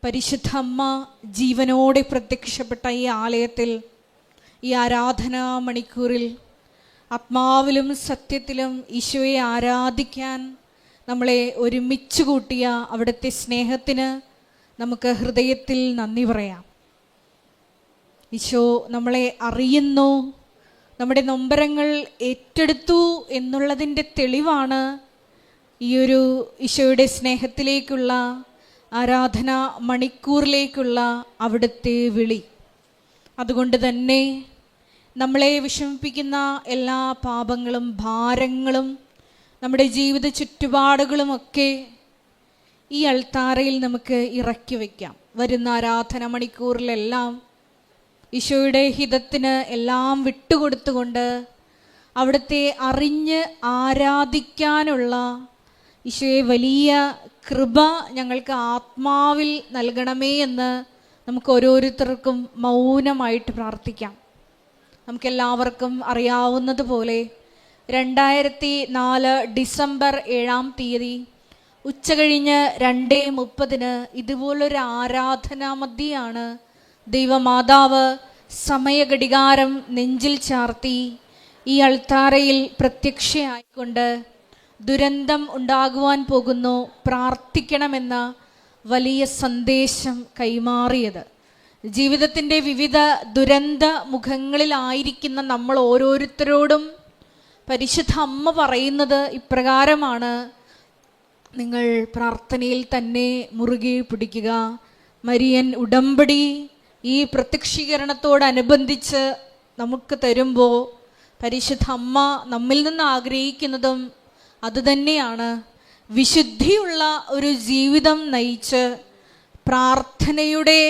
പരിശുദ്ധ അമ്മ ജീവനോടെ പ്രത്യക്ഷപ്പെട്ട ഈ ആലയത്തിൽ, ഈ ആരാധനാ മണിക്കൂറിൽ ആത്മാവിലും സത്യത്തിലും ഈശോയെ ആരാധിക്കാൻ നമ്മളെ ഒരുമിച്ച് കൂട്ടിയ അവിടുത്തെ സ്നേഹത്തിന് നമുക്ക് ഹൃദയത്തിൽ നന്ദി പറയാം. ഈശോ നമ്മളെ അറിയുന്നു, നമ്മുടെ നൊമ്പരങ്ങൾ ഏറ്റെടുത്തു എന്നുള്ളതിൻ്റെ തെളിവാണ് ഈ ഒരു ഈശോയുടെ സ്നേഹത്തിലേക്കുള്ള ആരാധന മണിക്കൂറിലേക്കുള്ള അവിടുത്തെ വിളി. അതുകൊണ്ട് തന്നെ നമ്മളെ വിഷമിപ്പിക്കുന്ന എല്ലാ പാപങ്ങളും ഭാരങ്ങളും നമ്മുടെ ജീവിത ചുറ്റുപാടുകളുമൊക്കെ ഈ അൾത്താരയിൽ നമുക്ക് ഇറക്കി വയ്ക്കാം. വരുന്ന ആരാധന മണിക്കൂറിലെല്ലാം ഈശോയുടെ ഹിതത്തിന് എല്ലാം വിട്ടുകൊടുത്തുകൊണ്ട് അവിടുത്തെ അറിഞ്ഞ് ആരാധിക്കാനുള്ള ഈശോയെ വലിയ കൃപ ഞങ്ങൾക്ക് ആത്മാവിൽ നൽകണമേ എന്ന് നമുക്ക് ഓരോരുത്തർക്കും മൗനമായിട്ട് പ്രാർത്ഥിക്കാം. നമുക്കെല്ലാവർക്കും അറിയാവുന്നതുപോലെ 2004 ഡിസംബർ 7 ഉച്ചകഴിഞ്ഞ് 2:30 ഇതുപോലൊരു ആരാധനാ മധ്യയാണ് ദൈവമാതാവ് സമയഘടികാരം നെഞ്ചിൽ ചാർത്തി ഈ അൾത്താരയിൽ പ്രത്യക്ഷയായിക്കൊണ്ട് ദുരന്തം ഉണ്ടാകുവാൻ പോകുന്നു, പ്രാർത്ഥിക്കണമെന്ന വലിയ സന്ദേശം കൈമാറിയത്. ജീവിതത്തിൻ്റെ വിവിധ ദുരന്ത മുഖങ്ങളിലായിരിക്കുന്ന നമ്മൾ ഓരോരുത്തരോടും പരിശുദ്ധ അമ്മ പറയുന്നത് ഇപ്രകാരമാണ്: നിങ്ങൾ പ്രാർത്ഥനയിൽ തന്നെ മുറുകെ പിടിക്കുക. മരിയൻ ഉടമ്പടി ഈ പ്രത്യക്ഷീകരണത്തോടനുബന്ധിച്ച് നമുക്ക് തരുമ്പോൾ പരിശുദ്ധ അമ്മ നമ്മിൽ നിന്ന് ആഗ്രഹിക്കുന്നതും അതുതന്നെയാണ്. വിശുദ്ധിയുള്ള ഒരു ജീവിതം നയിച്ച് പ്രാർത്ഥനയുടെ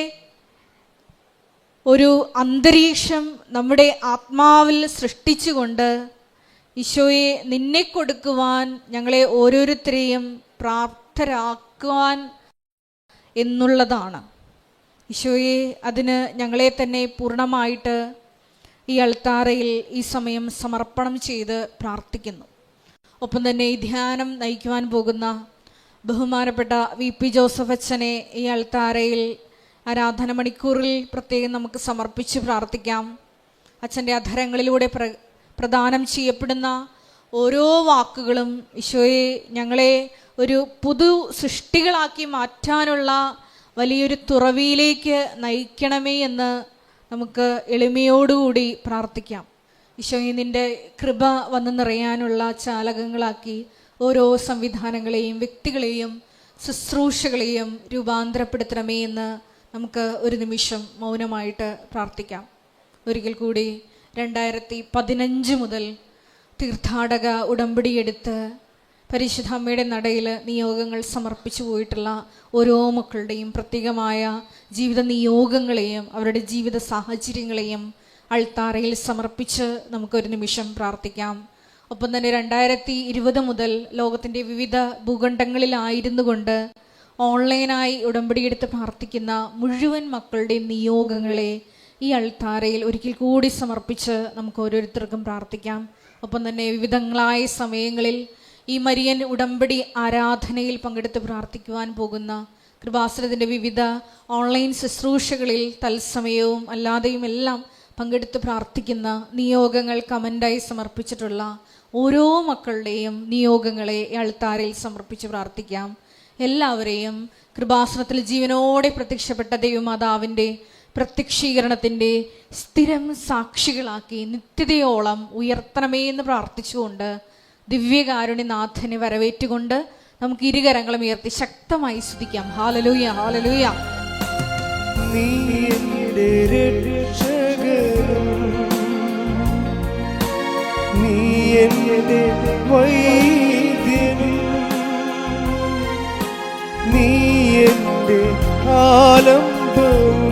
ഒരു അന്തരീക്ഷം നമ്മുടെ ആത്മാവിൽ സൃഷ്ടിച്ചുകൊണ്ട് ഈശോയെ നിന്നെ കൊടുക്കുവാൻ ഞങ്ങളെ ഓരോരുത്തരെയും പ്രാപ്തരാക്കുവാൻ എന്നുള്ളതാണ്. ഈശോയെ അതിന് ഞങ്ങളെ തന്നെ പൂർണ്ണമായിട്ട് ഈ അൾത്താരയിൽ ഈ സമയം സമർപ്പണം ചെയ്ത് പ്രാർത്ഥിക്കുന്നു. ഒപ്പം തന്നെ ഈ ധ്യാനം നയിക്കുവാൻ പോകുന്ന ബഹുമാനപ്പെട്ട VP ജോസഫ് അച്ഛനെ ഈ അൾത്താരയിൽ ആരാധന മണിക്കൂറിൽ പ്രത്യേകം നമുക്ക് സമർപ്പിച്ച് പ്രാർത്ഥിക്കാം. അച്ഛൻ്റെ അധരങ്ങളിലൂടെ പ്രദാനം ചെയ്യപ്പെടുന്ന ഓരോ വാക്കുകളും ഈശോയെ ഞങ്ങളെ ഒരു പുതു സൃഷ്ടികളാക്കി മാറ്റാനുള്ള വലിയൊരു തുറവിയിലേക്ക് നയിക്കണമേ എന്ന് നമുക്ക് എളിമയോടുകൂടി പ്രാർത്ഥിക്കാം. ഈശോയെ നിൻ്റെ കൃപ വന്ന് നിറയാനുള്ള ചാലകങ്ങളാക്കി ഓരോ സംവിധാനങ്ങളെയും വ്യക്തികളെയും ശുശ്രൂഷകളെയും രൂപാന്തരപ്പെടുത്തണമേ എന്ന് നമുക്ക് ഒരു നിമിഷം മൗനമായിട്ട് പ്രാർത്ഥിക്കാം. ഒരിക്കൽ കൂടി 2015 മുതൽ തീർത്ഥാടക ഉടമ്പടിയെടുത്ത് പരിശുദ്ധ അമ്മയുടെ നടയിൽ നിയോഗങ്ങൾ സമർപ്പിച്ചു പോയിട്ടുള്ള ഓരോ മക്കളുടെയും പ്രത്യേകമായ ജീവിത നിയോഗങ്ങളെയും അവരുടെ ജീവിത സാഹചര്യങ്ങളെയും അൾത്താരയിൽ സമർപ്പിച്ച് നമുക്കൊരു നിമിഷം പ്രാർത്ഥിക്കാം. ഒപ്പം തന്നെ 2020 മുതൽ ലോകത്തിൻ്റെ വിവിധ ഭൂഖണ്ഡങ്ങളിലായിരുന്നു കൊണ്ട് ഓൺലൈനായി ഉടമ്പടിയെടുത്ത് പ്രാർത്ഥിക്കുന്ന മുഴുവൻ മക്കളുടെ നിയോഗങ്ങളെ ഈ അൾത്താരയിൽ ഒരിക്കൽ കൂടി സമർപ്പിച്ച് നമുക്ക് ഓരോരുത്തർക്കും പ്രാർത്ഥിക്കാം. ഒപ്പം തന്നെ വിവിധങ്ങളായ സമയങ്ങളിൽ ഈ മരിയൻ ഉടമ്പടി ആരാധനയിൽ പങ്കെടുത്ത് പ്രാർത്ഥിക്കുവാൻ പോകുന്ന കൃപാസനത്തിൻ്റെ വിവിധ ഓൺലൈൻ ശുശ്രൂഷകളിൽ തത്സമയവും അല്ലാതെയും എല്ലാം പങ്കെടുത്ത് പ്രാർത്ഥിക്കുന്ന നിയോഗങ്ങൾ കമൻ്റായി സമർപ്പിച്ചിട്ടുള്ള ഓരോ മക്കളുടെയും നിയോഗങ്ങളെ ഈ അൾത്താരയിൽ സമർപ്പിച്ച് പ്രാർത്ഥിക്കാം. എല്ലാവരെയും കൃപാസനത്തിൽ ജീവനോടെ പ്രത്യക്ഷപ്പെട്ട ദൈവമാതാവിൻ്റെ പ്രത്യക്ഷീകരണത്തിൻ്റെ സ്ഥിരം സാക്ഷികളാക്കി നിത്യതയോളം ഉയർത്തണമേ എന്ന് പ്രാർത്ഥിച്ചുകൊണ്ട് ദിവ്യകാരുണ്യനാഥനെ വരവേറ്റുകൊണ്ട് നമുക്ക് ഇരുകരങ്ങളും ഉയർത്തി ശക്തമായി സ്തുതിക്കാം. Hallelujah, hallelujah. നീ എൻ്റെ രക്ഷകനും നീ എൻ്റെ വൈദ്യനും നീ എൻ്റെ ആലംബവും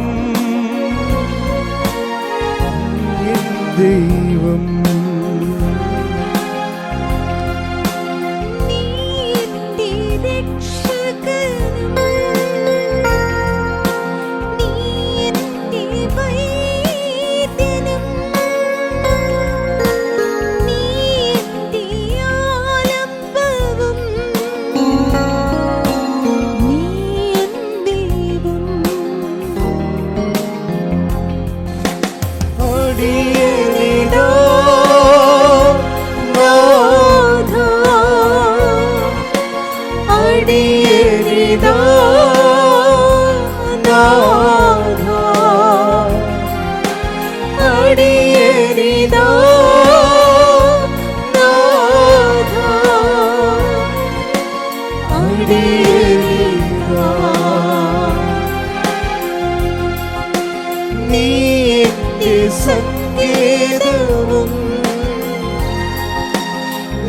എൻ ദൈവം ദൈവം ദൈവവും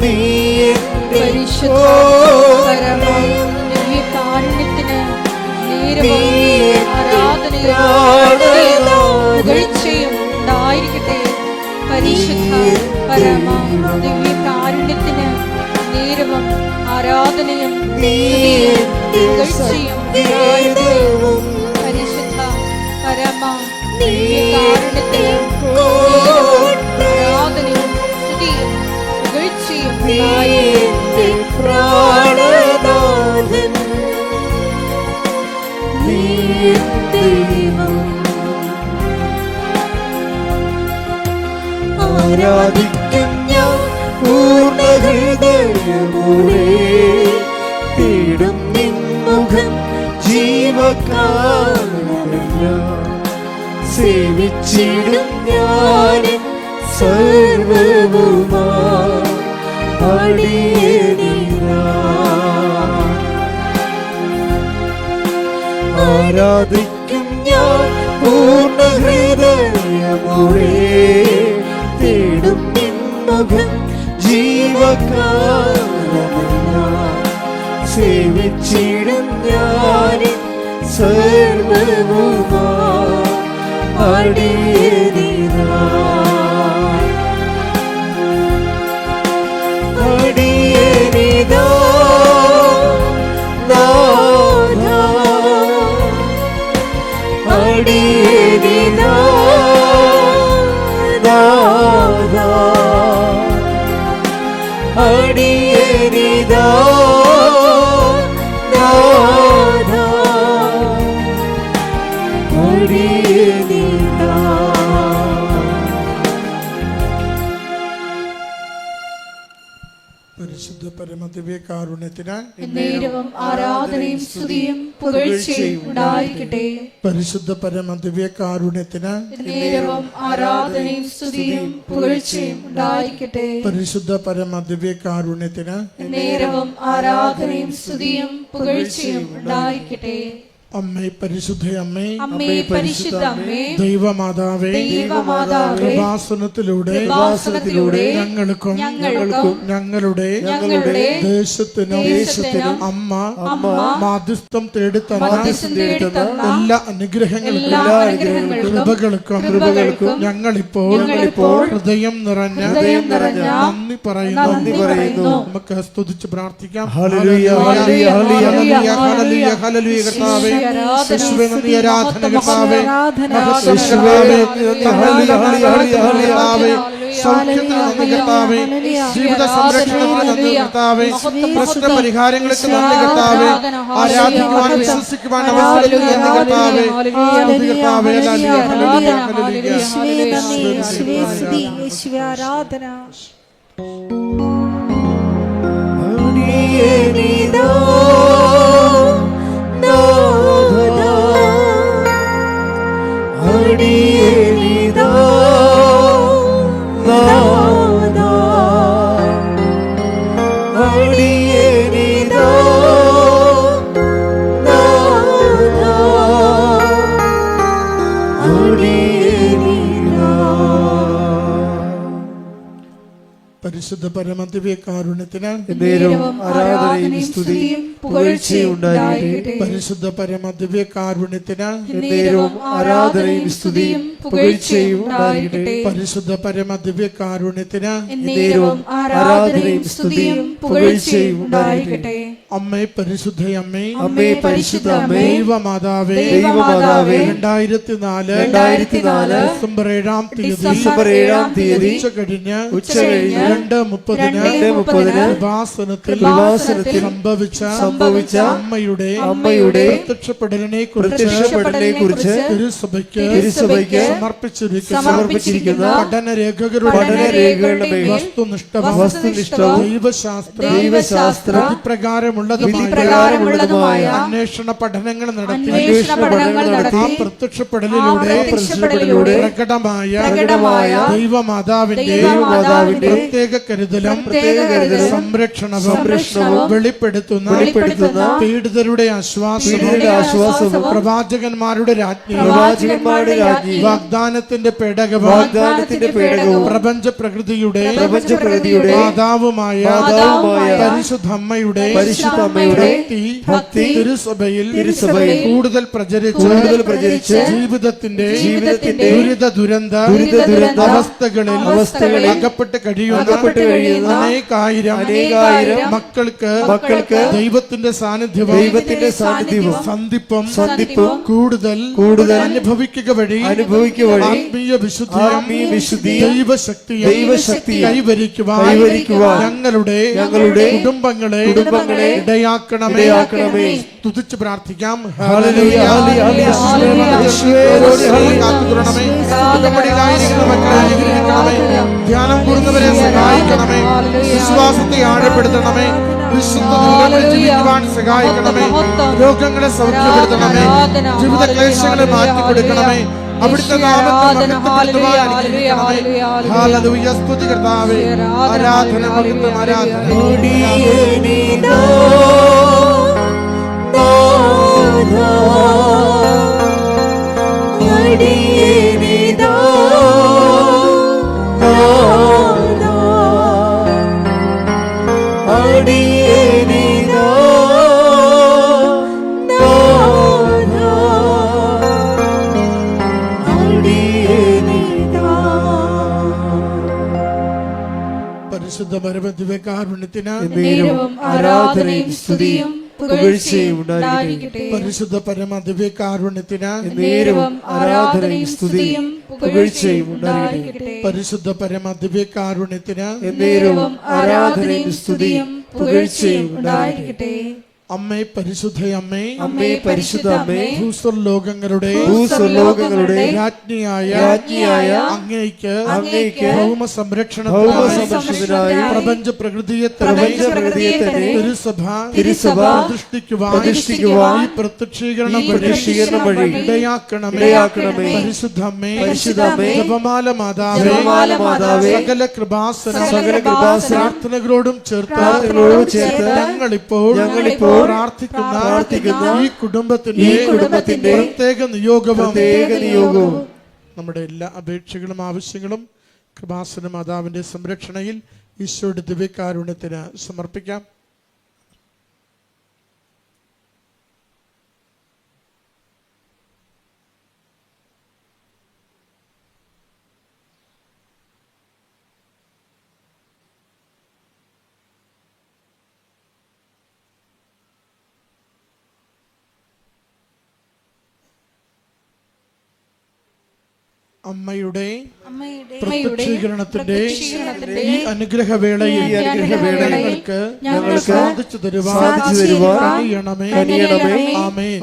നീ എന്റെ പരിശുദ്ധ പരമ ദിവ്യകാരുണ്യത്തിന് നേരവും ആരാധനയും പുകഴ്ചയും ഉണ്ടായിരിക്കട്ടെ. പരിശുദ്ധ പരമ ദിവ്യകാരുണ്യത്തിന് നേരവും ആരാധനയും പുകഴ്ചയും ഉണ്ടായിരിക്കട്ടെ. പരിശുദ്ധ പരമ ദിവ്യകാരുണ്യത്തിന് ആരാധനയും സ്തുതിയും പുകഴ്ചയും ഉണ്ടായിരിക്കട്ടെ. പ്രാണനാഥൻ നീ ദൈവം. ആരാധിക്കും ഞാൻ പൂർണ്ണ ഹൃദയമോടെ, തേടും നിൻ മുഖം ജീവകാലമെല്ലാം, സേവിച്ചിടും ഞാൻ സർവവുമാ അടിയനിതാ. ആരാധിക്കും ഞാൻ പൂർണ്ണ ഹൃദയമോടെ, തേടും നിൻ മുഖം ജീവകാലമെല്ലാം, സേവിച്ചിടും ഞാൻ സർവവുമാ അടിയനിതാ. അടിയനിതാ നാഥാ, അടിയനിതാ നാഥാ, അടിയനിതാ നാഥാ, അടിയനിതാ. പരിശുദ്ധ പരമദിവ്യകാരുണ്യത്തിന് എന്നേരവും ആരാധനയും സ്തുതിയും പുകഴ്ചയും ഉണ്ടായിരിക്കട്ടെ. പരിശുദ്ധ പരമദിവ്യകാരുണ്യത്തിന് എന്നേരവും ആരാധനയും സ്തുതിയും പുകഴ്ചയും ഉണ്ടായിരിക്കട്ടെ. പരിശുദ്ധ പരമദിവ്യകാരുണ്യത്തിന് എന്നേരവും ആരാധനയും സ്തുതിയും പുകഴ്ചയും ഉണ്ടായിരിക്കട്ടെ. അമ്മേ പരിശുദ്ധ അമ്മേ, അമ്മേ പരിശുദ്ധ അമ്മേ, ദൈവമാതാവേ, ദൈവമാതാവേ, കൃപാസനത്തിലൂടെ ഞങ്ങൾക്കും ഞങ്ങളുടെ ദേശത്തിനും അമ്മ മാധ്യസ്ഥം തേടിത്തന്ന എല്ലാ അനുഗ്രഹങ്ങൾക്കും കൃപകൾക്കും ഞങ്ങളിപ്പോൾ ഹൃദയം നിറഞ്ഞ നന്ദി പറയുന്നു. നമുക്ക് സ്തുതിച്ച് പ്രാർത്ഥിക്കാം. ഹല്ലേലൂയ, ഹല്ലേലൂയ, ഹല്ലേലൂയ, ഹല്ലേലൂയ, ഹല്ലേലൂയ. കർത്താവേ, യേശുവേ നന്ദി, ആരാധന കർത്താവേ, യേശുവേ ഹല്ലേലൂയ, ഹല്ലേലൂയ, ഹല്ലേലൂയ. സൗഖ്യത്തിന് നന്ദി കർത്താവേ, ജീവിത സംരക്ഷണത്തിന് നന്ദി കർത്താവേ, പ്രശ്ന പരിഹാരങ്ങൾക്ക് നന്ദി കർത്താവേ, ആരാധിക്കുവാൻ വിശ്വസിക്കുവാൻ അവസരത്തിന് നന്ദി കർത്താവേ, നന്ദി കർത്താവേ. ഹല്ലേലൂയ, ഹല്ലേലൂയ, ഹല്ലേലൂയ. യേശുവേ നന്ദി, യേശുവേ സ്തുതി, യേശുവേ ആരാധന. അടിയനിതാ നാഥാ, അടിയനിതാ നാഥാ, അടിയനിതാ നാഥാ, അടിയനിതാ. പരിശുദ്ധ പരമദിവ്യകാരുണ്യത്തിന് എന്നേരവും ആരാധനയും സ്തുതിയും പുകഴ്ചയും ഉണ്ടായിരിക്കട്ടെ. പരിശുദ്ധ പരമദിവ്യകാരുണ്യത്തിന് എന്നേരവും ആരാധനയും സ്തുതിയും പുകഴ്ചയും ഉണ്ടായിരിക്കട്ടെ. പരിശുദ്ധ പരമദിവ്യകാരുണ്യത്തിന് എന്നേരവും ആരാധനയും സ്തുതിയും പുകഴ്ചയും ഉണ്ടായിരിക്കട്ടെ. അമ്മേ പരിശുദ്ധ അമ്മേ, അമ്മേ പരിശുദ്ധ അമ്മേ, ദൈവമാതാവേ, ദൈവമാതാവേ, 2004 ഡിസംബർ 7-ാം തീയതി ഉച്ചകഴിഞ്ഞ് 2:30 കൃപാസനത്തിൽ സംഭവിച്ച അമ്മയുടെ പ്രത്യക്ഷപ്പെടലിനെ കുറിച്ച് തിരുസഭയ്ക്ക് സമർപ്പിച്ചിരിക്കുന്ന പഠനരേഖകളുടെ വസ്തുനിഷ്ഠവും ദൈവശാസ്ത്ര പ്രകാരമുള്ള വിധിപ്രകാരമുള്ളതുമായ അന്വേഷണ പഠനങ്ങൾ നടത്തി ആ പ്രത്യക്ഷപ്പെടലിലൂടെ പ്രകടമായ ദൈവമാതാവിന്റെ പ്രത്യേക കരുതലും സംരക്ഷണവും വെളിപ്പെടുത്തുന്ന പീഡിതരുടെ ആശ്വാസവും പ്രവാചകന്മാരുടെ രാജ്ഞി വാഗ്ദാനത്തിന്റെ പേടകവും പ്രപഞ്ച പ്രകൃതിയുടെ മാതാവുമായ പരിശുദ്ധമ്മയുടെ ഭക്തി തിരുസഭയിൽ കൂടുതൽ പ്രചരിച്ച് ജീവിതത്തിന്റെ ദുരിത അവസ്ഥകളിൽ അകപ്പെട്ട് കഴിയുന്ന അനേകായിരം മക്കൾക്ക് ദൈവത്തിന്റെ സാന്നിധ്യവും സന്ധിപ്പും കൂടുതൽ അനുഭവിക്കുക വഴി ആത്മീയ വിശുദ്ധി ദൈവശക്തി കൈവരിക്കുവാൻ ഞങ്ങളുടെ കുടുംബങ്ങളെ ഇടയാക്കണമേ. സ്തുതിച്ച് പ്രാർത്ഥിക്കാം. ധ്യാനം കൂടുന്നവരെ സഹായിക്കണമേ. വിശ്വാസത്തെ ആഴപ്പെടുത്തണമേ. ജീവിക്കുവാൻ സഹായിക്കണമേ. രോഗങ്ങളെ സൗഖ്യപ്പെടുത്തണമേ. ജീവിത ക്ലേശങ്ങളെ മാറ്റിക്കൊടുക്കണമേ. അവിടുത്തെ നാമത്തെ സ്തുതി കർത്താവേ. ആരാധന മഹത്വം ആരാധന. പരിശുദ്ധ പരമദിവ്യകാരുണ്യത്തിന് ആരാധനയും സ്തുതിയും പുകഴ്ചയും ഉണ്ടായിരിക്കട്ടെ. പരിശുദ്ധ പരമദിവ്യകാരുണ്യത്തിന് ആരാധനയും സ്തുതിയും പുകഴ്ചയും ഉണ്ടായിരിക്കട്ടെ. പരിശുദ്ധ പരമദിവ്യകാരുണ്യത്തിന് ആരാധനയും സ്തുതിയും പുകഴ്ചയും ഉണ്ടായിരിക്കട്ടെ. അമ്മേ പരിശുദ്ധയമ്മേ, അമ്മേ പരിശുദ്ധ അമ്മേ, ഭൂസ്വർലോകങ്ങളുടെ രാജ്ഞിയായ അങ്ങേയ്ക്ക് ഭൗമ സംരക്ഷണത്തിനായി പ്രപഞ്ച പ്രകൃതിയെ തിരുസഭ പ്രതിഷ്ഠിക്കുവാൻ ഈ പ്രത്യക്ഷീകരണം വഴി ഇടയാക്കണമേ. പരിശുദ്ധമ്മേ, ജപമാല മാതാവേ, സകല കൃപാസന പ്രാർത്ഥനകളോടും ചേർത്ത് ഞങ്ങളിപ്പോൾ പ്രാർത്ഥിക്കുന്ന ഈ കുടുംബത്തിന്റെ പ്രത്യേക നിയോഗവും നമ്മുടെ എല്ലാ അപേക്ഷകളും ആവശ്യങ്ങളും കൃപാസന മാതാവിന്റെ സംരക്ഷണയിൽ ഈശോയുടെ ദിവ്യകാരുണ്യത്തിന് സമർപ്പിക്കാം. അമ്മയുടെ പ്രത്യക്ഷീകരണത്തിന്റെ ഈ അനുഗ്രഹവേളയിൽ ഞങ്ങൾക്ക് സാധിച്ചു തരുവാൻ കനിയണമേ. ആമേൻ.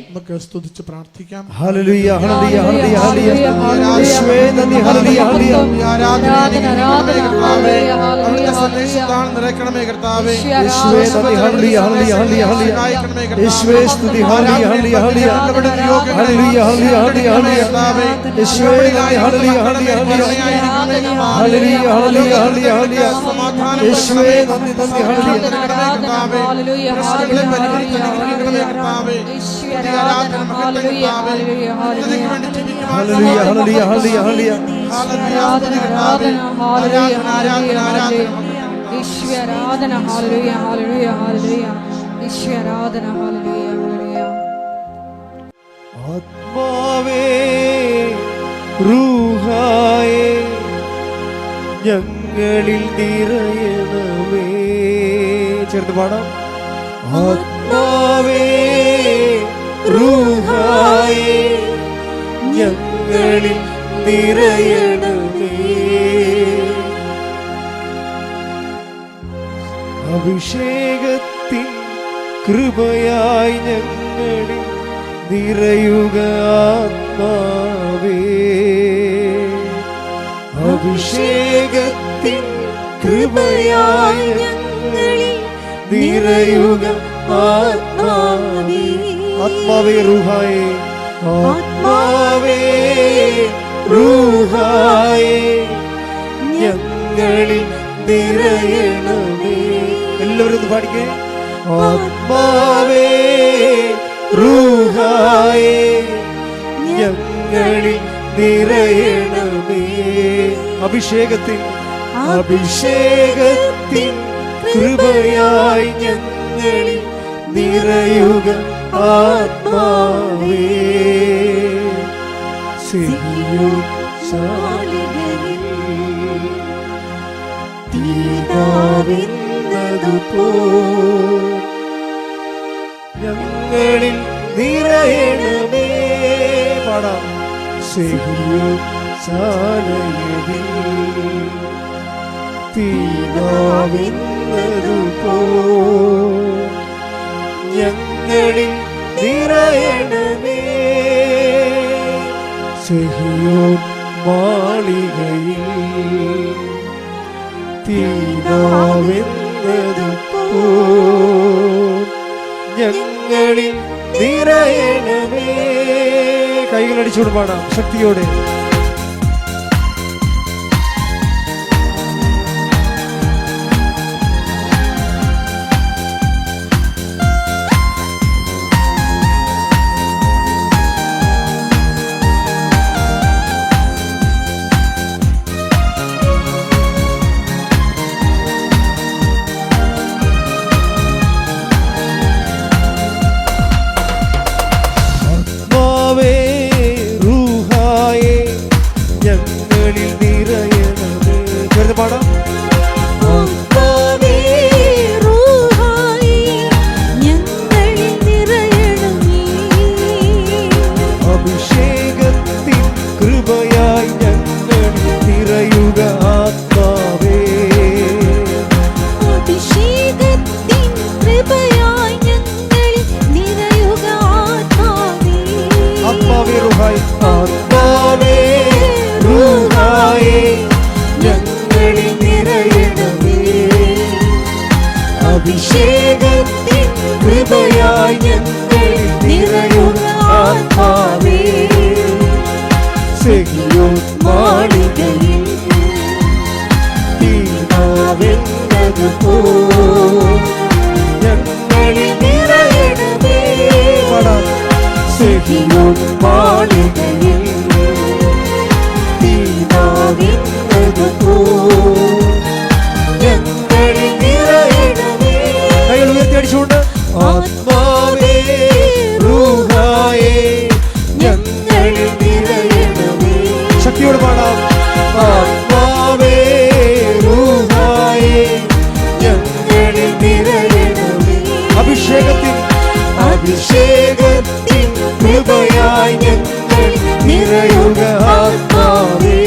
നമുക്ക് സ്തുതിച്ച് പ്രാർത്ഥിക്കാം. ഹല്ലേലൂയ, ഹല്ലേലൂയ, ഹല്ലേലൂയ, അവിടുത്തെ സന്ദേശത്താൽ നിറയ്ക്കണമേ കർത്താവേ. യേശുവേ നന്ദി, ഹല്ലേലൂയ, ഹല്ലേലൂയ, ഹല്ലേലൂയ, യേശുവേ സ്തുതി, ഹല്ലേലൂയ, ഹല്ലേലൂയ, ഹല്ലേലൂയ, ഹല്ലേലൂയ, ഹല്ലേലൂയ, ഹല്ലേലൂയ, യേശുവേ നന്ദി, ഹല്ലേലൂയ, ഹല്ലേലൂയ, ഹല്ലേലൂയ, ഹല്ലേലൂയ, ഹല്ലേലൂയ, ഹല്ലേലൂയ, യേശുവേ നന്ദി, നന്ദി, ഹല്ലേലൂയ, ഹല്ലേലൂയ, ഹല്ലേലൂയ, ഹല്ലേലൂയ, ഹല്ലേലൂയ. ആത്മാവേ റൂഹായേ ഞങ്ങളിൽ നിറയണമേ. ചേർത്ത് പാടാം. ആത്മാവേ റൂഹായേ ഞങ്ങളിൽ നിറയണമേ. അഭിഷേകത്തിൻ കൃപയായി ഞങ്ങളിൽ നിറയുക ആത്മാവേ. അഭിഷേകത്തിൻ കൃപയായി ഞങ്ങളിൽ നിറയുക ആത്മാവേ. ആത്മാവേ റൂഹായേ, ആത്മാവേ റൂഹായേ, ഞങ്ങളിൽ നിറയണമേ. എല്ലാവരും ഒന്ന് പാടിക്കേ. ആത്മാവേ റൂഹായേ, ഞങ്ങളിൽ നിറയണമേ. അഭിഷേകത്തിൻ കൃപയായി ഞങ്ങളിൽ നിറയുക ആത്മാവേ. സിയോൻ ശാലിനിയിൽ തീനാവിന്നതുപോൽ ഞങ്ങളിൽ നിറയണമേ. പാടാം. സിയോൻ ശാലിനിയിൽ തീനാവിന്നതുപോൽ ഞങ്ങളിൽ നിറയണമേ. സിയോൻ മാളികയിൽ തീനാവിന്നതുപോൽ ഞങ്ങളിൽ നിറയണമേ. കൈകളടിച്ചോട് പാടാം ശക്തിയോടെ. അഭിഷേകത്തിൻ കൃപയായി ഞങ്ങളിൽ നിറയുക ആത്മാവേ. സിയോൻ മാളികയിൽ തീനാവിന്നതുപോൽ ഞങ്ങളിൽ നിറയണമേ. സിയോൻ മാളികയിൽ തീനാവിന്നതുപോൽ ഞങ്ങളിൽ നിറയണമേ. കൈകൾ ഉയർത്തിയടിച്ചുകൊണ്ട് ആത്മാവേ റൂഹായേ ഞങ്ങളിൽ നിറയണമേ. ശക്തിയോട് പാടാം. ആത്മാവേ റൂഹായേ ഞങ്ങളിൽ നിറയണമേ. അഭിഷേകത്തിൻ കൃപയായി ഞങ്ങളിൽ നിറയുക ആത്മാവേ.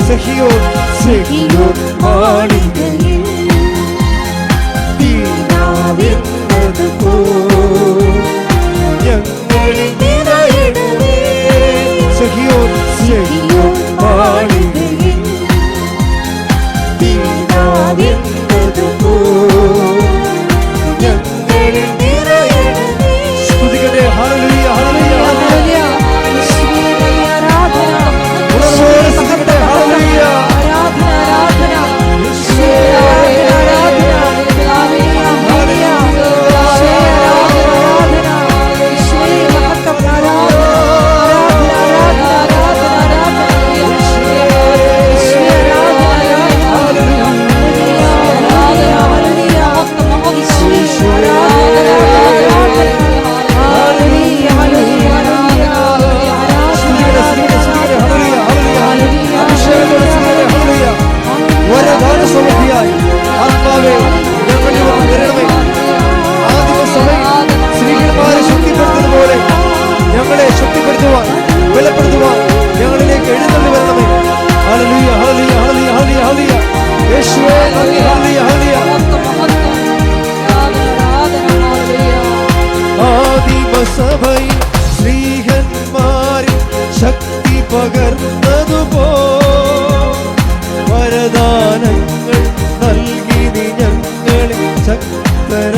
സിയോൻ മാളികയിൽ തീനാവിന്നതുപോൽ ഞങ്ങളിൽ നിറയണമേ. സിയോൻ മാളികയിൽ തീനാവിന്നതുപോൽ ഞങ്ങളിൽ നിറയണമേ. സ്തുതിക്കട്ടെ. ഹല്ലേലൂയ ഹല്ലേലൂയ ഹല്ലേലൂയ. സ്തുതിക്കട്ടെ. ഹല്ലേലൂയ. ഞങ്ങളെ ശക്തിപ്പെടുത്തുവാൻ ബലപ്പെടുത്തുവാൻ ഞങ്ങളിലേക്ക് എഴുന്നള്ളി വരണമേ. ഹല്ലേലൂയ ഹല്ലേലൂയ ഹല്ലേലൂയ ഹല്ലേലൂയ. യേശുവേ നന്ദി. ഹല്ലേലൂയ ഹല്ലേലൂയ. ആദിമസഭയിൽ സ്ത്രീഹന്മാരിൽ ശക്തി പകർന്നതുപോൽ വരദാനങ്ങൾ നൽകി നീ ഞങ്ങളിൽ ശക്തരാ.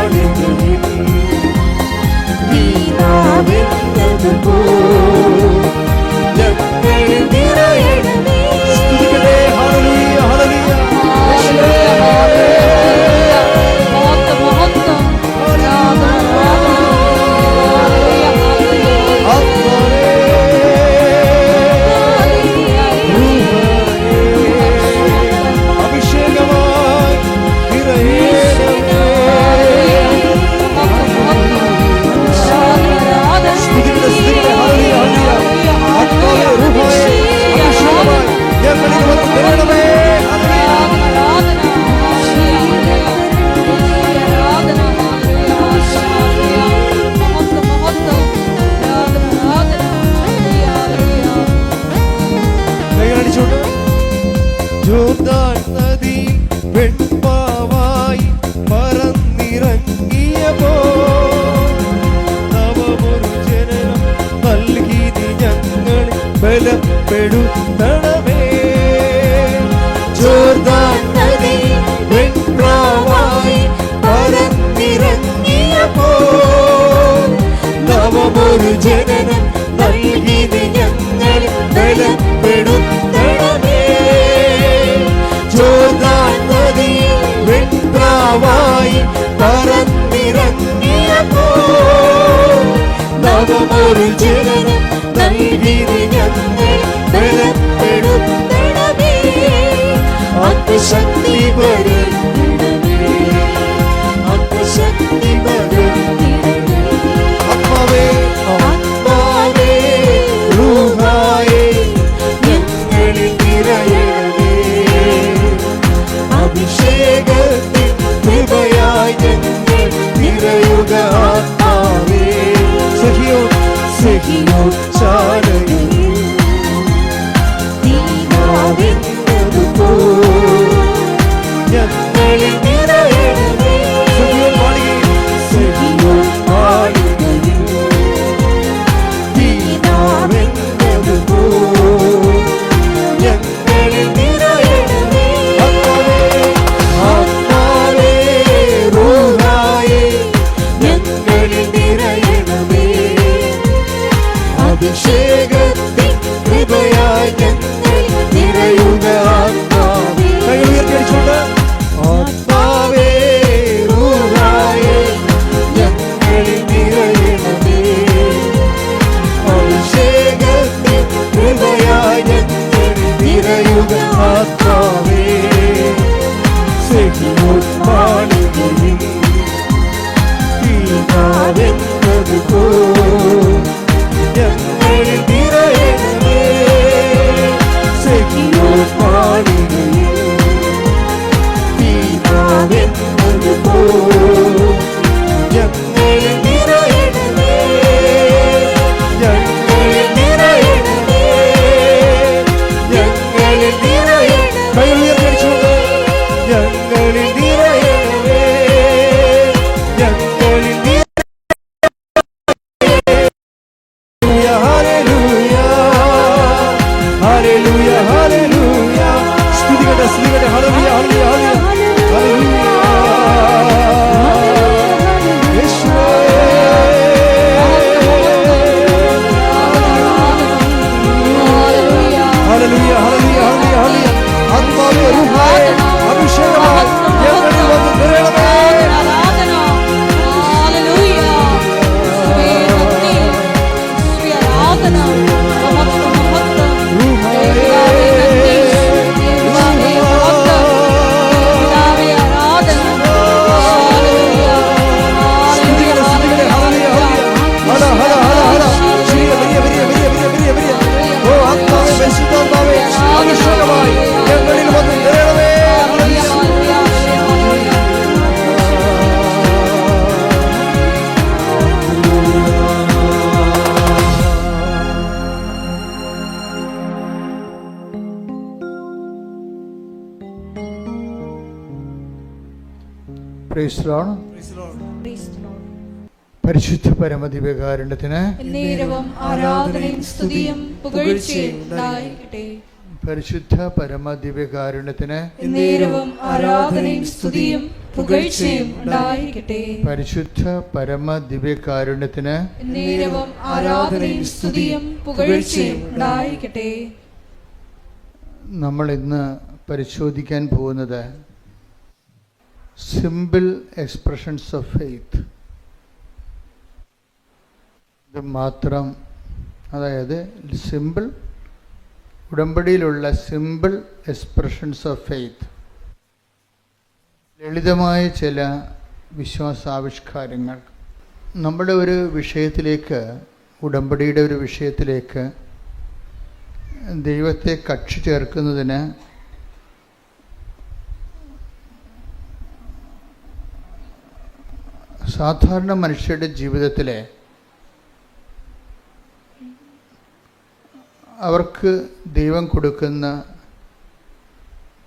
മാളികയിൽ നീനാവെന്നതുപോ ഞങ്ങളിൽ നിറയണമേ. സ്തുതിക്കട്ടെ. ഹല്ലേലൂയ, ഹല്ലേലൂയ. അഭിഷേകമായി നിറയണമേ. സ്തുതിക്കട്ടെ, സ്തുതിക്കട്ടെ. ഹല്ലേലൂയ, ഹല്ലേലൂയ. ആത്മാവേ, റൂഹായേ, അഭിഷേകമായി ഞങ്ങളിൽ വന്ന് നിറയണമേ. ജോർദാൻ നദി വെണ്മാവായി പറന്നിറങ്ങിയപ്പോൾ നവമൊരു ജനനം നൽകി നീ ഞങ്ങളെ ബലപ്പെടുത്തണമേ. ജോർദാൻ നദി വെണ്മാവായി പറന്നിറങ്ങിയപ്പോൾ നവമൊരു ജനനം നൽകി നീ ഞങ്ങളെ ബലപ്പെടുത്തണമേ. ജോർദാൻ നദി വെണ്പ്രാവായി പറന്നിറങ്ങിയപ്പോൾ നവമൊരു ജനനം നൽകി ഞങ്ങൾ ബലപ്പെടുത്തണമേ. ആത്മശക്തി പകർന്നിടണമേ. ആത്മശക്തി പകർന്നിടണമേ. ആത്മാവേ, ആത്മാവേ, റൂഹായേ ഞങ്ങളിൽ നിറയണമേ. അഭിഷേകത്തിൻ കൃപയായി ഞങ്ങൾ നിറയുക ആത്മാവേ. സഖിയോൻ സഖിയോൻ ചാരയിൽ നീനാവെന്നതുപോ ഞങ്ങളിൽ നിറയണമേ. സഖിയോൻ മാളികയിൽ സഖിയോൻ മാളികയിൽ നീനാവെന്നതുപോ ഞങ്ങളിൽ നിറയണമേ. ആത്മാവേ, റൂഹായേ ഞങ്ങളിൽ നിറയണമേ. അഭിഷേകത്തിൻ കൃപയായി ഞങ്ങൾ നിറയുക ആത്മാവേ. കൈ ഉയർത്തിയടിച്ചുകൊണ്ട് ആത്മാവേ, റൂഹായേ ഞങ്ങളിൽ നിറയണമേ. അഭിഷേകത്തിൻ കൃപയായി ഞങ്ങൾ നിറയുക ആത്മാവേ. സഖിയോൻ മാളികയിൽ നീനാവെന്നതുപോ ഞങ്ങളിൽ നിറയണമേ. സഖിയോൻ മാളികയിൽ നീനാവെന്നതുപോ ഞങ്ങളിൽ നിറയണമേ. ഞങ്ങളിൽ നിറയണമേ. ഞങ്ങളിൽ നിറയണമേ. കൈ ഉയർത്തിയടിച്ചുകൊണ്ട് ഞങ്ങളിൽ നിറയണമേ. ഞങ്ങളിൽ ഹല്ലേലൂയ, ഹല്ലേലൂയ, ഹല്ലേലൂയ. സ്തുതിക്കട്ടെ, സ്തുതിക്കട്ടെ. ഹല്ലേലൂയ, ഹല്ലേലൂയ, ഹല്ലേലൂയ. യേശുവേ. ഹല്ലേലൂയ, ഹല്ലേലൂയ, ഹല്ലേലൂയ. ആത്മാവേ, റൂഹായേ അഭിഷേകമായി ഞങ്ങളിൽ വന്ന് നിറയണമേ. അഭിഷേകമായി ഞങ്ങളിൽ വന്ന് നിറയണമേ. Praise Lord. പരിശുദ്ധ പരമദിവ്യകാരുണ്യത്തിന് എന്നേരവും ആരാധനയും സ്തുതിയും പുകഴ്ചയും ഉണ്ടായിരിക്കട്ടെ. പരിശുദ്ധ പരമദിവ്യകാരുണ്യത്തിന് എന്നേരവും ആരാധനയും സ്തുതിയും പുകഴ്ചയും ഉണ്ടായിരിക്കട്ടെ. പരിശുദ്ധ പരമ ദിവ്യകാരുണ്യത്തിന് നേരവും ആരാധനയും സ്തുതിയും പുകഴ്ചയും ഉണ്ടായിരിക്കട്ടെ. നമ്മൾ ഇന്ന് പരിശോധിക്കാൻ പോകുന്നത് സിമ്പിൾ എക്സ്പ്രഷൻസ് ഓഫ് ഫെയ്ത്ത്. ഇത് മാത്രം, അതായത് സിമ്പിൾ, ഉടമ്പടിയിലുള്ള സിമ്പിൾ എക്സ്പ്രഷൻസ് ഓഫ് ഫെയ്ത്ത്, ലളിതമായ ചില വിശ്വാസാവിഷ്കാരങ്ങൾ. നമ്മുടെ ഒരു വിഷയത്തിലേക്ക്, ഉടമ്പടിയുടെ ഒരു വിഷയത്തിലേക്ക് ദൈവത്തെ കക്ഷി ചേർക്കുന്നതിന് സാധാരണ മനുഷ്യരുടെ ജീവിതത്തിലെ അവർക്ക് ദൈവം കൊടുക്കുന്ന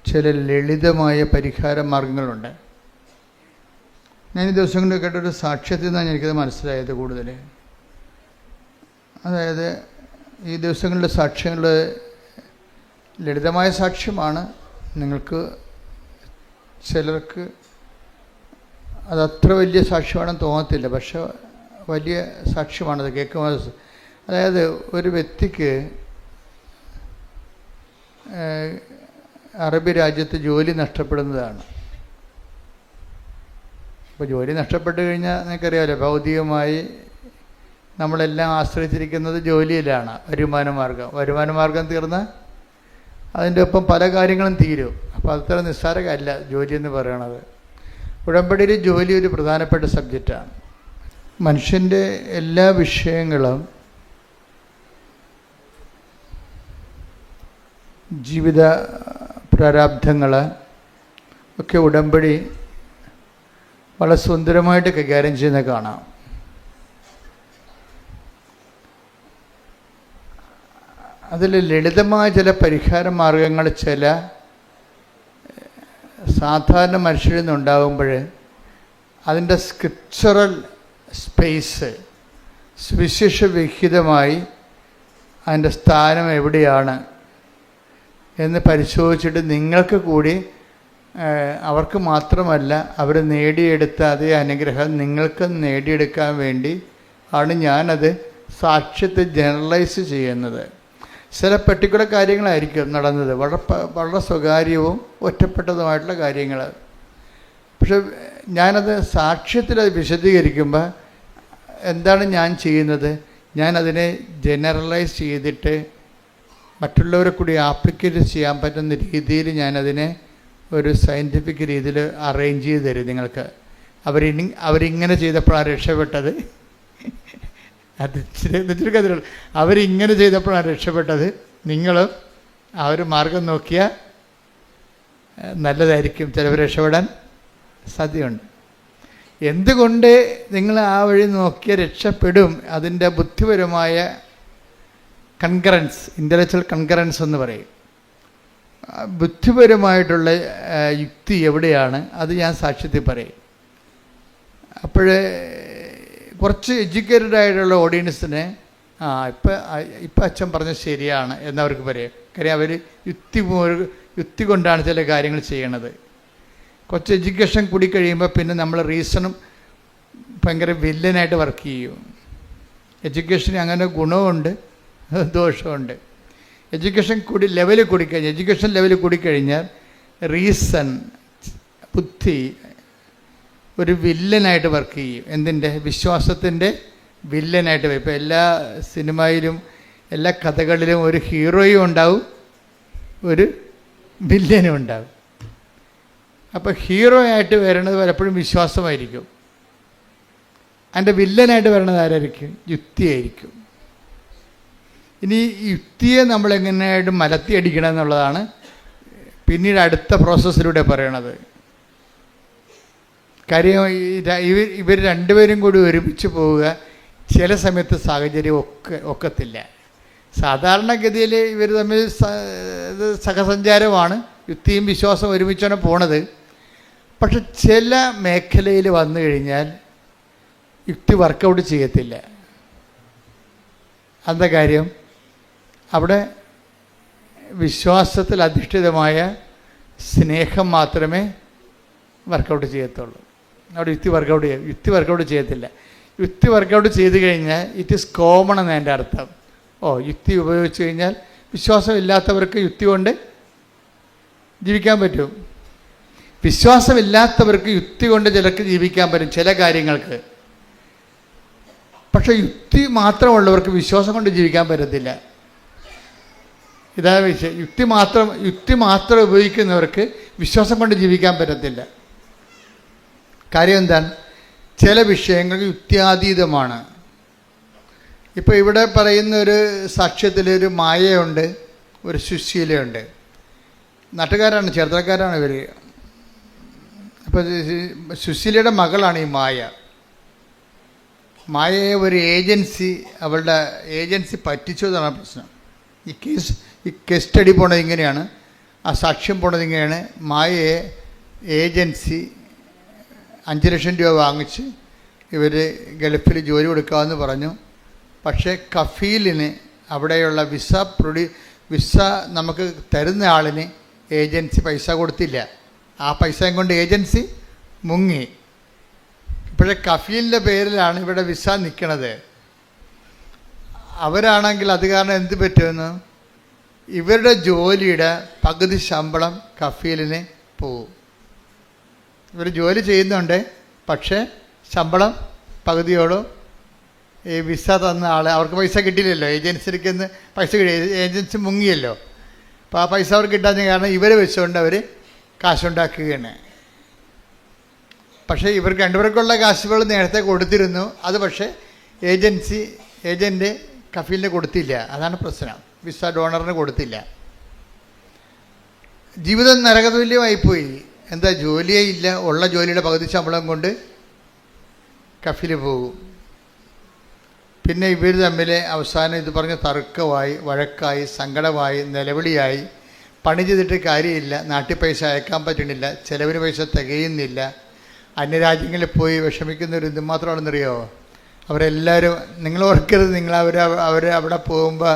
ചില ലളിതമായ പരിഹാര മാർഗങ്ങളുണ്ട്. ഞാൻ ഈ ദിവസങ്ങളിൽ കേട്ടൊരു സാക്ഷ്യത്തിൽ നിന്നാണ് എനിക്കത് മനസ്സിലായത് കൂടുതൽ. അതായത് ഈ ദിവസങ്ങളിലെ സാക്ഷ്യങ്ങൾ ലളിതമായ സാക്ഷ്യമാണ്. നിങ്ങൾക്ക് ചിലർക്ക് അതത്ര വലിയ സാക്ഷ്യമാണെന്ന് തോന്നത്തില്ല, പക്ഷെ വലിയ സാക്ഷ്യമാണത് കേൾക്കുമ്പോൾ. അതായത് ഒരു വ്യക്തിക്ക് അറബി രാജ്യത്ത് ജോലി നഷ്ടപ്പെടുന്നതാണ്. അപ്പോൾ ജോലി നഷ്ടപ്പെട്ട് കഴിഞ്ഞാൽ നിങ്ങൾക്കറിയാമല്ലോ, ഭൗതികമായി നമ്മളെല്ലാം ആശ്രയിച്ചിരിക്കുന്നത് ജോലിയിലാണ്. വരുമാനമാർഗം തീർന്നാൽ അതിൻ്റെ ഒപ്പം പല കാര്യങ്ങളും തീരും. അപ്പോൾ അത്ര നിസ്സാരമല്ല ജോലി എന്ന് പറയണത്. ഉടമ്പടിയിൽ ജോലി ഒരു പ്രധാനപ്പെട്ട സബ്ജക്റ്റാണ്. മനുഷ്യൻ്റെ എല്ലാ വിഷയങ്ങളും, ജീവിത പ്രാരാബ്ധങ്ങൾ ഒക്കെ ഉടമ്പടി വളരെ സുന്ദരമായിട്ട് കൈകാര്യം ചെയ്യുന്നത് കാണാം. അതിൽ ലളിതമായ ചില പരിഹാര മാർഗങ്ങൾ ചില സാധാരണ മനുഷ്യരിൽ നിന്നുണ്ടാകുമ്പോൾ അതിൻ്റെ സ്ക്രിപ്ചറൽ സ്പേസ് സുവിശേഷവിഹിതമായി അതിൻ്റെ സ്ഥാനം എവിടെയാണ് എന്ന് പരിശോധിച്ചിട്ട് നിങ്ങൾക്ക് കൂടി, അവർക്ക് മാത്രമല്ല അവർ നേടിയെടുത്ത അതേ അനുഗ്രഹം നിങ്ങൾക്ക് നേടിയെടുക്കാൻ വേണ്ടി ആണ് ഞാനത് സാക്ഷ്യത്തെ ജനറലൈസ് ചെയ്യുന്നത്. ചില പെർട്ടിക്കുലർ കാര്യങ്ങളായിരിക്കും നടന്നത്, വളരെ സ്വകാര്യവും ഒറ്റപ്പെട്ടതുമായിട്ടുള്ള കാര്യങ്ങൾ. പക്ഷെ ഞാനത് സാക്ഷ്യത്തിൽ അത് വിശദീകരിക്കുമ്പോൾ എന്താണ് ഞാൻ ചെയ്യുന്നത്? ഞാനതിനെ ജനറലൈസ് ചെയ്തിട്ട് മറ്റുള്ളവരെ കൂടി ആപ്ലിക്കേറ്റ് ചെയ്യാൻ പറ്റുന്ന രീതിയിൽ ഞാനതിനെ ഒരു സയൻറ്റിഫിക് രീതിയിൽ അറേഞ്ച് ചെയ്ത് തരും നിങ്ങൾക്ക്. അവരിങ്ങനെ ചെയ്തപ്പോഴാണ് രക്ഷപ്പെട്ടത്, അത് ചുരുക്കത്തിലുള്ള അവരിങ്ങനെ ചെയ്തപ്പോഴാണ് രക്ഷപ്പെട്ടത്. നിങ്ങളും ആ ഒരു മാർഗം നോക്കിയാൽ നല്ലതായിരിക്കും, ചിലവർ രക്ഷപ്പെടാൻ സാധ്യതയുണ്ട്. എന്തുകൊണ്ട് നിങ്ങൾ ആ വഴി നോക്കിയാൽ രക്ഷപ്പെടും? അതിൻ്റെ ബുദ്ധിപരമായ കൺകറൻസ്, ഇൻ്റലക്ച്വൽ കൺകറൻസ് എന്ന് പറയും. ബുദ്ധിപരമായിട്ടുള്ള യുക്തി എവിടെയാണ് അത് ഞാൻ സാക്ഷ്യത്തിൽ പറയും. അപ്പോഴേ കുറച്ച് എഡ്യൂക്കേറ്റഡ് ആയിട്ടുള്ള ഓഡിയൻസിന് ഇപ്പം അച്ഛൻ പറഞ്ഞത് ശരിയാണ് എന്നവർക്ക് പറയും. കാര്യം അവർ യുക്തി കൊണ്ടാണ് ചില കാര്യങ്ങൾ ചെയ്യണത്. കുറച്ച് എഡ്യൂക്കേഷൻ കൂടി കഴിയുമ്പോൾ പിന്നെ നമ്മൾ റീസണും ഭയങ്കര വില്ലനായിട്ട് വർക്ക് ചെയ്യും. എഡ്യൂക്കേഷന് അങ്ങനെ ഗുണമുണ്ട് ദോഷമുണ്ട്. എഡ്യൂക്കേഷൻ ലെവൽ കൂടിക്കഴിഞ്ഞാൽ റീസൺ, ബുദ്ധി ഒരു വില്ലനായിട്ട് വർക്ക് ചെയ്യും. എന്തിൻ്റെ? വിശ്വാസത്തിൻ്റെ വില്ലനായിട്ട് വരും. ഇപ്പോൾ എല്ലാ സിനിമയിലും എല്ലാ കഥകളിലും ഒരു ഹീറോയും ഉണ്ടാവും, ഒരു വില്ലനും ഉണ്ടാവും. അപ്പോൾ ഹീറോ ആയിട്ട് വരണത് പലപ്പോഴും വിശ്വാസമായിരിക്കും. അതിൻ്റെ വില്ലനായിട്ട് വരണത് ആരായിരിക്കും? യുക്തിയായിരിക്കും. ഇനി യുക്തിയെ നമ്മളെങ്ങനെയായിട്ട് മലത്തിയടിക്കണം എന്നുള്ളതാണ് പിന്നീട് അടുത്ത പ്രോസസ്സിലൂടെ പറയണത്. കാര്യം ഇവർ രണ്ടുപേരും കൂടി ഒരുമിച്ച് പോവുക ചില സമയത്ത് സാഹചര്യം ഒക്കത്തില്ല. സാധാരണഗതിയിൽ ഇവർ തമ്മിൽ സഹസഞ്ചാരമാണ്, യുക്തിയും വിശ്വാസവും ഒരുമിച്ചാണ് പോണത്. പക്ഷെ ചില മേഖലയിൽ വന്നു കഴിഞ്ഞാൽ യുക്തി വർക്കൗട്ട് ചെയ്യത്തില്ല. എന്താ കാര്യം? അവിടെ വിശ്വാസത്തിൽ അധിഷ്ഠിതമായ സ്നേഹം മാത്രമേ വർക്കൗട്ട് ചെയ്യത്തുള്ളൂ. അവിടെ യുക്തി വർക്കൗട്ട് ചെയ്യത്തില്ല. യുക്തി വർക്കൗട്ട് ചെയ്ത് കഴിഞ്ഞാൽ ഇറ്റ് ഈസ് കോമൺ എന്ന് എൻ്റെ അർത്ഥം. യുക്തി ഉപയോഗിച്ച് കഴിഞ്ഞാൽ വിശ്വാസമില്ലാത്തവർക്ക് യുക്തി കൊണ്ട് ജീവിക്കാൻ പറ്റും. വിശ്വാസമില്ലാത്തവർക്ക് യുക്തി കൊണ്ട് ചിലർക്ക് ജീവിക്കാൻ പറ്റും ചില കാര്യങ്ങൾക്ക്. പക്ഷേ യുക്തി മാത്രമുള്ളവർക്ക് വിശ്വാസം കൊണ്ട് ജീവിക്കാൻ പറ്റത്തില്ല. ഇതാണ് വിഷയം. യുക്തി മാത്രം ഉപയോഗിക്കുന്നവർക്ക് വിശ്വാസം കൊണ്ട് ജീവിക്കാൻ പറ്റത്തില്ല. കാര്യം എന്താണ്? ചില വിഷയങ്ങൾ യുക്തിയാതീതമാണ്. ഇപ്പോൾ ഇവിടെ പറയുന്ന ഒരു സാക്ഷ്യത്തിൽ ഒരു മായയുണ്ട്, ഒരു സുശീലയുണ്ട്. നാട്ടുകാരാണ്, ചേർത്തലക്കാരാണ് ഇവർ. അപ്പോൾ സുശീലയുടെ മകളാണ് ഈ മായ. മായയെ ഒരു അവളുടെ ഏജൻസി പറ്റിച്ചു എന്നാണ് പ്രശ്നം. ഈ കേസ് സ്റ്റഡി പോണത് ഇങ്ങനെയാണ്, ആ സാക്ഷ്യം പോണത് ഇങ്ങനെയാണ്. മായയെ ഏജൻസി 5 ലക്ഷം രൂപ വാങ്ങിച്ച് ഇവർ ഗൾഫിൽ ജോലി കൊടുക്കാമെന്ന് പറഞ്ഞു. പക്ഷേ കഫീലിന് അവിടെയുള്ള വിസ നമുക്ക് തരുന്ന ആളിന് ഏജൻസി പൈസ കൊടുത്തില്ല. ആ പൈസയും കൊണ്ട് ഏജൻസി മുങ്ങി. ഇപ്പോഴേ കഫീലിൻ്റെ പേരിലാണ് ഇവിടെ വിസ നിൽക്കണത്. അവരാണെങ്കിൽ അത് കാരണം എന്ത് പറ്റുമെന്ന്, ഇവരുടെ ജോലിയുടെ പകുതി ശമ്പളം കഫീലിന് പോവും. ഇവർ ജോലി ചെയ്യുന്നുണ്ട്, പക്ഷേ ശമ്പളം പകുതിയോളം ഈ വിസ തന്ന ആൾ, അവർക്ക് പൈസ കിട്ടിയില്ലല്ലോ, ഏജൻസിക്ക് പൈസ കിട്ടി, ഏജൻസി മുങ്ങിയല്ലോ. അപ്പോൾ ആ പൈസ അവർക്ക് കിട്ടാത്ത കാരണം ഇവരെ വെച്ചുകൊണ്ട് അവർ കാശുണ്ടാക്കുകയാണ്. പക്ഷേ ഇവർക്ക് രണ്ടുപേർക്കുള്ള കാശുകൾ നേരത്തെ കൊടുത്തിരുന്നു. അത് പക്ഷേ ഏജൻറ്റ് കഫീലിന് കൊടുത്തില്ല. അതാണ് പ്രശ്നം. വിസ ഡോണറിന് കൊടുത്തില്ല. ജീവിതം നരകതുല്യമായിപ്പോയി. എന്താ, ജോലിയേ ഇല്ല. ഉള്ള ജോലിയുടെ പകുതി ശമ്പളം കൊണ്ട് കഫീൽ പോകും. പിന്നെ ഇവർ തമ്മിൽ അവസാനം ഇത് പറഞ്ഞ് തർക്കമായി, വഴക്കായി, സങ്കടമായി, നിലവിളിയായി. പണി ചെയ്തിട്ട് കാര്യമില്ല, നാട്ടിൽ പൈസ അയക്കാൻ പറ്റണില്ല, ചിലവിന് പൈസ തികയുന്നില്ല. അന്യരാജ്യങ്ങളിൽ പോയി വിഷമിക്കുന്നവർ എന്തുമാത്രമാണെന്നറിയോ? അവരെല്ലാവരും, നിങ്ങൾ ഓർക്കരുത്, നിങ്ങൾ അവിടെ പോകുമ്പോൾ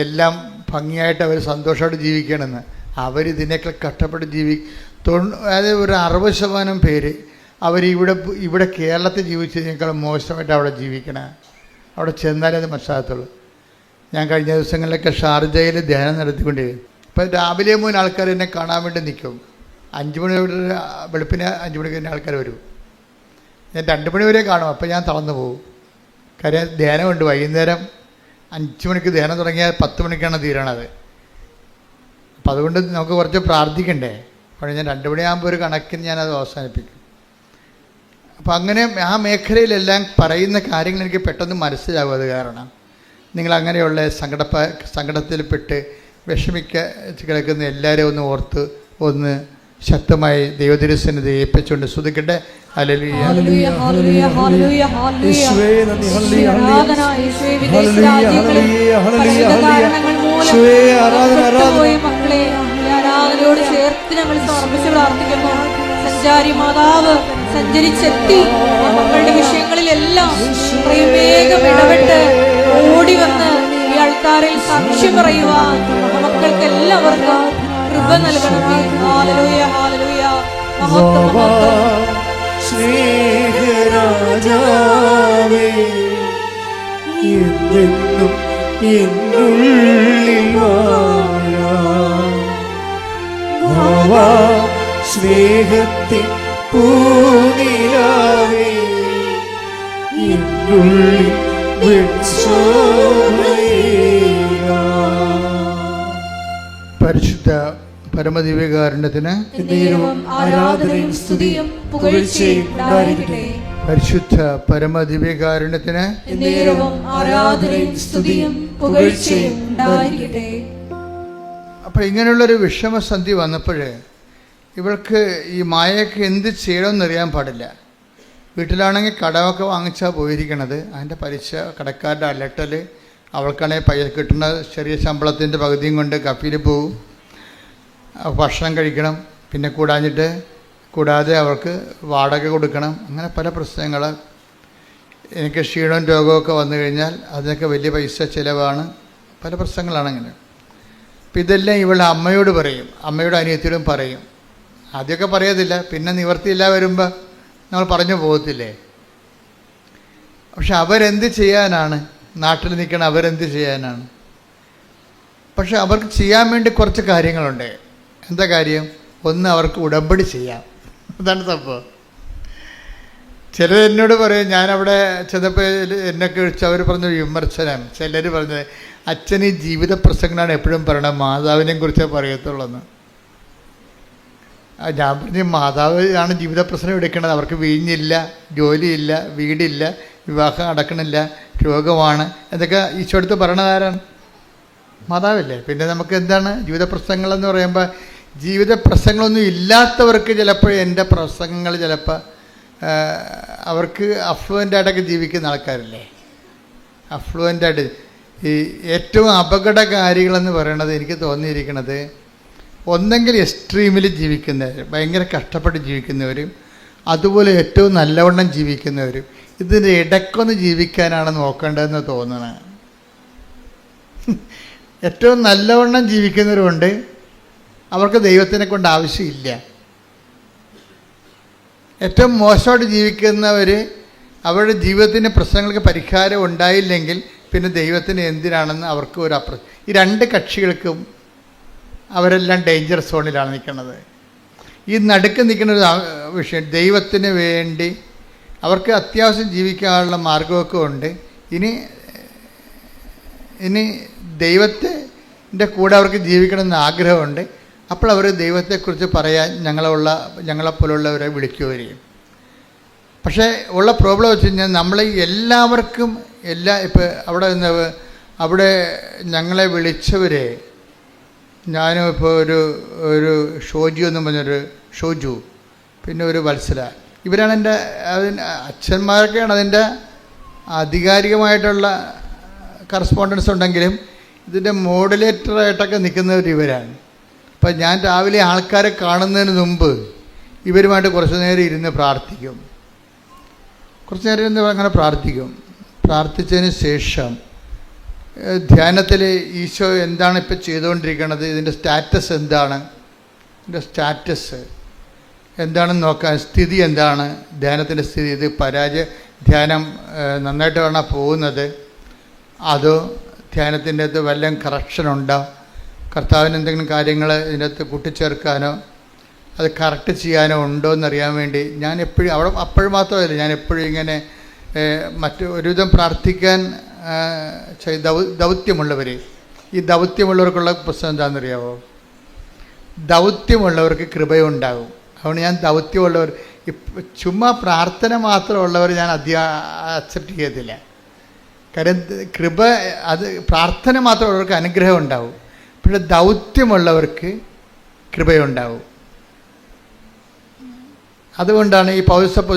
എല്ലാം ഭംഗിയായിട്ട് അവർ സന്തോഷമായിട്ട് ജീവിക്കണമെന്ന്. അവരിതിനേക്കാൾ കഷ്ടപ്പെട്ട് അതായത് ഒരു 60% പേര് ഇവിടെ കേരളത്തിൽ ജീവിച്ചതിനേക്കാൾ മോശമായിട്ട് അവിടെ ജീവിക്കണം. അവിടെ ചെന്നാലേ അത് മനസ്സിലാകത്തുള്ളൂ. ഞാൻ കഴിഞ്ഞ ദിവസങ്ങളിലൊക്കെ ഷാർജയിൽ ധ്യാനം നടത്തിക്കൊണ്ടിരിക്കും. ഇപ്പം രാവിലെ മുതൽ ആൾക്കാർ എന്നെ കാണാൻ വേണ്ടി നിൽക്കും. 5 മണി വെളുപ്പിന് 5 മണിക്ക് തന്നെ ആൾക്കാർ വരും. ഞാൻ 2 മണി വരെ കാണും. അപ്പം ഞാൻ തളർന്നു പോകും. കാര്യം ധ്യാനമുണ്ട്. വൈകുന്നേരം 5 മണിക്ക് ധ്യാനം തുടങ്ങിയാൽ 10 മണിക്കാണ് തീരണത്. അപ്പം അതുകൊണ്ട് നമുക്ക് കുറച്ച് പ്രാർത്ഥിക്കണ്ടേ. അപ്പോൾ ഞാൻ 2 മണിയാകുമ്പോൾ ഒരു കണക്കിന് ഞാനത് അവസാനിപ്പിക്കും. അപ്പം അങ്ങനെ ആ മേഖലയിലെല്ലാം പറയുന്ന കാര്യങ്ങൾ എനിക്ക് പെട്ടെന്ന് മനസ്സിലാകും. അത് കാരണം നിങ്ങളങ്ങനെയുള്ള സങ്കടത്തിൽപ്പെട്ട് കിടക്കുന്ന എല്ലാവരെയും ഒന്ന് ഓർത്ത് ഒന്ന് ശക്തമായി ദൈവതിരുസന്നിധി ഏൽപ്പിച്ചുകൊണ്ട് സ്തുതിക്കട്ടെ. ഹല്ലേലൂയ, ഹല്ലേലൂയ, ഹല്ലേലൂയ, ഹല്ലേലൂയ, ഹല്ലേലൂയ. യേശുവേ നന്ദി, ഹല്ലേലൂയ, ആരാധന. യേശുവേ, വിദേശ ഹല്ലേലൂയ, രാജ്യങ്ങളിൽ ഹല്ലേലൂയ, പല കാരണങ്ങൾ മൂലം യേശുവേ ആരാധന, പോയി മക്കളെ ഈ ആരാധനയോട് ചേർത്ത് ഞങ്ങൾ സമർപ്പിച്ച് പ്രാർത്ഥിക്കുന്നു. സഞ്ചാരി മാതാവ് സഞ്ചരിച്ചെത്തി മക്കളുടെ വിഷയങ്ങളിലെല്ലാം വേഗം ഇടപെട്ട് ഓടി വന്ന് ഈ ആൾക്കാരിൽ സാക്ഷ്യം പറയുവാൻ മക്കൾക്ക് എല്ലാവർക്കും കൃപ നൽകണമേ. ഹല്ലേലൂയ, ഹല്ലേലൂയ, മഹത്വം, മഹത്വം. സ്നേഹരാജാവേ എന്നെന്നും എന്നുള്ളിൽ വാഴാ സ്നേഹത്തിൻ പൂനിലാവേ എന്നുള്ളിൽ പരിശുദ്ധ പരമദിവ്യകാരുണ്യത്തിന് ആരാധനയും സ്തുതിയും പുകഴ്ചയും ഉണ്ടായിരിക്കട്ടെ. പരിശുദ്ധ പരമദിവ്യകാരുണ്യത്തിന് ആരാധനയും സ്തുതിയും പുകഴ്ചയും ഉണ്ടായിരിക്കട്ടെ. അപ്പം ഇങ്ങനെയുള്ളൊരു വിഷമസന്ധി വന്നപ്പോൾ ഇവൾക്ക് ഈ മായയ്ക്ക് എന്ത് ചെയ്യണമെന്നറിയാൻ പാടില്ല. വീട്ടിലാണെങ്കിൽ കടമൊക്കെ വാങ്ങിച്ചാൽ പോയിരിക്കണത്. അതിൻ്റെ പലിശ കടക്കാരുടെ അലട്ടൽ, അവൾക്കാണെങ്കിൽ കിട്ടുന്ന ചെറിയ ശമ്പളത്തിൻ്റെ പകുതിയും കൊണ്ട് കഫീൽ പോവും. ഭക്ഷണം കഴിക്കണം, പിന്നെ കൂടാതെ അവൾക്ക് വാടക കൊടുക്കണം. അങ്ങനെ പല പ്രശ്നങ്ങൾ. എനിക്ക് ക്ഷീണവും രോഗമൊക്കെ വന്നു കഴിഞ്ഞാൽ അതിനൊക്കെ വലിയ പൈസ ചിലവാണ്. പല പ്രശ്നങ്ങളാണ് അങ്ങനെ. അപ്പം ഇതെല്ലാം ഇവളുടെ അമ്മയോട് പറയും, അമ്മയുടെ അനിയത്തിയോടും പറയും. ആദ്യമൊക്കെ പറയത്തില്ല, പിന്നെ നിവർത്തിയില്ല വരുമ്പോൾ നമ്മൾ പറഞ്ഞു പോകത്തില്ലേ. പക്ഷെ അവരെന്ത് ചെയ്യാനാണ്? നാട്ടിൽ നിൽക്കണം, അവരെന്ത് ചെയ്യാനാണ്? പക്ഷെ അവർക്ക് ചെയ്യാൻ വേണ്ടി കുറച്ച് കാര്യങ്ങളുണ്ട്. എന്താ കാര്യം? ഒന്ന്, അവർക്ക് ഉടമ്പടി ചെയ്യാം. അതാണ് സംഭവം. ചിലർ എന്നോട് പറയും, ഞാനവിടെ ചെന്നപ്പോൾ എന്നൊക്കെ വിളിച്ച് അവർ പറഞ്ഞ വിമർശനം, ചിലർ പറഞ്ഞത് അച്ഛൻ ഈ ജീവിത പ്രസംഗങ്ങളാണ് എപ്പോഴും പറയണത്, മാതാവിനെ കുറിച്ചേ പറയത്തുള്ളൂ. ഞാൻ പറഞ്ഞു, മാതാവ് ആണ് ജീവിത പ്രശ്നം എടുക്കുന്നത്. അവർക്ക് വീഞ്ഞില്ല, ജോലിയില്ല, വീടില്ല, വിവാഹം നടക്കണില്ല, രോഗമാണ്, എന്തൊക്കെ ഈശോ അടുത്ത് പറയണതാരാണ്? മാതാവല്ലേ. പിന്നെ നമുക്ക് എന്താണ് ജീവിത പ്രസംഗങ്ങളെന്ന് പറയുമ്പോൾ? ജീവിത പ്രസംഗങ്ങളൊന്നും ഇല്ലാത്തവർക്ക് ചിലപ്പോൾ എൻ്റെ പ്രസംഗങ്ങൾ ചിലപ്പോൾ അവർക്ക് അഫ്ലുവൻ്റായിട്ടൊക്കെ ജീവിക്കുന്ന ആൾക്കാരില്ലേ, അഫ്ലുവൻ്റായിട്ട്. ഈ ഏറ്റവും അപകടകാരികളെന്ന് പറയണത് എനിക്ക് തോന്നിയിരിക്കുന്നത്, ഒന്നെങ്കിൽ എക്സ്ട്രീമിൽ ജീവിക്കുന്നവർ, ഭയങ്കര കഷ്ടപ്പെട്ട് ജീവിക്കുന്നവരും, അതുപോലെ ഏറ്റവും നല്ലവണ്ണം ജീവിക്കുന്നവരും. ഇതിൻ്റെ ഇടയ്ക്കൊന്ന് ജീവിക്കാനാണ് നോക്കേണ്ടതെന്ന് തോന്നണത്. ഏറ്റവും നല്ലവണ്ണം ജീവിക്കുന്നവരുണ്ട്, അവർക്ക് ദൈവത്തിനെ കൊണ്ട് ആവശ്യമില്ല. ഏറ്റവും മോശമായിട്ട് ജീവിക്കുന്നവർ, അവരുടെ ജീവിതത്തിൻ്റെ പ്രശ്നങ്ങൾക്ക് പരിഹാരം ഉണ്ടായില്ലെങ്കിൽ പിന്നെ ദൈവത്തിന് എന്തിനാണെന്ന് അവർക്ക് ഒരു ഈ രണ്ട് കക്ഷികൾക്കും അവരെല്ലാം ഡേഞ്ചർ സോണിലാണ് നിൽക്കുന്നത്. ഈ നടുക്ക് നിൽക്കുന്ന ഒരു വിഷയം, ദൈവത്തിന് വേണ്ടി അവർക്ക് അത്യാവശ്യം ജീവിക്കാനുള്ള മാർഗമൊക്കെ ഉണ്ട്. ഇനി ദൈവത്തിൻ്റെ കൂടെ അവർക്ക് ജീവിക്കണമെന്ന് ആഗ്രഹമുണ്ട്. അപ്പോൾ അവർ ദൈവത്തെക്കുറിച്ച് പറയാൻ ഞങ്ങളെപ്പോലുള്ളവരെ വിളിക്കുവരെയും. പക്ഷേ ഉള്ള പ്രോബ്ലം വെച്ച് കഴിഞ്ഞാൽ, നമ്മൾ എല്ലാവർക്കും ഇപ്പോൾ അവിടെ ഞങ്ങളെ വിളിച്ചവരെ, ഞാനും ഇപ്പോൾ ഒരു ഷോജു എന്ന് പറഞ്ഞൊരു ഷോജു, പിന്നെ ഒരു വത്സല, ഇവരാണ് എൻ്റെ അച്ഛന്മാരൊക്കെയാണ് അതിൻ്റെ ആധികാരികമായിട്ടുള്ള കറസ്പോണ്ടൻസ് ഉണ്ടെങ്കിലും ഇതിൻ്റെ മോഡുലേറ്ററായിട്ടൊക്കെ നിൽക്കുന്നവർ ഇവരാണ്. അപ്പം ഞാൻ രാവിലെ ആൾക്കാരെ കാണുന്നതിന് മുമ്പ് ഇവരുമായിട്ട് കുറച്ച് നേരം ഇരുന്ന് പ്രാർത്ഥിക്കും. കുറച്ച് നേരം ഇരുന്ന് അങ്ങനെ പ്രാർത്ഥിച്ചതിന് ശേഷം ധ്യാനത്തിൽ ഈശോ എന്താണ് ഇപ്പോൾ ചെയ്തുകൊണ്ടിരിക്കുന്നത്, ഇതിൻ്റെ സ്റ്റാറ്റസ് എന്താണ്, ഇതിൻ്റെ സ്റ്റാറ്റസ് എന്താണെന്ന് നോക്കാൻ, സ്ഥിതി എന്താണ്, ധ്യാനത്തിൻ്റെ സ്ഥിതി, ഇത് ധ്യാനം നന്നായിട്ട് വേണം പോകുന്നത്, അതോ ധ്യാനത്തിൻ്റെ അകത്ത് വല്ലതും കറക്ഷനുണ്ടോ, കർത്താവിന് എന്തെങ്കിലും കാര്യങ്ങൾ ഇതിൻ്റെ അകത്ത് കൂട്ടിച്ചേർക്കാനോ അത് കറക്റ്റ് ചെയ്യാനോ ഉണ്ടോ എന്നറിയാൻ വേണ്ടി ഞാൻ എപ്പോഴും അപ്പോഴും മാത്രമല്ല, ഞാൻ എപ്പോഴും ഇങ്ങനെ ഒരുവിധം പ്രാർത്ഥിക്കാൻ ദൗത്യമുള്ളവർ, ഈ ദൗത്യമുള്ളവർക്കുള്ള പ്രശ്നം എന്താണെന്നറിയാമോ? ദൗത്യമുള്ളവർക്ക് കൃപയുണ്ടാകും. അതുകൊണ്ട് ഞാൻ ദൗത്യമുള്ളവർ, ചുമ്മാ പ്രാർത്ഥന മാത്രമുള്ളവർ ഞാൻ അക്സെപ്റ്റ് ചെയ്യത്തില്ല. കാര്യം കൃപ, അത് പ്രാർത്ഥന മാത്രമുള്ളവർക്ക് അനുഗ്രഹം ഉണ്ടാവും, പക്ഷെ ദൗത്യമുള്ളവർക്ക് കൃപയുണ്ടാവും. അതുകൊണ്ടാണ് ഈ പൗരസപ്പോ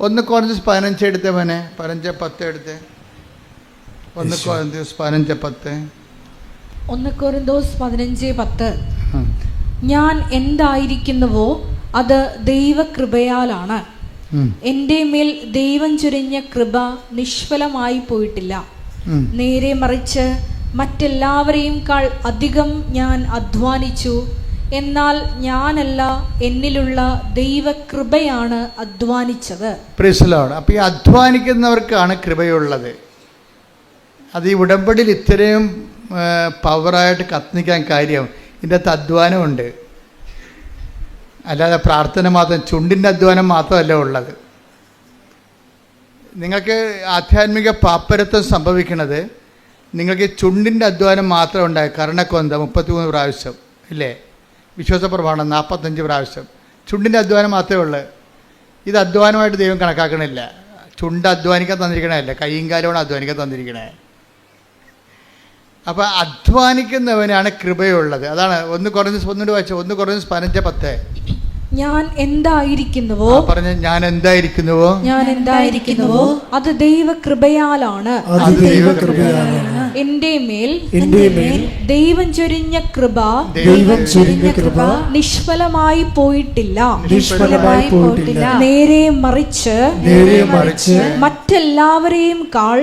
ഒന്ന് കോറിന്തോസ് 15 എടുത്തേ മോനെ, 15:10 എടുത്തേ. 1 കോറിന്തോസ് 15:10. 1 കോറിന്തോസ് 15:10. ഞാൻ എന്തായിരിക്കുന്നുവോ അത് ദൈവകൃപയാലാണ്. എൻ്റെ മേൽ ദൈവം ചൊരിഞ്ഞ കൃപ നിഷ്ഫലമായി പോയിട്ടില്ല. നേരെ മറിച്ച് മറ്റെല്ലാവരെയും അധികം ഞാൻ അധ്വാനിച്ചു. എന്നാൽ ഞാനല്ല, എന്നിലുള്ള ദൈവകൃപയാണ് അധ്വാനിച്ചത്. Praise Lord. അപ്പോൾ ഈ അധ്വാനിക്കുന്നവർക്കാണ് കൃപയുള്ളത്. അത് ഈ ഉടമ്പടിയിൽ ഇത്രയും പവറായിട്ട് കത്തിക്കാൻ കാര്യം ഇതിൻ്റെ അകത്ത് അധ്വാനമുണ്ട്. അല്ലാതെ പ്രാർത്ഥന മാത്രം, ചുണ്ടിൻ്റെ അധ്വാനം മാത്രമല്ല ഉള്ളത്. നിങ്ങൾക്ക് ആധ്യാത്മിക പാപ്പരത്വം സംഭവിക്കുന്നത് നിങ്ങൾക്ക് ചുണ്ടിൻ്റെ അധ്വാനം മാത്രം ഉണ്ടായി. കർണക്കൊന്ത 33 പ്രാവശ്യം ഇല്ലേ, വിശ്വാസ പ്രമാണം 45 പ്രാവശ്യം, ചുണ്ടിൻ്റെ അധ്വാനം മാത്രമേ ഉള്ളൂ. ഇത് അധ്വാനമായിട്ട് ദൈവം കണക്കാക്കണില്ല. ചുണ്ട് അധ്വാനിക്കാൻ തന്നിരിക്കണമല്ല, കൈയും കാലമാണ് അധ്വാനിക്കാൻ തന്നിരിക്കണേ. അപ്പം അധ്വാനിക്കുന്നവനാണ് കൃപയുള്ളത്. അതാണ് 1 കോറിന്തോസ് 15:10. ഞാൻ എന്തായിരിക്കുന്നുവോ പറഞ്ഞ ഞാൻ എന്തായിരിക്കുന്നുവോ അത് ദൈവകൃപയാലാണ്. എന്റെ മേൽ ദൈവം ചൊരിഞ്ഞ കൃപ നിഷ്ഫലമായി പോയിട്ടില്ല. നേരെ മറിച്ച് മറ്റെല്ലാവരെയും കാൾ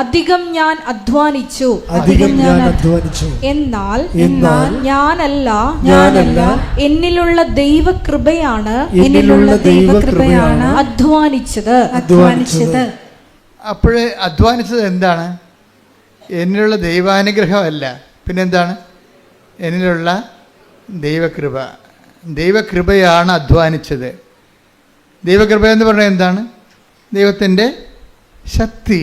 അധികം ഞാൻ അധ്വാനിച്ചു. എന്നാൽ ഞാനല്ല എന്നിലുള്ള ദൈവകൃപയാണ് അധ്വാനിച്ചത്. അപ്പോഴേ അധ്വാനിച്ചത് എന്താണ്? എന്നിലുള്ള ദൈവാനുഗ്രഹമല്ല, പിന്നെന്താണ്? എന്നിലുള്ള ദൈവകൃപ. ദൈവകൃപയാണ് അധ്വാനിച്ചത്. ദൈവകൃപ എന്ന് പറഞ്ഞാൽ എന്താണ്? ദൈവത്തിൻ്റെ ശക്തി.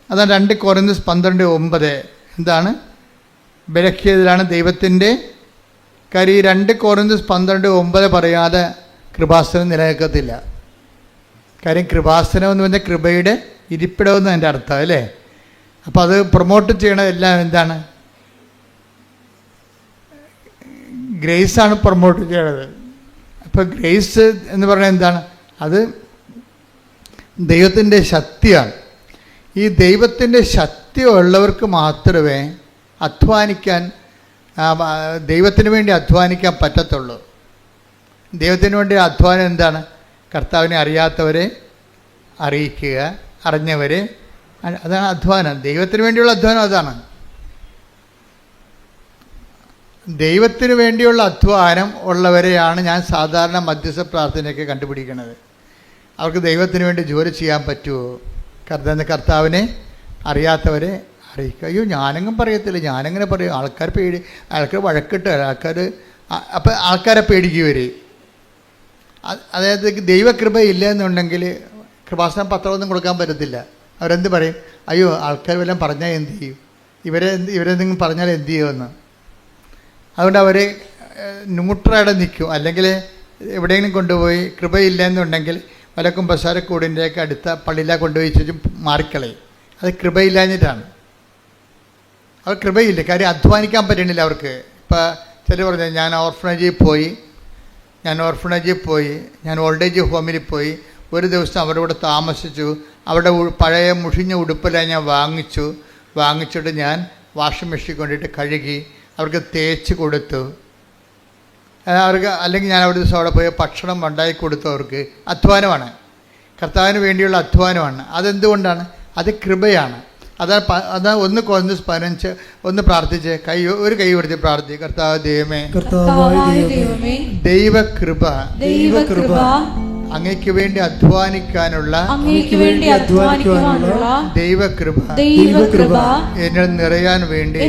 അതാണ് 2 കൊരിന്ത്യർ 12:9. എന്താണ്? ബലഹീനതയിലാണ് ദൈവത്തിൻ്റെ കാര്യം. 2 കൊരിന്ത്യർ 12:9 പറയാതെ കൃപാസനം നിലനിൽക്കത്തില്ല. കാര്യം കൃപാസനം എന്ന് പറഞ്ഞാൽ കൃപയുടെ ഇരിപ്പിടമെന്ന് എൻ്റെ അർത്ഥം അല്ലേ. അപ്പോൾ അത് പ്രൊമോട്ട് ചെയ്യണതെല്ലാം എന്താണ്? ഗ്രേസാണ് പ്രൊമോട്ട് ചെയ്യണത്. അപ്പോൾ ഗ്രേസ് എന്ന് പറഞ്ഞാൽ എന്താണ്? അത് ദൈവത്തിൻ്റെ ശക്തിയാണ്. ഈ ദൈവത്തിൻ്റെ ശക്തി ഉള്ളവർക്ക് മാത്രമേ അധ്വാനിക്കാൻ, ദൈവത്തിന് വേണ്ടി അധ്വാനിക്കാൻ പറ്റത്തുള്ളൂ. ദൈവത്തിന് വേണ്ടി അധ്വാനം എന്താണ്? കർത്താവിനെ അറിയാത്തവരെ അറിയിക്കുക, അറിഞ്ഞവരെ, അതാണ് അധ്വാനം. ദൈവത്തിന് വേണ്ടിയുള്ള അധ്വാനം അതാണ്. ദൈവത്തിന് വേണ്ടിയുള്ള അധ്വാനം ഉള്ളവരെയാണ് ഞാൻ സാധാരണ മധ്യസ്ഥ പ്രാർത്ഥനയൊക്കെ കണ്ടുപിടിക്കുന്നത്. അവർക്ക് ദൈവത്തിന് വേണ്ടി ജോലി ചെയ്യാൻ പറ്റുമോ? കർത്താവിനെ അറിയാത്തവരെ അറിയിക്കുക. അയ്യോ ഞാനെങ്കിലും പറയത്തില്ല, ഞാനെങ്ങനെ പറയും? ആൾക്കാർ ആൾക്കാർ വഴക്കിട്ട് അപ്പം ആൾക്കാരെ പേടിക്കുവർ. അതായത് ദൈവകൃപ ഇല്ല എന്നുണ്ടെങ്കിൽ കൃപാസനം പത്രമൊന്നും കൊടുക്കാൻ പറ്റത്തില്ല. അവരെന്ത് പറയും? അയ്യോ ആൾക്കാർ വല്ലതും പറഞ്ഞാൽ എന്ത് ചെയ്യും? ഇവരെന്തെങ്കിലും പറഞ്ഞാൽ എന്ത് ചെയ്യുമെന്ന്. അതുകൊണ്ട് അവർ ന്യൂട്രലായിട്ട് നിൽക്കും. അല്ലെങ്കിൽ എവിടെയെങ്കിലും കൊണ്ടുപോയി കൃപയില്ല എന്നുണ്ടെങ്കിൽ വല്ല കുമ്പസാരക്കൂടിൻ്റെയൊക്കെ അടുത്ത പള്ളിയിലാണ് കൊണ്ടുപോയി വെച്ച് മാറിക്കളയും. അത് കൃപയില്ലാഞ്ഞിട്ടാണ്. അവർ കൃപയില്ല, കാര്യം അധ്വാനിക്കാൻ പറ്റണില്ല അവർക്ക്. ഇപ്പോൾ ചിലർ പറഞ്ഞു ഞാൻ ഓർഫനേജിൽ പോയി, ഞാൻ ഓൾഡ് ഏജ് ഹോമിൽ പോയി, ഒരു ദിവസം അവരുടെ കൂടെ താമസിച്ചു. അവരുടെ പഴയ മുഷിഞ്ഞ ഉടുപ്പെല്ലാം ഞാൻ വാങ്ങിച്ചിട്ട് ഞാൻ വാഷിംഗ് മെഷീൻ കൊണ്ടിട്ട് കഴുകി അവർക്ക് തേച്ച് കൊടുത്തു. അവർക്ക് അല്ലെങ്കിൽ ഞാൻ ഒരു ദിവസം അവിടെ പോയി ഭക്ഷണം ഉണ്ടാക്കി കൊടുത്തു. അവർക്ക് അധ്വാനമാണ്, കർത്താവിന് വേണ്ടിയുള്ള അധ്വാനമാണ്. അതെന്തുകൊണ്ടാണ്? അത് കൃപയാണ്. അതാ 1 കൊരിന്ത്യർ 15 ഒന്ന് പ്രാർത്ഥിച്ച് ഒരു കൈ കൊടുത്ത് പ്രാർത്ഥിച്ച് കർത്താവ് ദൈവമേ, ദൈവകൃപ അങ്ങയ്ക്ക് വേണ്ടി അധ്വാനിക്കാനുള്ള ദൈവകൃപ എന്നിൽ നിറയാൻ വേണ്ടി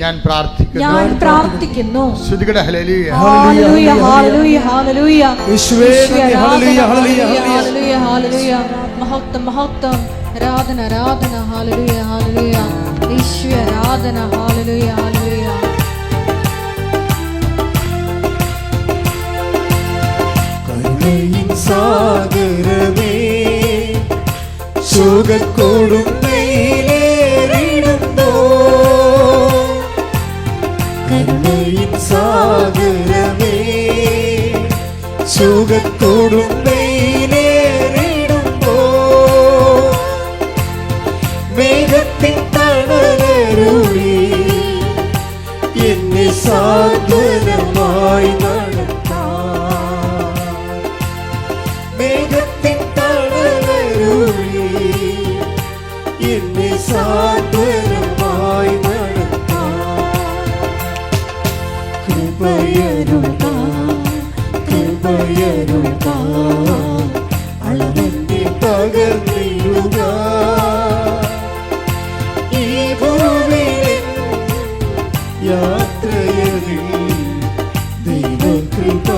ഞാൻ പ്രാർത്ഥിക്കുന്നു. ശ്രുതികട ഹല്ലേലൂയ, ഹല്ലേലൂയ, ഹല്ലേലൂയ, ഹല്ലേലൂയ. യേശുവേ ഹല്ലേലൂയ, ഹല്ലേലൂയ, ഹല്ലേലൂയ. മഹത്വം ആരാധന, ആരാധന. ഹല്ലേലൂയ, ഹല്ലേലൂയ. യേശുവേ ആരാധന. ഹല്ലേലൂയ, ഹല്ലേലൂയ. സാഗരമേ സുഖക്കോടും മേലേറിടുന്നോ, കരുണയിൻ സാഗരമേ സുഖക്കോടും മേലേറിടുമ്പോ, മേഘത്തിൻ തണലരുളി എന്നെ സാന്ത്വനമായി അളവന്റെ പകർന്നിടുക ഈ ഭൂമിയിൽ യാത്രയിൽ ദൈവകൃപയരുക,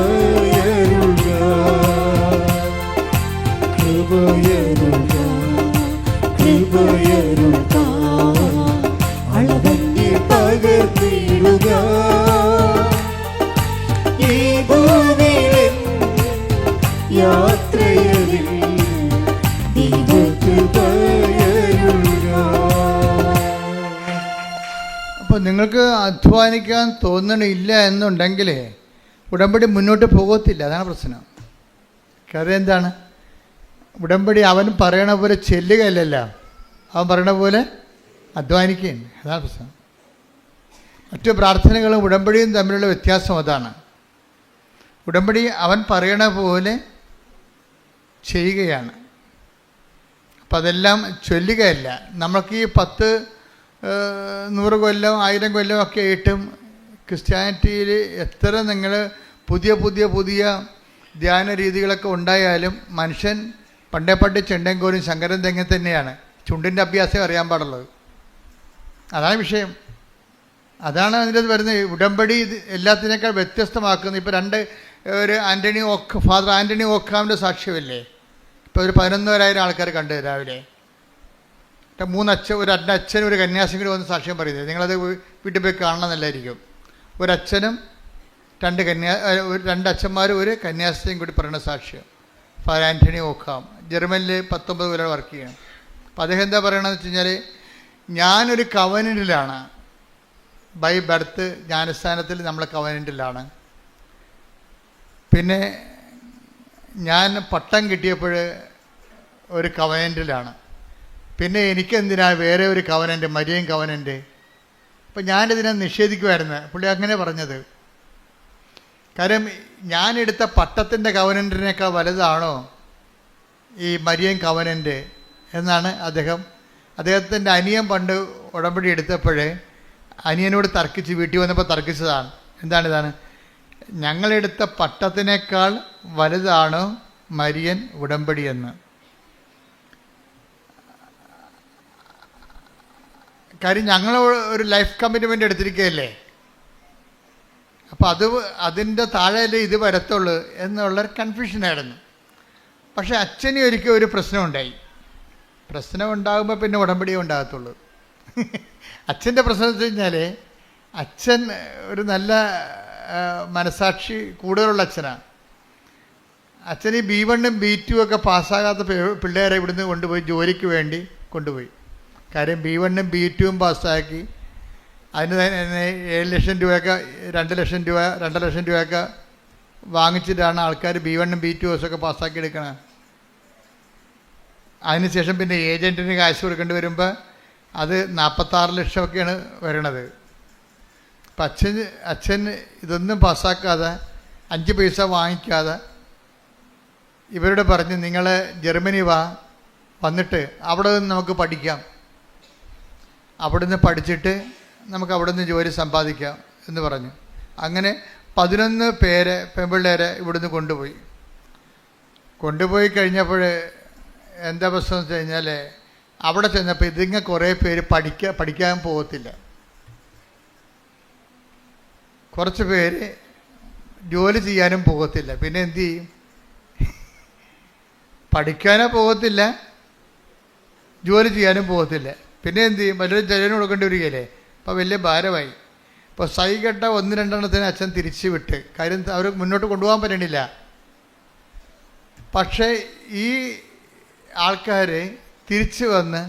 കൃപയരുക അളവന്റെ പകർന്നിടുക ഈ ഭൂമിയിൽ യാത്രയിൽ ദൈവകൃപയരുക. അപ്പോൾ നിങ്ങൾക്ക് അധ്വാനിക്കാൻ തോന്നണില്ല എന്നുണ്ടെങ്കിൽ ഉടമ്പടി മുന്നോട്ട് പോകത്തില്ല. അതാണ് പ്രശ്നം. കാര്യം എന്താണ്? ഉടമ്പടി അവൻ പറയണ പോലെ ചെല്ലുകയല്ലല്ല, അവൻ പറയണ പോലെ അധ്വാനിക്കുകയും. അതാണ് പ്രശ്നം. മറ്റു പ്രാർത്ഥനകളും ഉടമ്പടിയും തമ്മിലുള്ള വ്യത്യാസം അതാണ്. ഉടമ്പടി അവൻ പറയണ പോലെ ചെയ്യുകയാണ്. അപ്പം അതെല്ലാം ചൊല്ലുകയല്ല. നമ്മൾക്ക് ഈ 10, 100 കൊല്ലം 1000 കൊല്ലം ഒക്കെ ആയിട്ടും ക്രിസ്ത്യാനിറ്റിയിൽ എത്ര നിങ്ങൾ പുതിയ ധ്യാന രീതികളൊക്കെ ഉണ്ടായാലും മനുഷ്യൻ പണ്ടേ ചെണ്ടൻകോലും ശങ്കരൻ തെങ്ങ തന്നെയാണ്. ചുണ്ടിൻ്റെ അഭ്യാസം അറിയാൻ പാടുള്ളത്. അതാണ് വിഷയം. അതാണ് അതിൻ്റെ വരുന്നത്. ഉടമ്പടി എല്ലാത്തിനേക്കാൾ വ്യത്യസ്തമാക്കുന്നത്. ഇപ്പോൾ ഫാദർ ആൻ്റണി ഓക്കാമിൻ്റെ സാക്ഷ്യമല്ലേ. ഇപ്പോൾ ഒരു 11,000 ആൾക്കാർ കണ്ടു രാവിലെ. 3 ഒരു അച്ഛനും ഒരു കന്യാസിയും കൂടി വന്ന് സാക്ഷ്യം പറയുന്നത്. നിങ്ങളത് വീട്ടിൽ പോയി കാണണമെന്നല്ലായിരിക്കും. ഒരച്ഛനും 2 അച്ഛന്മാരും ഒരു കന്യാസിയും കൂടി പറയുന്ന സാക്ഷ്യം. ഫാദർ ആൻ്റണി ഓക്കാം ജർമ്മനിൽ 19 കൊല്ലം വർക്ക് ചെയ്യണം. അപ്പം അദ്ദേഹം എന്താ പറയണമെന്ന് വെച്ച് കഴിഞ്ഞാൽ, ഞാനൊരു കവനൻറ്റിലാണ്. ബൈ ബർത്ത് ജ്ഞാനസ്ഥാനത്തിൽ നമ്മൾ കവനൻറ്റിലാണ്. പിന്നെ ഞാൻ പട്ടം കിട്ടിയപ്പോൾ ഒരു കവനൻറ്റിലാണ്. പിന്നെ എനിക്കെന്തിനാ വേറെ ഒരു കവനൻറ്റ്, മരിയൻ കവനൻറ്റ്? അപ്പം ഞാനിതിനെ നിഷേധിക്കുമായിരുന്നു. പുള്ളി അങ്ങനെ പറഞ്ഞത്. കാര്യം ഞാനെടുത്ത പട്ടത്തിൻ്റെ കവനൻറ്റിനേക്കാൾ വലുതാണോ ഈ മരിയൻ കവനൻറ്റ് എന്നാണ് അദ്ദേഹത്തിൻ്റെ അനിയൻ പണ്ട് ഉടമ്പടി എടുത്തപ്പോഴേ അനിയനോട് തർക്കിച്ച് വീട്ടിൽ വന്നപ്പോൾ തർക്കിച്ചതാണ്. ഇതാണ് ഞങ്ങളെടുത്ത പട്ടത്തിനേക്കാൾ വലുതാണോ മരിയൻ ഉടമ്പടി എന്ന്. കാര്യം ഞങ്ങൾ ഒരു ലൈഫ് കമ്മിറ്റ്മെൻ്റ് എടുത്തിരിക്കുകയല്ലേ. അപ്പോൾ അതിൻ്റെ താഴെയല്ലേ ഇത് വരത്തുള്ളൂ എന്നുള്ളൊരു കൺഫ്യൂഷനായിരുന്നു. പക്ഷേ അച്ഛന് ഒരിക്കൽ ഒരു പ്രശ്നമുണ്ടായി. പ്രശ്നം ഉണ്ടാകുമ്പോൾ പിന്നെ ഉടമ്പടിയേ ഉണ്ടാകത്തുള്ളൂ. അച്ഛൻ്റെ പ്രശ്നം വെച്ച് കഴിഞ്ഞാൽ അച്ഛൻ ഒരു നല്ല മനസാക്ഷി കൂടുതലുള്ള അച്ഛനാണ്. അച്ഛൻ ഈ B1 B2 ഒക്കെ പാസ്സാകാത്ത പിള്ളേരെ ഇവിടുന്ന് കൊണ്ടുപോയി ജോലിക്ക് വേണ്ടി കൊണ്ടുപോയി. കാര്യം B1 B2 പാസ്സാക്കി അതിന് തന്നെ 7 ലക്ഷം രൂപയൊക്കെ 2 ലക്ഷം രൂപ 2 ലക്ഷം രൂപയൊക്കെ വാങ്ങിച്ചിട്ടാണ് ആൾക്കാർ B1 B2 ഒക്കെ പാസ്സാക്കി എടുക്കണം. അതിനുശേഷം പിന്നെ ഏജൻറ്റിന് കാശ് കൊടുക്കേണ്ടി വരുമ്പോൾ അത് 46 ലക്ഷമൊക്കെയാണ് വരണത്. അപ്പം അച്ഛൻ ഇതൊന്നും പാസ്സാക്കാതെ 5 പൈസ വാങ്ങിക്കാതെ ഇവരോട് പറഞ്ഞ് നിങ്ങൾ ജർമ്മനി വന്നിട്ട് അവിടെ നിന്ന് നമുക്ക് പഠിക്കാം, അവിടുന്ന് പഠിച്ചിട്ട് നമുക്ക് അവിടെ നിന്ന് ജോലി സമ്പാദിക്കാം എന്ന് പറഞ്ഞു. അങ്ങനെ 11 പെൺപിള്ളേരെ ഇവിടുന്ന് കൊണ്ടുപോയി കഴിഞ്ഞപ്പോൾ എന്താ പ്രശ്നം വെച്ച് കഴിഞ്ഞാൽ അവിടെ ചെന്നപ്പോൾ ഇതിങ്ങനെ കുറേ പേര് പഠിക്കാൻ പോകത്തില്ല. കുറച്ച് പേര് ജോലി ചെയ്യാനും പോകത്തില്ല. പിന്നെ എന്തു ചെയ്യും? പഠിക്കാനോ പോകത്തില്ല, ജോലി ചെയ്യാനും പോകത്തില്ല. പിന്നെ എന്തു ചെയ്യും? വല്ലതും ചെലവിന് കൊടുക്കേണ്ടി വരികയല്ലേ. അപ്പോൾ വലിയ ഭാരമായി. ഇപ്പോൾ സൈകെട്ട 1-2 അച്ഛൻ തിരിച്ചു വിട്ട്. കാര്യം അവർ മുന്നോട്ട് കൊണ്ടുപോകാൻ പറ്റണില്ല. പക്ഷേ ഈ ആൾക്കാർ തിരിച്ച് വന്ന്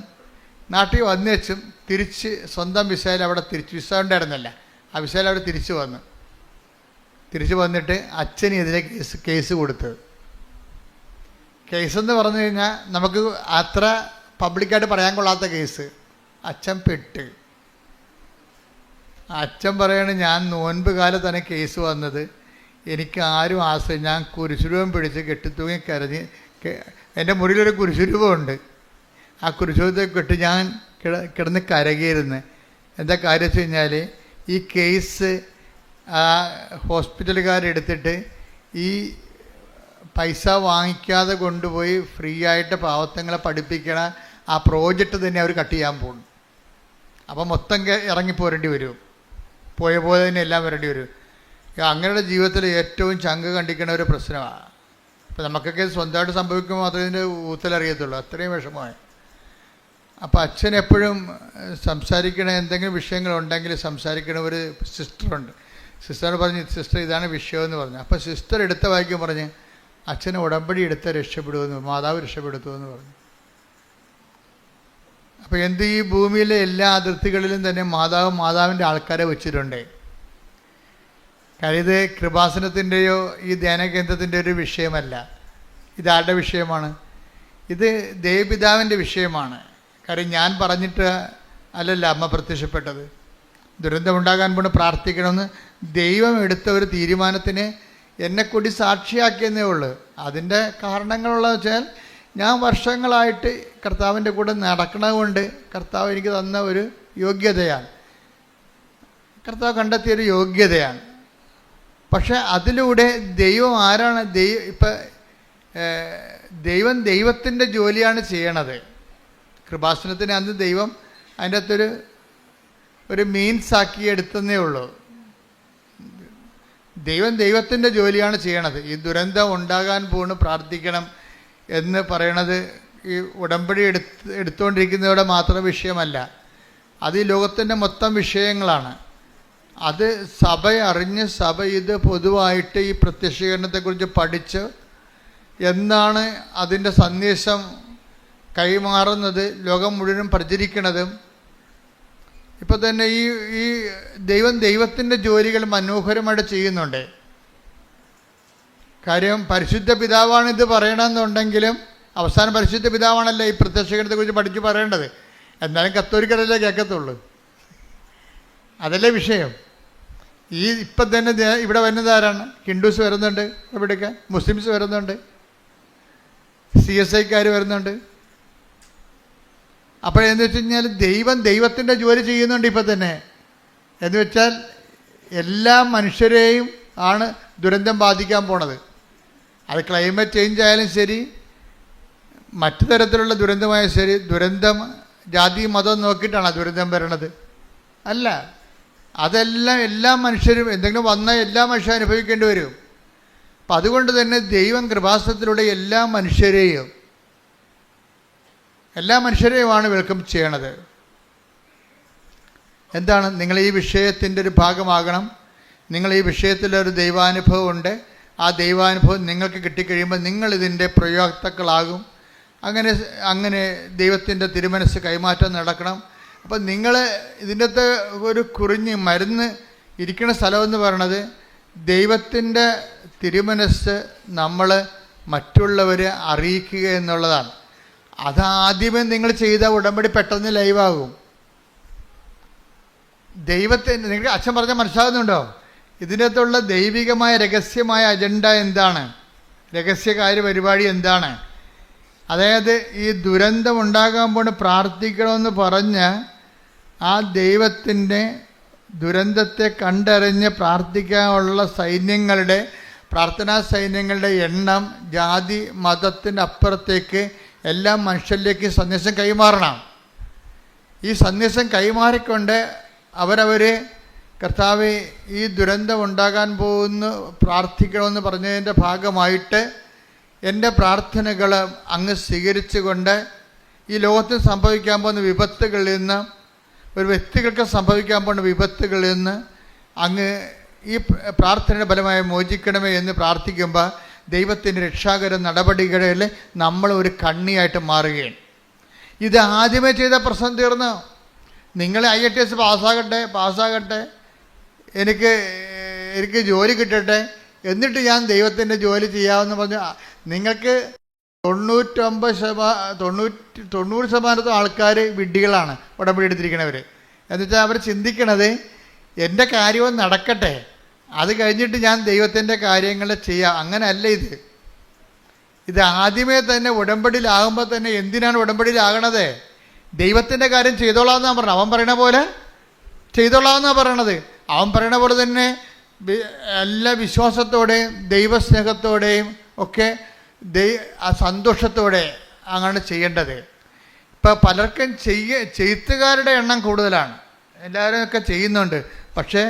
നാട്ടിൽ വന്നേച്ചും തിരിച്ച് സ്വന്തം വിസയിൽ അവിടെ വിസ ഉണ്ടായിരുന്നല്ല, ആ വിസയിൽ അവിടെ തിരിച്ചു വന്നിട്ട് അച്ഛനെതിരെ കേസ് കൊടുത്തത്. കേസെന്ന് പറഞ്ഞു കഴിഞ്ഞാൽ നമുക്ക് അത്ര പബ്ലിക്കായിട്ട് പറയാൻ കൊള്ളാത്ത കേസ്. അച്ഛൻ പെട്ട്. അച്ഛൻ പറയാണ്, ഞാൻ നോൻപ് കാലത്താണ് കേസ് വന്നത്, എനിക്ക് ആരും ആശ്രയം, ഞാൻ കുരിശുരൂപം പിടിച്ച് കെട്ടിത്തൂങ്ങി കരഞ്ഞ്, എൻ്റെ മുറിയിലൊരു കുരിശുരൂപമുണ്ട്, ആ കുരിശുരൂപത്തെ കെട്ടി ഞാൻ കിടന്ന് കരകിയിരുന്നു. എന്താ കാര്യം വെച്ച് കഴിഞ്ഞാൽ ഈ കേസ് ഹോസ്പിറ്റലുകാരെടുത്തിട്ട് ഈ പൈസ വാങ്ങിക്കാതെ കൊണ്ടുപോയി ഫ്രീ ആയിട്ട് പാവത്തങ്ങളെ പഠിപ്പിക്കണ ആ പ്രോജക്റ്റ് തന്നെ അവർ കട്ട് ചെയ്യാൻ പോകുന്നു. അപ്പം മൊത്തം ഇറങ്ങിപ്പോരേണ്ടി വരും, പോയ പോലെ തന്നെ എല്ലാം വരേണ്ടി വരും. അങ്ങനെയുള്ള ജീവിതത്തിൽ ഏറ്റവും ചങ്ക് കണ്ടിക്കുന്ന ഒരു പ്രശ്നമാണ്. അപ്പം നമുക്കൊക്കെ സ്വന്തമായിട്ട് സംഭവിക്കുമ്പോൾ മാത്രമേ ഇതിൻ്റെ ഊത്തലറിയത്തുള്ളൂ. അത്രയും വിഷമമായി. അപ്പോൾ അച്ഛൻ എപ്പോഴും സംസാരിക്കണ എന്തെങ്കിലും വിഷയങ്ങളുണ്ടെങ്കിൽ സംസാരിക്കണ ഒരു സിസ്റ്ററുണ്ട്. സിസ്റ്ററിനോട് പറഞ്ഞ്, സിസ്റ്റർ ഇതാണ് വിഷയമെന്ന് പറഞ്ഞു. അപ്പോൾ സിസ്റ്റർ എടുത്ത വായിക്കും പറഞ്ഞ്, അച്ഛനെ ഉടമ്പടി എടുത്ത് രക്ഷപ്പെടുമെന്ന്, മാതാവ് രക്ഷപ്പെടുത്തുമെന്ന് പറഞ്ഞു. അപ്പോൾ ഈ ഭൂമിയിലെ എല്ലാ അതിർത്തികളിലും തന്നെ മാതാവിൻ്റെ ആൾക്കാരെ വെച്ചിട്ടുണ്ട്. കാര്യം ഇത് കൃപാസനത്തിൻ്റെയോ ഈ ധ്യാനകേന്ദ്രത്തിൻ്റെ ഒരു വിഷയമല്ല. ഇതാരുടെ വിഷയമാണ്? ഇത് ദേവപിതാവിൻ്റെ വിഷയമാണ്. കാര്യം ഞാൻ പറഞ്ഞിട്ട് അല്ലല്ല അമ്മ പ്രത്യക്ഷപ്പെട്ടത്. ദുരന്തമുണ്ടാകാൻ പോണ് പ്രാർത്ഥിക്കണമെന്ന് ദൈവം എടുത്ത ഒരു തീരുമാനത്തിന് എന്നെക്കൂടി സാക്ഷിയാക്കിയെന്നേ ഉള്ളൂ. അതിൻ്റെ കാരണങ്ങളുള്ളതെന്ന് വെച്ചാൽ ഞാൻ വർഷങ്ങളായിട്ട് കർത്താവിൻ്റെ കൂടെ നടക്കണതുകൊണ്ട് കർത്താവ് എനിക്ക് തന്ന ഒരു യോഗ്യതയാണ്, കർത്താവ് കണ്ടെത്തിയൊരു യോഗ്യതയാണ്. പക്ഷെ അതിലൂടെ ദൈവം ആരാണ്? ദൈവത്തിൻ്റെ ജോലിയാണ് ചെയ്യണത്. കൃപാസനത്തിന് അന്ന് ദൈവം അതിൻ്റെ അകത്തൊരു മീൻസ് ആക്കി എടുത്തതേ ഉള്ളൂ. ദൈവത്തിൻ്റെ ജോലിയാണ് ചെയ്യണത്. ഈ ദുരന്തം ഉണ്ടാകാൻ പോണ് പ്രാർത്ഥിക്കണം എന്ന് പറയണത് ഈ ഉടമ്പടി എടുത്തുകൊണ്ടിരിക്കുന്നതോടെ മാത്രം വിഷയമല്ല, അത് ഈ ലോകത്തിൻ്റെ മൊത്തം വിഷയങ്ങളാണ്. അത് സഭ അറിഞ്ഞ് സഭ ഇത് പൊതുവായിട്ട് ഈ പ്രത്യക്ഷീകരണത്തെക്കുറിച്ച് പഠിച്ച് എന്താണ് അതിൻ്റെ സന്ദേശം കൈമാറുന്നത്, ലോകം മുഴുവൻ പ്രചരിക്കണതും. ഇപ്പം തന്നെ ഈ ദൈവത്തിൻ്റെ ജോലികൾ മനോഹരമായിട്ട് ചെയ്യുന്നുണ്ട്. കാര്യം പരിശുദ്ധ പിതാവാണ് ഇത് പറയണമെന്നുണ്ടെങ്കിലും അവസാനം പരിശുദ്ധ പിതാവാണല്ലോ ഈ പ്രത്യക്ഷീകരണത്തെക്കുറിച്ച് പഠിച്ച് പറയേണ്ടത്. എന്നാലും കത്തോലിക്കരല്ലേ കേൾക്കത്തുള്ളൂ, അതല്ലേ വിഷയം. ഇപ്പം തന്നെ ഇവിടെ വരുന്നത് ആരാണ്? ഹിന്ദുസ് വരുന്നുണ്ട്, ഇവിടേക്ക് മുസ്ലിംസ് വരുന്നുണ്ട്, CSIക്കാർ വരുന്നുണ്ട്. അപ്പോഴെന്ന് വെച്ച് കഴിഞ്ഞാൽ ദൈവത്തിൻ്റെ ജോലി ചെയ്യുന്നുണ്ട് ഇപ്പം തന്നെ. എന്ന് വെച്ചാൽ എല്ലാ മനുഷ്യരെയും ആണ് ദുരന്തം ബാധിക്കാൻ പോണത്. അത് ക്ലൈമറ്റ് ചേഞ്ച് ആയാലും ശരി, മറ്റു തരത്തിലുള്ള ദുരന്തമായാലും ശരി. ദുരന്തം ജാതി മതം നോക്കിയിട്ടാണ് ദുരന്തം വരണത് അല്ല. അതെല്ലാം എല്ലാ മനുഷ്യരും എന്തെങ്കിലും വന്നാൽ എല്ലാ മനുഷ്യരും അനുഭവിക്കേണ്ടി വരും. അപ്പം അതുകൊണ്ട് തന്നെ ദൈവം കൃപാസനത്തിലൂടെ എല്ലാ മനുഷ്യരെയുമാണ് വെൽക്കം ചെയ്യണത്. എന്താണ്? നിങ്ങൾ ഈ വിഷയത്തിൻ്റെ ഒരു ഭാഗമാകണം. നിങ്ങൾ ഈ വിഷയത്തിലൊരു ദൈവാനുഭവം ഉണ്ട്. ആ ദൈവാനുഭവം നിങ്ങൾക്ക് കിട്ടിക്കഴിയുമ്പോൾ നിങ്ങളിതിൻ്റെ പ്രയോക്താക്കളാകും. അങ്ങനെ ദൈവത്തിൻ്റെ തിരുമനസ് കൈമാറ്റം നടക്കണം. അപ്പം നിങ്ങൾ ഇതിൻ്റെ അകത്ത് ഒരു കുറിഞ്ഞ് മരുന്ന് ഇരിക്കുന്ന സ്ഥലമെന്ന് പറയണത് ദൈവത്തിൻ്റെ തിരുമനസ് നമ്മൾ മറ്റുള്ളവരെ അറിയിക്കുക എന്നുള്ളതാണ്. അതാദ്യമേ നിങ്ങൾ ചെയ്ത ഉടമ്പടി പെട്ടെന്ന് ലൈവാകും. നിങ്ങൾക്ക് അച്ഛൻ പറഞ്ഞാൽ മനസ്സിലാകുന്നുണ്ടോ? ഇതിനകത്തുള്ള ദൈവികമായ രഹസ്യമായ അജണ്ട എന്താണ്? രഹസ്യകാര്യ പരിപാടി എന്താണ്? അതായത് ഈ ദുരന്തം ഉണ്ടാകാൻ പോണ് പ്രാർത്ഥിക്കണമെന്ന് പറഞ്ഞ് ആ ദൈവത്തിൻ്റെ ദുരന്തത്തെ കണ്ടറിഞ്ഞ് പ്രാർത്ഥിക്കാനുള്ള പ്രാർത്ഥനാ സൈന്യങ്ങളുടെ എണ്ണം ജാതി മതത്തിൻ്റെ അപ്പുറത്തേക്ക് എല്ലാ മനുഷ്യരിലേക്ക് സന്ദേശം കൈമാറണം. ഈ സന്ദേശം കൈമാറിക്കൊണ്ട് അവരവർ കർത്താവെ ഈ ദുരന്തം ഉണ്ടാകാൻ പോകുന്നു പ്രാർത്ഥിക്കണമെന്ന് പറഞ്ഞതിൻ്റെ ഭാഗമായിട്ട് എൻ്റെ പ്രാർത്ഥനകൾ അങ്ങ് സ്വീകരിച്ചുകൊണ്ട് ഈ ലോകത്തിൽ സംഭവിക്കാൻ പോകുന്ന വിപത്തുകളിൽ നിന്ന്, ഒരു വ്യക്തികൾക്ക് സംഭവിക്കാൻ പോകുന്ന വിപത്തുകളിൽ നിന്ന് അങ്ങ് ഈ പ്രാർത്ഥനയുടെ ഫലമായി മോചിക്കണമേ എന്ന് പ്രാർത്ഥിക്കുമ്പോൾ ദൈവത്തിൻ്റെ രക്ഷാകര നടപടികളിൽ നമ്മൾ ഒരു കണ്ണിയായിട്ട് മാറുകയാണ്. ഇത് ആദ്യമേ ചെയ്ത പ്രശ്നം തീർന്നു. നിങ്ങൾ IATS പാസ്സാകട്ടെ, എനിക്ക് ജോലി കിട്ടട്ടെ, എന്നിട്ട് ഞാൻ ദൈവത്തിൻ്റെ ജോലി ചെയ്യാമെന്ന് പറഞ്ഞു. നിങ്ങൾക്ക് 90% ആൾക്കാർ വിഡ്ഢികളാണ് ഉടമ്പടി എടുത്തിരിക്കണവർ. എന്നുവെച്ചാൽ അവർ ചിന്തിക്കണത് എൻ്റെ കാര്യവും നടക്കട്ടെ, അത് കഴിഞ്ഞിട്ട് ഞാൻ ദൈവത്തിൻ്റെ കാര്യങ്ങൾ ചെയ്യാം. അങ്ങനെയല്ല ഇത് ആദ്യമേ തന്നെ ഉടമ്പടിയിലാകുമ്പോൾ തന്നെ എന്തിനാണ് ഉടമ്പടിയിലാകണത്? ദൈവത്തിൻ്റെ കാര്യം ചെയ്തോളാമെന്നാണ് പറഞ്ഞത്. അവൻ പറയണ പോലെ ചെയ്തോളാമെന്നാണ് പറയണത്. അവൻ പറയണ പോലെ തന്നെ എല്ലാ വിശ്വാസത്തോടെയും ദൈവസ്നേഹത്തോടെയും ഒക്കെ സന്തോഷത്തോടെ അങ്ങനെ ചെയ്യേണ്ടത്. ഇപ്പം പലർക്കും ചെയ്ത്തുകാരുടെ എണ്ണം കൂടുതലാണ്, എല്ലാവരും ഒക്കെ ചെയ്യുന്നുണ്ട്. പക്ഷേ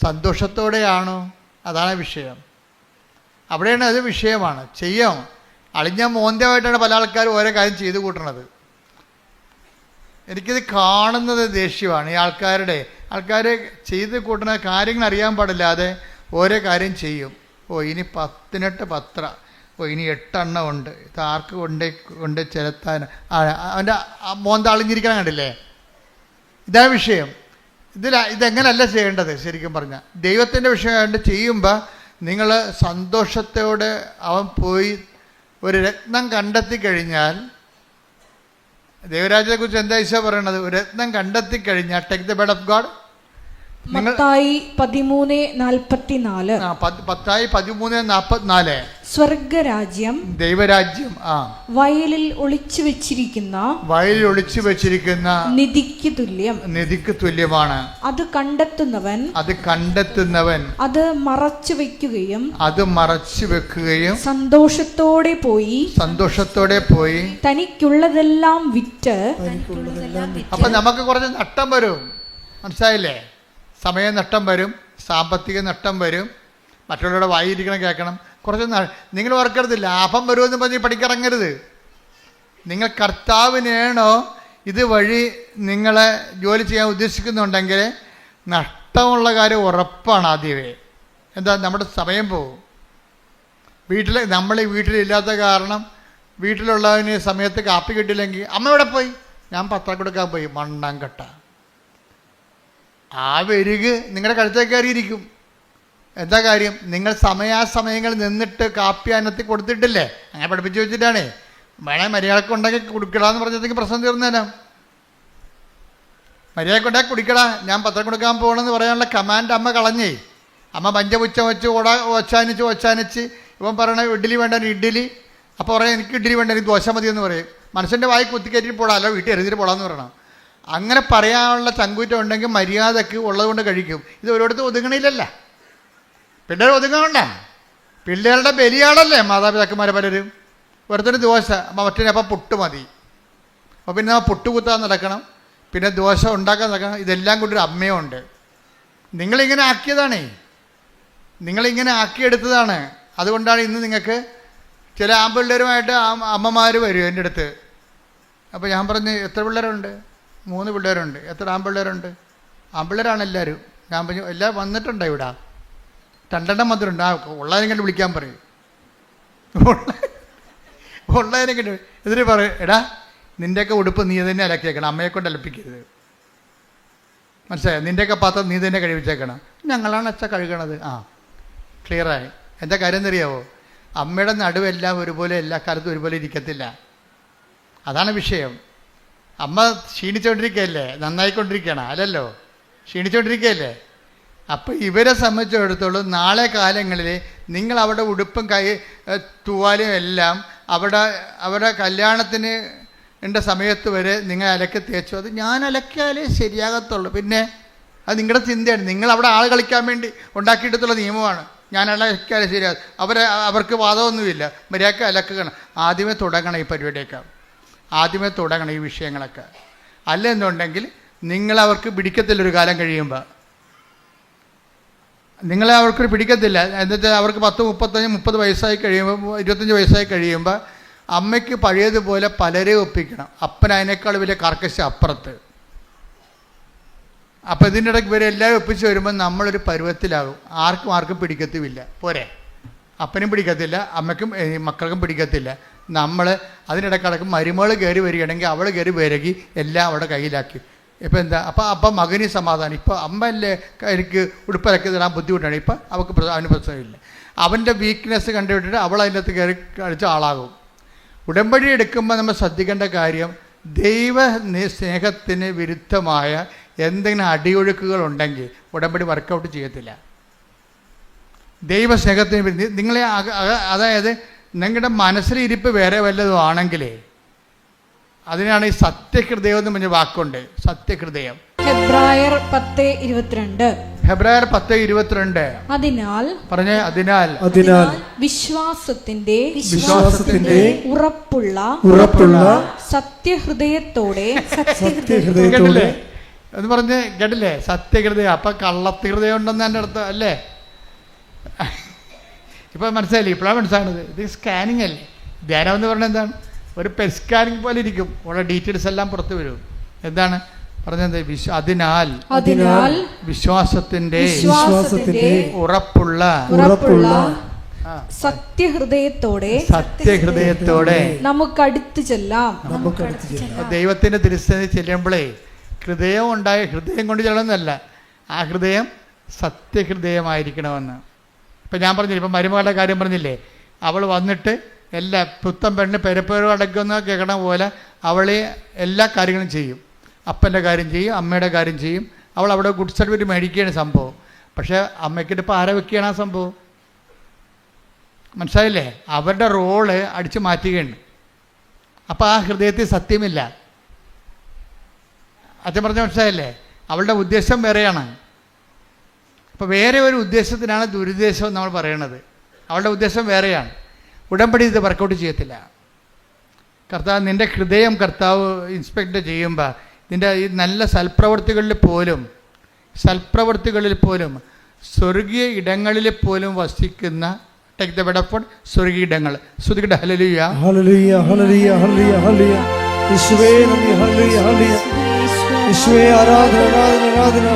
സന്തോഷത്തോടെയാണോ? അതാണ് വിഷയം. അവിടെയാണ് അത് വിഷയമാണ്. ചെയ്യാം. അളിഞ്ഞ മോന്തമായിട്ടാണ് പല ആൾക്കാരും ഓരോ കാര്യം ചെയ്തു കൂട്ടണത്. എനിക്കിത് കാണുന്നത് ദേഷ്യമാണ്. ഈ ആൾക്കാർ ചെയ്ത് കൂട്ടുന്ന കാര്യങ്ങൾ അറിയാൻ പാടില്ലാതെ ഓരോ കാര്യം ചെയ്യും. ഇനി 18 പത്ര, ഇനി 8 എണ്ണം ഉണ്ട്, ഇത് ആർക്ക് കൊണ്ട് ചെലുത്താൻ, അവൻ്റെ മോന്ത അളിഞ്ഞിരിക്കണം കണ്ടില്ലേ? ഇതാണ് വിഷയം. ഇതെങ്ങനല്ല ചെയ്യേണ്ടത്. ശരിക്കും പറഞ്ഞാൽ ദൈവത്തിൻ്റെ വിഷയമായിട്ട് ചെയ്യുമ്പോൾ നിങ്ങൾ സന്തോഷത്തോടെ അവൻ പോയി ഒരു രത്നം കണ്ടെത്തി കഴിഞ്ഞാൽ ദൈവരാജ്യത്തെക്കുറിച്ച് എന്താ ഈശോ പറയണത്? ഒരു രത്നം കണ്ടെത്തി കഴിഞ്ഞാൽ take the bed of God. Mathai 13:44. Mathai 13:44. സ്വർഗരാജ്യം ദൈവരാജ്യം വയലിൽ ഒളിച്ചു വെച്ചിരിക്കുന്ന നിധിക്ക് തുല്യമാണ്. അത് കണ്ടെത്തുന്നവൻ അത് മറച്ചു വെക്കുകയും സന്തോഷത്തോടെ പോയി തനിക്കുള്ളതെല്ലാം വിറ്റ്. അപ്പൊ നമുക്ക് കുറച്ച് നഷ്ടം വരും, മനസ്സിലായില്ലേ? സമയ നഷ്ടം വരും, സാമ്പത്തിക നഷ്ടം വരും, മറ്റുള്ളവരുടെ വായിരിക്കണം കേൾക്കണം. കുറച്ച് നിങ്ങൾ ഓർക്കരുത്, ലാഭം വരുമെന്ന് പറഞ്ഞ് പഠിക്കിറങ്ങരുത്. നിങ്ങൾ കർത്താവിനാണോ ഇതുവഴി നിങ്ങളെ ജോലി ചെയ്യാൻ ഉദ്ദേശിക്കുന്നുണ്ടെങ്കിൽ നഷ്ടമുള്ള കാര്യം ഉറപ്പാണ്. ആദ്യമേ എന്താ, നമ്മുടെ സമയം പോകും. നമ്മൾ ഈ വീട്ടിലില്ലാത്ത കാരണം വീട്ടിലുള്ളവന് സമയത്ത് കാപ്പി കിട്ടിയില്ലെങ്കിൽ അമ്മ എവിടെ പോയി? ഞാൻ പത്രം കൊടുക്കാൻ പോയി. മണ്ണാൻ കെട്ട ആ വെരുക് നിങ്ങളുടെ കഴുത്തേക്ക് കയറിയിരിക്കും. എന്താ കാര്യം? നിങ്ങൾ സമയാസമയങ്ങൾ നിന്നിട്ട് കാപ്പി അനത്തി കൊടുത്തിട്ടില്ലേ? അങ്ങനെ പഠിപ്പിച്ച് വെച്ചിട്ടാണേ. വേണേ മര്യാദക്ക് ഉണ്ടാക്കി കുടിക്കടാന്ന് പറഞ്ഞതെങ്കിൽ പ്രശ്നം തീർന്നേരാം. മര്യാദക്ക് ഉണ്ടാക്കി കുടിക്കടാ, ഞാൻ പത്രം കൊടുക്കാൻ പോകണമെന്ന് പറയാനുള്ള കമാൻഡ് അമ്മ കളഞ്ഞേ. അമ്മ പഞ്ചപുച്ഛം വെച്ച് ഒച്ചാനിച്ച് ഇവൻ പറയണ ഇഡ്ഡലി വേണ്ട ഇഡ്ഡലി. അപ്പോൾ പറയാം എനിക്ക് ഇഡ്ഡലി വേണ്ട, എനിക്ക് ദോശ മതി എന്ന് പറയും. മനുഷ്യൻ്റെ വായി കുത്തിക്കയറ്റിട്ട് പോടാ, അല്ല വീട്ടിൽ എഴുതിയിട്ട് പോടാന്ന് പറയണം. അങ്ങനെ പറയാനുള്ള ചങ്കൂറ്റം ഉണ്ടെങ്കിൽ മര്യാദക്ക് ഉള്ളത് കൊണ്ട് കഴിക്കും. ഇത് ഒരിടത്തും ഒതുങ്ങണില്ലല്ല. പിള്ളേർ ഒതുങ്ങണ്ട. പിള്ളേരുടെ ബലിയാളല്ലേ മാതാപിതാക്കന്മാർ പലരും. ഒരുത്തിന് ദോശ, മറ്റേ പുട്ട് മതി. അപ്പോൾ പിന്നെ പുട്ട് കുത്താൻ നടക്കണം, പിന്നെ ദോശ ഉണ്ടാക്കാൻ നടക്കണം. ഇതെല്ലാം കൊണ്ടൊരു അമ്മയുണ്ട്. നിങ്ങളിങ്ങനെ ആക്കിയതാണേ, നിങ്ങളിങ്ങനെ ആക്കിയെടുത്തതാണ്. അതുകൊണ്ടാണ് ഇന്ന് നിങ്ങൾക്ക് ചില ആൺപിള്ളേരുമായിട്ട് അമ്മമാർ വരും എൻ്റെ അടുത്ത്. അപ്പോൾ ഞാൻ പറഞ്ഞു, എത്ര പിള്ളേരുണ്ട്? 3 പിള്ളേരുണ്ട്. എത്ര ആൺപിള്ളേരുണ്ട്? ആൺപിള്ളേരാണ് എല്ലാവരും. ഞാൻ പറഞ്ഞു, എല്ലാം വന്നിട്ടുണ്ടോ ഇവിടെ? 2 വന്നിട്ടുണ്ട്. ഉള്ളതിനെങ്കിലും വിളിക്കാൻ പറയും. ഉള്ളതിനെങ്കിലും എന്നിട്ട് പറയും, എടാ നിൻ്റെയൊക്കെ ഉടുപ്പ് നീ തന്നെ അലക്കിയേക്കണം, അമ്മയെ കൊണ്ട് അലപ്പിക്കരുത്. മനസ്സിലായോ? നിൻ്റെയൊക്കെ പാത്രം നീ തന്നെ കഴിവിച്ചേക്കണം. ഞങ്ങളാണ് അച്ഛ കഴുകണത്. ക്ലിയറായി. എന്താ കാര്യം എന്നറിയാവോ? അമ്മയുടെ നടുവെല്ലാം ഒരുപോലെ എല്ലാ കാലത്തും ഒരുപോലെ ഇരിക്കത്തില്ല. അതാണ് വിഷയം. അമ്മ ക്ഷീണിച്ചുകൊണ്ടിരിക്കുകയല്ലേ, നന്നായിക്കൊണ്ടിരിക്കുകയാണ് അല്ലല്ലോ, ക്ഷീണിച്ചുകൊണ്ടിരിക്കുകയല്ലേ. അപ്പോൾ ഇവരെ സംബന്ധിച്ചിടത്തോളം നാളെ കാലങ്ങളിൽ നിങ്ങൾ അവിടെ ഉടുപ്പും തൂവാലും എല്ലാം അവിടെ കല്യാണത്തിന് സമയത്ത് വരെ നിങ്ങൾ അലക്കി തേച്ചു. അത് ഞാൻ അലക്കിയാലേ ശരിയാകത്തുള്ളൂ. പിന്നെ അത് നിങ്ങളുടെ ചിന്തയാണ്. നിങ്ങൾ അവിടെ ആൾ കളിക്കാൻ വേണ്ടി ഉണ്ടാക്കിയെടുത്തുള്ള നിയമമാണ്. ഞാൻ അലക്കിയാലേ ശരിയാകും. അവർക്ക് വാദമൊന്നുമില്ല. മര്യാദക്ക് അലക്കണം. ആദ്യമേ തുടങ്ങണം ഈ പരിപാടിയൊക്കെ, ആദ്യമേ തുടങ്ങണം ഈ വിഷയങ്ങളൊക്കെ. അല്ലെന്നുണ്ടെങ്കിൽ നിങ്ങളവർക്ക് പിടിക്കത്തില്ലൊരു കാലം കഴിയുമ്പോൾ. നിങ്ങളെ അവർക്ക് പിടിക്കത്തില്ല. എന്നുവെച്ചാൽ അവർക്ക് 10, 35, 30 വയസ്സായി കഴിയുമ്പോൾ, 25 വയസ്സായി കഴിയുമ്പോൾ അമ്മയ്ക്ക് പഴയതുപോലെ പലരെ ഒപ്പിക്കണം. അപ്പൻ അതിനേക്കാൾ വലിയ കർക്കശ അപ്പുറത്ത്. അപ്പോൾ ഇതിൻ്റെ ഇടയ്ക്ക് ഇവരെ എല്ലാവരും ഒപ്പിച്ച് വരുമ്പോൾ നമ്മളൊരു പരുവത്തിലാകും. ആർക്കും പിടിക്കത്തുമില്ല. പോരെ, അപ്പനും പിടിക്കത്തില്ല, അമ്മയ്ക്കും മക്കൾക്കും പിടിക്കത്തില്ല. നമ്മൾ അതിനിടക്കിടക്ക് മരുമകൾ കയറി വരികയാണെങ്കിൽ അവൾ കയറി വിരകി എല്ലാം അവിടെ കയ്യിലാക്കി. ഇപ്പം എന്താ, അപ്പം മകന് സമാധാനം. ഇപ്പം അമ്മയല്ലേ എനിക്ക് ഉടുപ്പിലൊക്കെ തരാൻ ബുദ്ധിമുട്ടാണ്. ഇപ്പം അവന് പ്രശ്നമില്ല. അവൻ്റെ വീക്ക്നെസ് കണ്ടുവിട്ടിട്ട് അവൾ അതിൻ്റെ അകത്ത് കയറി കളിച്ച ആളാകും. ഉടമ്പടി എടുക്കുമ്പോൾ നമ്മൾ ശ്രദ്ധിക്കേണ്ട കാര്യം, ദൈവ സ്നേഹത്തിന് വിരുദ്ധമായ എന്തെങ്കിലും അടിയൊഴുക്കുകളുണ്ടെങ്കിൽ ഉടമ്പടി വർക്കൗട്ട് ചെയ്യത്തില്ല. ദൈവസ്നേഹത്തിന് നിങ്ങളെ അതായത് നിങ്ങളുടെ മനസ്സിലിരിപ്പ് വേറെ വല്ലതും ആണെങ്കിലേ, അതിനാണ് ഈ സത്യഹൃദയം എന്ന് പറഞ്ഞ വാക്കുണ്ട്. സത്യഹൃദയം. ഹെബ്രായർ 10:22. അതിനാൽ വിശ്വാസത്തിന്റെ ഉറപ്പുള്ള സത്യഹൃദയത്തോടെ എന്ന് പറഞ്ഞ് കേട്ടില്ലേ? സത്യഹൃദയം. അപ്പം കള്ളഹൃദയം ഉണ്ടെന്ന് എൻ്റെ അടുത്ത് അല്ലേ? ഇപ്പം മനസ്സിലായില്ലേ? ഇപ്പോഴാണ് മനസ്സിലാകുന്നത്. ഇത് സ്കാനിങ് അല്ലേ? ധ്യാനം എന്ന് പറഞ്ഞാൽ എന്താണ്? ഒരു പെറ്റ് സ്കാനിങ് പോലെ ഇരിക്കും. ഉള്ള ഡീറ്റെയിൽസ് എല്ലാം പുറത്ത് വരും. എന്താണ് പറഞ്ഞത്? അതിനാൽ വിശ്വാസത്തിന്റെ ഉറപ്പുള്ള സത്യഹൃദയത്തോടെ നമുക്കടുത്ത് ചെല്ലാം. ദൈവത്തിന്റെ തിരുസന്നിധി ചെല്ലുമ്പോഴേ ഹൃദയം ഉണ്ടായ ഹൃദയം കൊണ്ട് ചെല്ലണമെന്നല്ല, ആ ഹൃദയം സത്യഹൃദയമായിരിക്കണമെന്ന്. ഇപ്പം ഞാൻ പറഞ്ഞില്ലേ, ഇപ്പം മരുമകളുടെ കാര്യം പറഞ്ഞില്ലേ, അവൾ വന്നിട്ട് എല്ലാ പുത്തൻ പെണ്ണ് പെരപ്പേറ് അടയ്ക്കുന്ന കേൾക്കണ പോലെ അവളെ എല്ലാ കാര്യങ്ങളും ചെയ്യും. അപ്പൻ്റെ കാര്യം ചെയ്യും, അമ്മയുടെ കാര്യം ചെയ്യും. അവൾ അവിടെ ഗുഡ് സർട്ടിഫിക്കറ്റ് മേടിക്കുകയാണ് സംഭവം. പക്ഷേ അമ്മയ്ക്കിട്ട് പാര വെക്കുകയാണ് ആ സംഭവം. മനസ്സിലായില്ലേ? അവരുടെ റോള് അടിച്ചു മാറ്റുകയാണ്. അപ്പോൾ ആ ഹൃദയത്തിൽ സത്യമില്ല. അച്ഛൻ പറഞ്ഞ മനസ്സിലായില്ലേ? അവളുടെ ഉദ്ദേശം വേറെയാണ്. അപ്പോൾ വേറെ ഒരു ഉദ്ദേശത്തിനാണ് ദുരുദ്ദേശം നമ്മൾ പറയണത്. അവളുടെ ഉദ്ദേശം വേറെയാണ്. ഉടമ്പടി ഇത് വർക്കൗട്ട് ചെയ്യത്തില്ല. കർത്താവ് നിൻ്റെ ഹൃദയം കർത്താവ് ഇൻസ്പെക്ട് ചെയ്യുമ്പോൾ നിൻ്റെ ഈ നല്ല സൽപ്രവൃത്തികളിൽ പോലും സ്വർഗീയ ഇടങ്ങളിൽ പോലും വസിക്കുന്ന take the bed of God സ്വർഗീയ ഇടങ്ങൾ. ശ്രുതികട്ടെ ഹല്ലേലൂയ ഹല്ലേലൂയ ഹല്ലേലൂയ ഹല്ലേലൂയ ഹല്ലേലൂയ. യേശുവേ നന്ദി. ഹല്ലേലൂയ ഹല്ലേലൂയ. യേശുവേ ആരാധന ആരാധന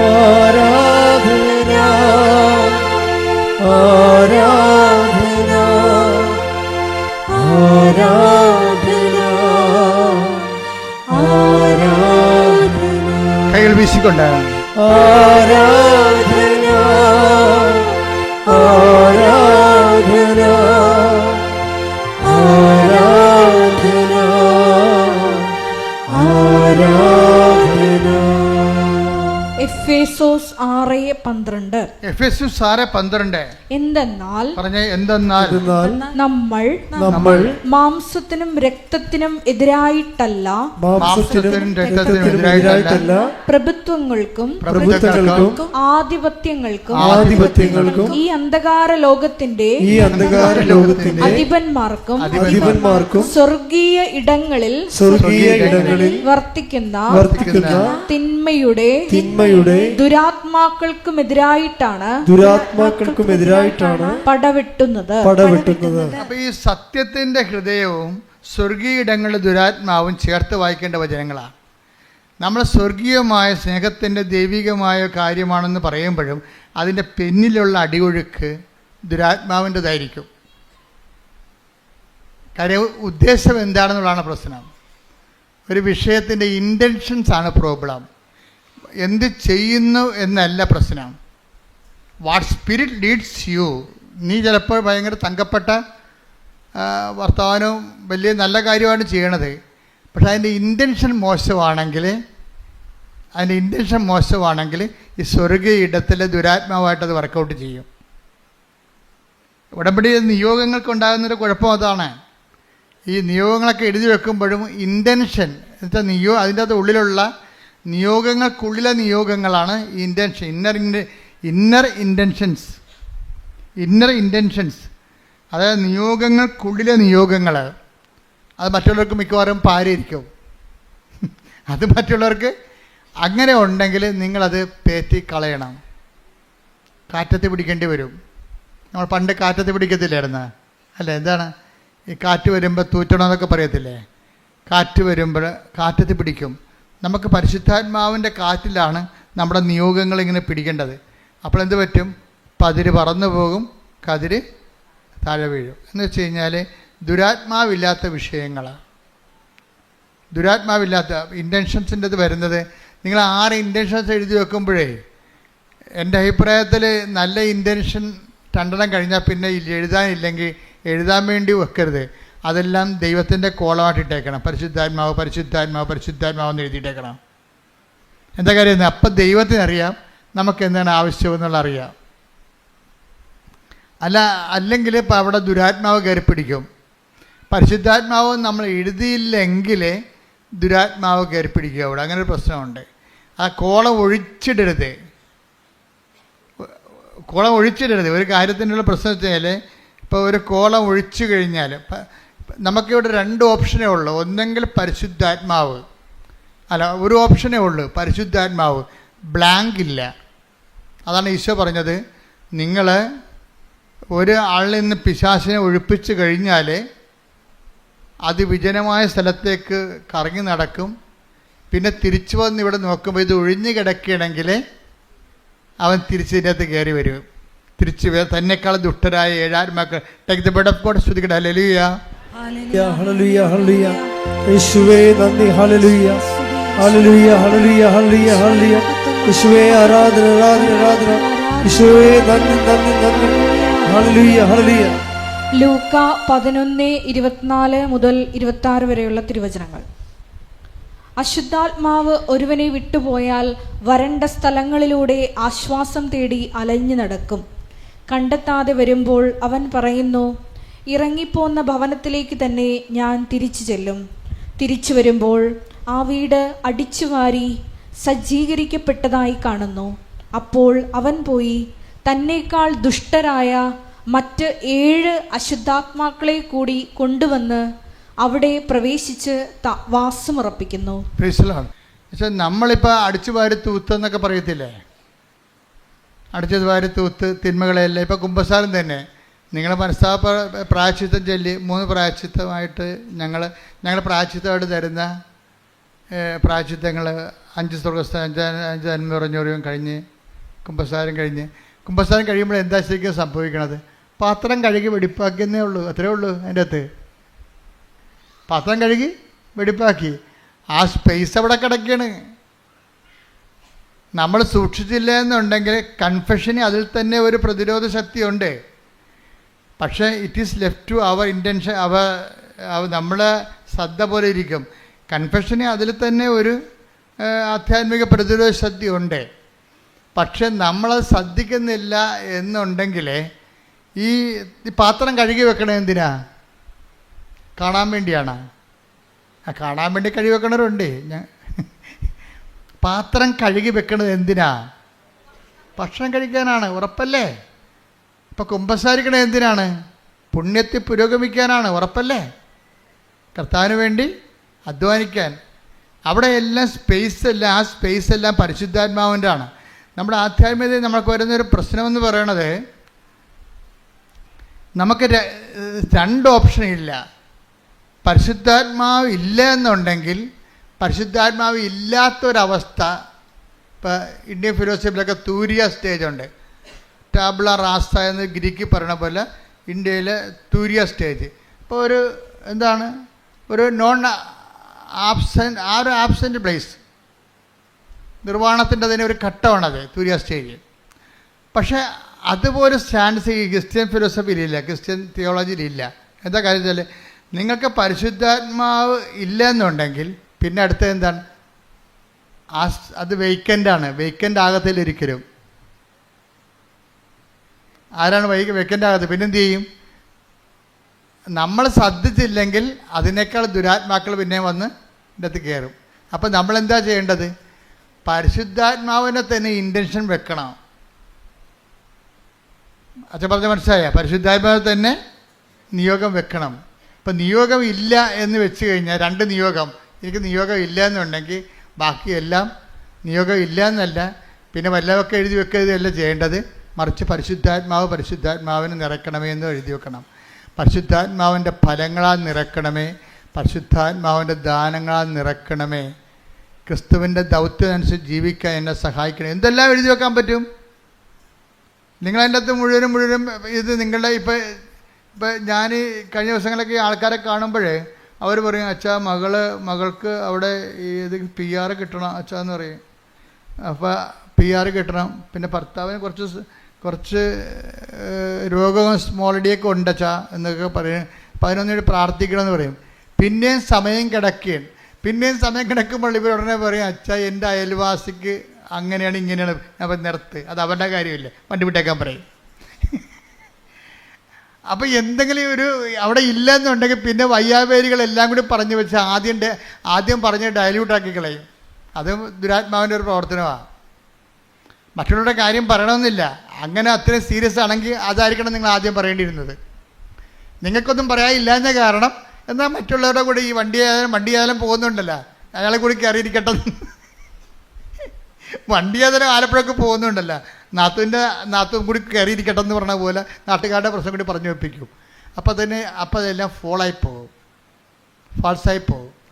ആരാധന ആരാധന ആരാധന ആരാധന. കൈകൾ വീശിക്കൊണ്ട് ആരാധന ആരാധന ആരാധന ആരാധന. എഫേസോസ് 6:12. എഫെസ്യോസ് 6:12. എന്തെന്നാൽ പറഞ്ഞേ, എന്തെന്നാൽ നമ്മൾ മാംസത്തിനും രക്തത്തിനും എതിരായിട്ടല്ല, മാംസത്തിനും രക്തത്തിനും എതിരായിട്ടല്ല, പ്രഭുത്വങ്ങൾക്കും ആധിപത്യങ്ങൾക്കും ഈ അന്ധകാര ലോകത്തിന്റെ അധിപന്മാർക്കും സ്വർഗീയ ഇടങ്ങളിൽ വർത്തിക്കുന്ന തിന്മയുടെ ദുരാത്മാക്കൾക്കുമെതിരായിട്ടാണ് പടവെട്ടുന്നത്. അപ്പൊ ഈ സത്യത്തിന്റെ ഹൃദയവും സ്വർഗീയ ഇടങ്ങളുടെ ദുരാത്മാവും ചേർത്ത് വായിക്കേണ്ട വചനങ്ങളാണ്. നമ്മൾ സ്വർഗീയമായ സ്നേഹത്തിൻ്റെ ദൈവികമായ കാര്യമാണെന്ന് പറയുമ്പോഴും അതിൻ്റെ പിന്നിലുള്ള അടിയൊഴുക്ക് ദുരാത്മാവിൻ്റെതായിരിക്കും. കാര്യം ഉദ്ദേശം എന്താണെന്നുള്ളതാണ് പ്രശ്നം. ഒരു വിഷയത്തിൻ്റെ ഇൻറ്റൻഷൻസ് ആണ് പ്രോബ്ലം. എന്ത് ചെയ്യുന്നു എന്നല്ല പ്രശ്നം. What spirit Leeds U. നീ ചിലപ്പോൾ ഭയങ്കര തങ്കപ്പെട്ട വർത്തമാനവും വലിയ നല്ല കാര്യമാണ് ചെയ്യണത്. പക്ഷെ അതിൻ്റെ ഇൻറ്റൻഷൻ മോശമാണെങ്കിൽ ഈ സ്വർഗീയ ഇടത്തിലെ ദുരാത്മാവായിട്ടത് വർക്കൗട്ട് ചെയ്യും. ഉടമ്പടി നിയോഗങ്ങൾക്കുണ്ടാകുന്നൊരു കുഴപ്പം അതാണ്. ഈ നിയോഗങ്ങളൊക്കെ എഴുതി വെക്കുമ്പോഴും ഇൻറ്റൻഷൻ എന്നുവെച്ചാൽ അതിൻ്റെ അത് ഉള്ളിലുള്ള നിയോഗങ്ങൾക്കുള്ളിലെ നിയോഗങ്ങളാണ് ഈ ഇൻറ്റൻഷൻ. ഇന്നർ ഇൻറ്റൻഷൻസ് അതായത് നിയോഗങ്ങൾക്കുള്ളിലെ നിയോഗങ്ങൾ. അത് മറ്റുള്ളവർക്ക് മിക്കവാറും പാരയിരിക്കും. അത് മറ്റുള്ളവർക്ക് അങ്ങനെ ഉണ്ടെങ്കിൽ നിങ്ങളത് പേറ്റി കളയണം. കാറ്റത്ത് പിടിക്കേണ്ടി വരും. നമ്മൾ പണ്ട് കാറ്റത്ത് പിടിക്കത്തില്ലായിരുന്നു അല്ലേ? എന്താണ് ഈ കാറ്റ് വരുമ്പോൾ തൂറ്റണമെന്നൊക്കെ പറയത്തില്ലേ? കാറ്റ് വരുമ്പോൾ കാറ്റത്ത് പിടിക്കും. നമുക്ക് പരിശുദ്ധാത്മാവിൻ്റെ കാറ്റിലാണ് നമ്മുടെ നിയോഗങ്ങൾ ഇങ്ങനെ പിടിക്കേണ്ടത്. അപ്പോൾ എന്ത് പറ്റും? പതിര് പറന്നു പോകും, കതിര് താഴെ വീഴും. എന്ന് വെച്ച് കഴിഞ്ഞാൽ ദുരാത്മാവില്ലാത്ത വിഷയങ്ങൾ, ദുരാത്മാവില്ലാത്ത ഇൻറ്റൻഷൻസിൻ്റെത് വരുന്നത്. നിങ്ങൾ 6 ഇൻറ്റൻഷൻസ് എഴുതി വെക്കുമ്പോഴേ എൻ്റെ അഭിപ്രായത്തിൽ നല്ല ഇൻറ്റൻഷൻ 2 കഴിഞ്ഞാൽ പിന്നെ എഴുതാനില്ലെങ്കിൽ എഴുതാൻ വേണ്ടി വെക്കരുത്. അതെല്ലാം ദൈവത്തിൻ്റെ കോളമായിട്ടിട്ടേക്കണം. പരിശുദ്ധാത്മാവ് എന്ന് എഴുതിയിട്ടേക്കണം. എന്താ കാര്യം? അപ്പം ദൈവത്തിനറിയാം നമുക്ക് എന്താണ് ആവശ്യമെന്നുള്ള അറിയാം. അല്ലെങ്കിൽ ഇപ്പം അവിടെ ദുരാത്മാവ് കയറി പിടിക്കും. പരിശുദ്ധാത്മാവ് നമ്മൾ എഴുതിയില്ലെങ്കിൽ ദുരാത്മാവ് കയറി പിടിക്കുക. അവിടെ അങ്ങനെ ഒരു പ്രശ്നമുണ്ട്. ആ കോളം ഒഴിച്ചിടരുത്. ഒരു കാര്യത്തിനുള്ള പ്രശ്നം വെച്ചാൽ ഇപ്പോൾ ഒരു കോളം ഒഴിച്ചു കഴിഞ്ഞാൽ നമുക്കിവിടെ 2 ഓപ്ഷനേ ഉള്ളൂ. ഒന്നെങ്കിൽ പരിശുദ്ധാത്മാവ്, ഒരു ഓപ്ഷനേ ഉള്ളൂ പരിശുദ്ധാത്മാവ്. ബ്ലാങ്ക് ഇല്ല. അതാണ് ഈശോ പറഞ്ഞത്, നിങ്ങൾ ഒരു ആളിൽ നിന്ന് പിശാചിനെ ഒഴിപ്പിച്ച് കഴിഞ്ഞാൽ അത് വിജനമായ സ്ഥലത്തേക്ക് കറങ്ങി നടക്കും. പിന്നെ തിരിച്ചു വന്ന് ഇവിടെ നോക്കുമ്പോൾ ഇത് ഒഴിഞ്ഞു കിടക്കുകയാണെങ്കിൽ അവൻ തിരിച്ചതിനകത്ത് കയറി വരും. തന്നെക്കാൾ ദുഷ്ടരായ 7 ആത്മാക്കൾ. Take the bed of God. ശ്രുതികട്ടെ ഹല്ലേലൂയ ഹല്ലേലൂയ ഹല്ലേലൂയ. യേശുവേ നന്ദി. ഹല്ലേലൂയ ഹല്ലേലൂയ ഹല്ലേലൂയ ഹല്ലേലൂയ ഹല്ലേലൂയ. യേശുവേ ആരാധന ആരാധന ആരാധന. യേശുവേ നന്ദി നന്ദി നന്ദി. ഹല്ലേലൂയ ഹല്ലേലൂയ ലൂക്ക 11:24 മുതൽ 26 വരെയുള്ള തിരുവചനങ്ങൾ. അശുദ്ധാത്മാവ് ഒരുവനെ വിട്ടുപോയാൽ വരണ്ട സ്ഥലങ്ങളിലൂടെ ആശ്വാസം തേടി അലഞ്ഞു നടക്കും. കണ്ടെത്താതെ വരുമ്പോൾ അവൻ പറയുന്നു, ഇറങ്ങിപ്പോന്ന ഭവനത്തിലേക്ക് തന്നെ ഞാൻ തിരിച്ചു ചെല്ലും. തിരിച്ചു വരുമ്പോൾ ആ വീട് അടിച്ചുവാരി സജ്ജീകരിക്കപ്പെട്ടതായി കാണുന്നു. അപ്പോൾ അവൻ പോയി തന്നേക്കാൾ ദുഷ്ടരായ മറ്റ് 7 അശുദ്ധാത്മാക്കളെ കൂടി കൊണ്ടുവന്ന് അവിടെ പ്രവേശിച്ച് വാസമുറപ്പിക്കുന്നു. നമ്മളിപ്പോൾ അടിച്ചു വാരി തൂത്ത് എന്നൊക്കെ പറയത്തില്ലേ? അടിച്ചു വാരി തൂത്ത് തിന്മകളെല്ലാം. ഇപ്പോൾ കുമ്പസാരം തന്നെ നിങ്ങൾ മനസ്താപ പ്രായശ്ചിത്തം ചൊല്ലി 3 പ്രായശ്ചിത്തമായിട്ട് ഞങ്ങൾ പ്രായശ്ചിത്തമായിട്ട് തരുന്ന പ്രായശ്ചിത്തങ്ങൾ 5 സ്വർഗസ്ഥ 5 നന്മ പറഞ്ഞോറിയും കഴിഞ്ഞ് കുമ്പസാരം കഴിയുമ്പോൾ എന്താ ശരിക്കും സംഭവിക്കണത്? പാത്രം കഴുകി വെടിപ്പാക്കിയെന്നേ ഉള്ളൂ. അത്രേ ഉള്ളൂ. അതിൻ്റെ അകത്ത് പാത്രം കഴുകി വെടിപ്പാക്കി. ആ സ്പേസ് അവിടെ കിടക്കുകയാണ്. നമ്മൾ സൂക്ഷിച്ചില്ല എന്നുണ്ടെങ്കിൽ കൺഫെഷന് അതിൽ തന്നെ ഒരു പ്രതിരോധ ശക്തിയുണ്ട്. പക്ഷേ it is left to our intention. നമ്മളെ ശ്രദ്ധ പോലെ ഇരിക്കും. കൺഫെഷന് അതിൽ തന്നെ ഒരു ആധ്യാത്മിക പ്രതിരോധ ശക്തി ഉണ്ട്. പക്ഷെ നമ്മളത് ശ്രദ്ധിക്കുന്നില്ല എന്നുണ്ടെങ്കിൽ ഈ പാത്രം കഴുകി വെക്കണത് എന്തിനാ? കാണാൻ വേണ്ടിയാണ്. കാണാൻ വേണ്ടി കഴുകി വെക്കണവരുണ്ട്. പാത്രം കഴുകി വെക്കണത് എന്തിനാ? ഭക്ഷണം കഴിക്കാനാണ്, ഉറപ്പല്ലേ? ഇപ്പം കുമ്പസാരിക്കണത് എന്തിനാണ്? പുണ്യത്തിൽ പുരോഗമിക്കാനാണ്, ഉറപ്പല്ലേ? കർത്താവിന് വേണ്ടി അധ്വാനിക്കാൻ. അവിടെ എല്ലാം ആ സ്പേസ് എല്ലാം പരിശുദ്ധാത്മാവിൻ്റെ ആണ്. നമ്മുടെ ആധ്യാത്മികതയിൽ നമുക്ക് വരുന്നൊരു പ്രശ്നമെന്ന് പറയണത്, നമുക്ക് 2 ഓപ്ഷൻ ഇല്ല. പരിശുദ്ധാത്മാവ് ഇല്ല എന്നുണ്ടെങ്കിൽ, പരിശുദ്ധാത്മാവ് ഇല്ലാത്തൊരവസ്ഥ. ഇപ്പോൾ ഇന്ത്യൻ ഫിലോസഫിയിലൊക്കെ തൂരിയ സ്റ്റേജ് ഉണ്ട്. ടാബ്ല റാസ എന്ന് ഗ്രീക്ക് പറയണ പോലെ ഇന്ത്യയിലെ തൂരിയ സ്റ്റേജ്. ഇപ്പോൾ ഒരു നോൺ ആബ്സെൻറ്റ്, ഒരു ആബ്സെൻറ്റ് പ്ലേസ്, നിർവ്വാണത്തിൻ്റെ തന്നെ ഒരു ഘട്ടമാണത് തൂരിയ സ്റ്റേജ്. പക്ഷേ അതുപോലെ സ്റ്റാൻഡ്സ് ഈ ക്രിസ്ത്യൻ ഫിലോസഫിയിലില്ല, ക്രിസ്ത്യൻ തിയോളജിയിലില്ല. എന്താ കാര്യം വെച്ചാൽ, നിങ്ങൾക്ക് പരിശുദ്ധാത്മാവ് ഇല്ല എന്നുണ്ടെങ്കിൽ പിന്നെ അടുത്തത് എന്താണ്? അത് വെയ്ക്കൻ്റാണ്. വെയ്ക്കൻ്റ് ആകത്തില്ല ഒരിക്കലും. ആരാണ് വെയ്ക്കൻ്റ് ആകത്ത്? പിന്നെന്ത് ചെയ്യും? നമ്മൾ ശ്രദ്ധിച്ചില്ലെങ്കിൽ അതിനേക്കാൾ ദുരാത്മാക്കൾ പിന്നെ വന്ന് ഇതിൻ്റെ അകത്ത് കയറും. അപ്പം നമ്മളെന്താ ചെയ്യേണ്ടത്? പരിശുദ്ധാത്മാവിനെ തന്നെ ഇൻറ്റൻഷൻ വെക്കണം. അച്ഛൻ പറഞ്ഞ മനസ്സിലായ? പരിശുദ്ധാത്മാവിനെ തന്നെ നിയോഗം വെക്കണം. ഇപ്പം നിയോഗം ഇല്ല എന്ന് വെച്ച് കഴിഞ്ഞാൽ, 2 നിയോഗം, എനിക്ക് നിയോഗം ഇല്ല എന്നുണ്ടെങ്കിൽ ബാക്കിയെല്ലാം നിയോഗം ഇല്ല എന്നല്ല, പിന്നെ വല്ലതൊക്കെ എഴുതി വെക്കുകയല്ല ചെയ്യേണ്ടത്. മറിച്ച് പരിശുദ്ധാത്മാവിനെ നിറയ്ക്കണമേ എന്ന് എഴുതി വെക്കണം. പരിശുദ്ധാത്മാവിൻ്റെ ഫലങ്ങളാൽ നിറയ്ക്കണമേ, പരിശുദ്ധാത്മാവിൻ്റെ ദാനങ്ങളാൽ നിറയ്ക്കണമേ, ക്രിസ്തുവിൻ്റെ ദൗത്യമനുസരിച്ച് ജീവിക്കാൻ എന്നെ സഹായിക്കണം. എന്തെല്ലാം എഴുതി വെക്കാൻ പറ്റും? നിങ്ങളതിൻ്റെ അകത്ത് മുഴുവനും ഇത് നിങ്ങളുടെ ഇപ്പം ഞാൻ കഴിഞ്ഞ ദിവസങ്ങളൊക്കെ ആൾക്കാരെ കാണുമ്പോഴേ അവർ പറയും, അച്ഛാ മകൾക്ക് അവിടെ ഇത് PR കിട്ടണം അച്ഛാ എന്ന് പറയും. അപ്പോൾ PR കിട്ടണം. പിന്നെ ഭർത്താവിന് കുറച്ച് രോഗവും സ്മോളിഡിയൊക്കെ ഉണ്ടച്ചാ എന്നൊക്കെ പറയും. അപ്പം അതിനൊന്നും പ്രാർത്ഥിക്കണമെന്ന് പറയും. പിന്നെയും സമയം കിടക്കുമ്പോൾ ഇവർ ഉടനെ പറയും, അച്ഛാ എൻ്റെ അയൽവാസിക്ക് അങ്ങനെയാണ് ഇങ്ങനെയാണ്. അപ്പം നിർത്ത്, അത് അവരുടെ കാര്യമില്ല, വണ്ടി വിട്ടേക്കാൻ പറയും. അപ്പോൾ എന്തെങ്കിലും അവിടെ ഇല്ലെന്നുണ്ടെങ്കിൽ പിന്നെ വയ്യാവേരികളെല്ലാം കൂടി പറഞ്ഞു വെച്ച് ആദ്യം പറഞ്ഞ് ഡയല്യൂട്ടാക്കി കളയും. അത് ദുരാത്മാവിൻ്റെ ഒരു പ്രവർത്തനമാണ്. മറ്റുള്ളവരുടെ കാര്യം പറയണമെന്നില്ല. അങ്ങനെ അത്രയും സീരിയസ് ആണെങ്കിൽ അതായിരിക്കണം നിങ്ങൾ ആദ്യം പറയേണ്ടിയിരുന്നത്. നിങ്ങൾക്കൊന്നും പറയാനില്ലാഞ്ഞ കാരണം എന്നാൽ മറ്റുള്ളവരുടെ കൂടെ ഈ വണ്ടിയായാലും പോകുന്നുണ്ടല്ലോ, അയാളെ കൂടി കയറിയിരിക്കട്ടെ. വണ്ടിയായാലും ആലപ്പുഴക്ക് പോകുന്നുണ്ടല്ലോ, നാത്തും കൂടി കയറിയിരിക്കട്ടെ എന്ന് പറഞ്ഞ പോലെ നാട്ടുകാരുടെ പ്രശ്നം കൂടി പറഞ്ഞു വെപ്പിക്കും. അപ്പോൾ അതെല്ലാം ഫാൾസായി പോകും.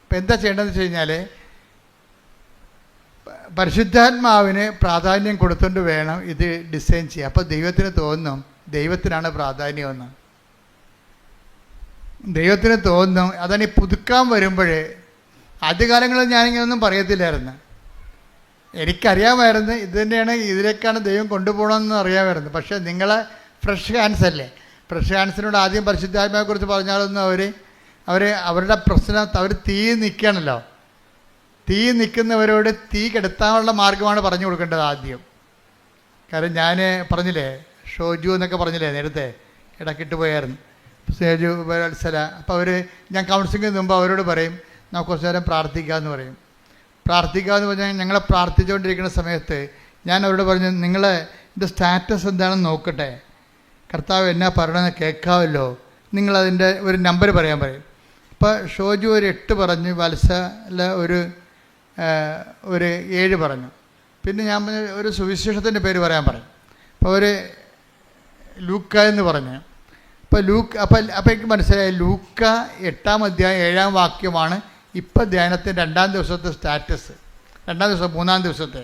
അപ്പോൾ എന്താ ചെയ്യേണ്ടതെന്ന് വെച്ച് കഴിഞ്ഞാൽ, പരിശുദ്ധാത്മാവിന് പ്രാധാന്യം കൊടുത്തുകൊണ്ട് വേണം ഇത് ഡിസൈൻ ചെയ്യുക. അപ്പോൾ ദൈവത്തിന് തോന്നും ദൈവത്തിനാണ് പ്രാധാന്യമെന്ന്. ദൈവത്തിന് തോന്നും. അതാണ് ഈ പുതുക്കാൻ വരുമ്പോഴേ. ആദ്യകാലങ്ങളിൽ ഞാനിങ്ങനെയൊന്നും പറയത്തില്ലായിരുന്നു. എനിക്കറിയാമായിരുന്നു ഇത് തന്നെയാണ്, ഇതിലേക്കാണ് ദൈവം കൊണ്ടുപോകണമെന്ന് അറിയാമായിരുന്നു. പക്ഷേ നിങ്ങളെ ഫ്രഷ് ഹാൻഡ്സ് അല്ലേ, പ്രശാൻസിനോട് ആദ്യം പരിശുദ്ധാത്മാവെക്കുറിച്ച് പറഞ്ഞാലൊന്നും അവരുടെ പ്രശ്നം അവർ തീ നിൽക്കുകയാണല്ലോ. തീ നിൽക്കുന്നവരോട് തീ കെടുത്താനുള്ള മാർഗമാണ് പറഞ്ഞു കൊടുക്കേണ്ടത് ആദ്യം. കാരണം ഞാൻ പറഞ്ഞില്ലേ, ഷോജു എന്നൊക്കെ പറഞ്ഞില്ലേ നേരത്തെ, ഇടക്കിട്ട് പോയായിരുന്നു ഷോജു വത്സല. അപ്പോൾ ഞാൻ കൗൺസിലിങ്ങിന് മുമ്പ് അവരോട് പറയും, നമുക്ക് കുറച്ച് നേരം പ്രാർത്ഥിക്കാമെന്ന് പറയും. പ്രാർത്ഥിക്കാമെന്ന് പറഞ്ഞാൽ ഞങ്ങളെ പ്രാർത്ഥിച്ചുകൊണ്ടിരിക്കുന്ന സമയത്ത് ഞാൻ അവരോട് പറഞ്ഞു, നിങ്ങളെ ഇത് സ്റ്റാറ്റസ് എന്താണെന്ന് നോക്കട്ടെ, കർത്താവ് എന്നാ പറയണമെന്ന് കേൾക്കാമല്ലോ, നിങ്ങളതിൻ്റെ ഒരു നമ്പർ പറയാൻ പറയും. അപ്പോൾ ഷോജു ഒരു 8 പറഞ്ഞു, വത്സല ഒരു 7 പറഞ്ഞു. പിന്നെ ഞാൻ ഒരു സുവിശേഷത്തിൻ്റെ പേര് പറയാൻ പറയും. അപ്പോൾ ഒരു ലൂക്ക എന്ന് പറഞ്ഞു. അപ്പോൾ എനിക്ക് മനസ്സിലായി, ലൂക്ക 8-ാം അധ്യായം 7-ാം വാക്യമാണ് ഇപ്പം ധ്യാനത്തിൻ്റെ 2-ാം ദിവസത്തെ സ്റ്റാറ്റസ്. 2-ാം ദിവസം 3-ാം ദിവസത്തെ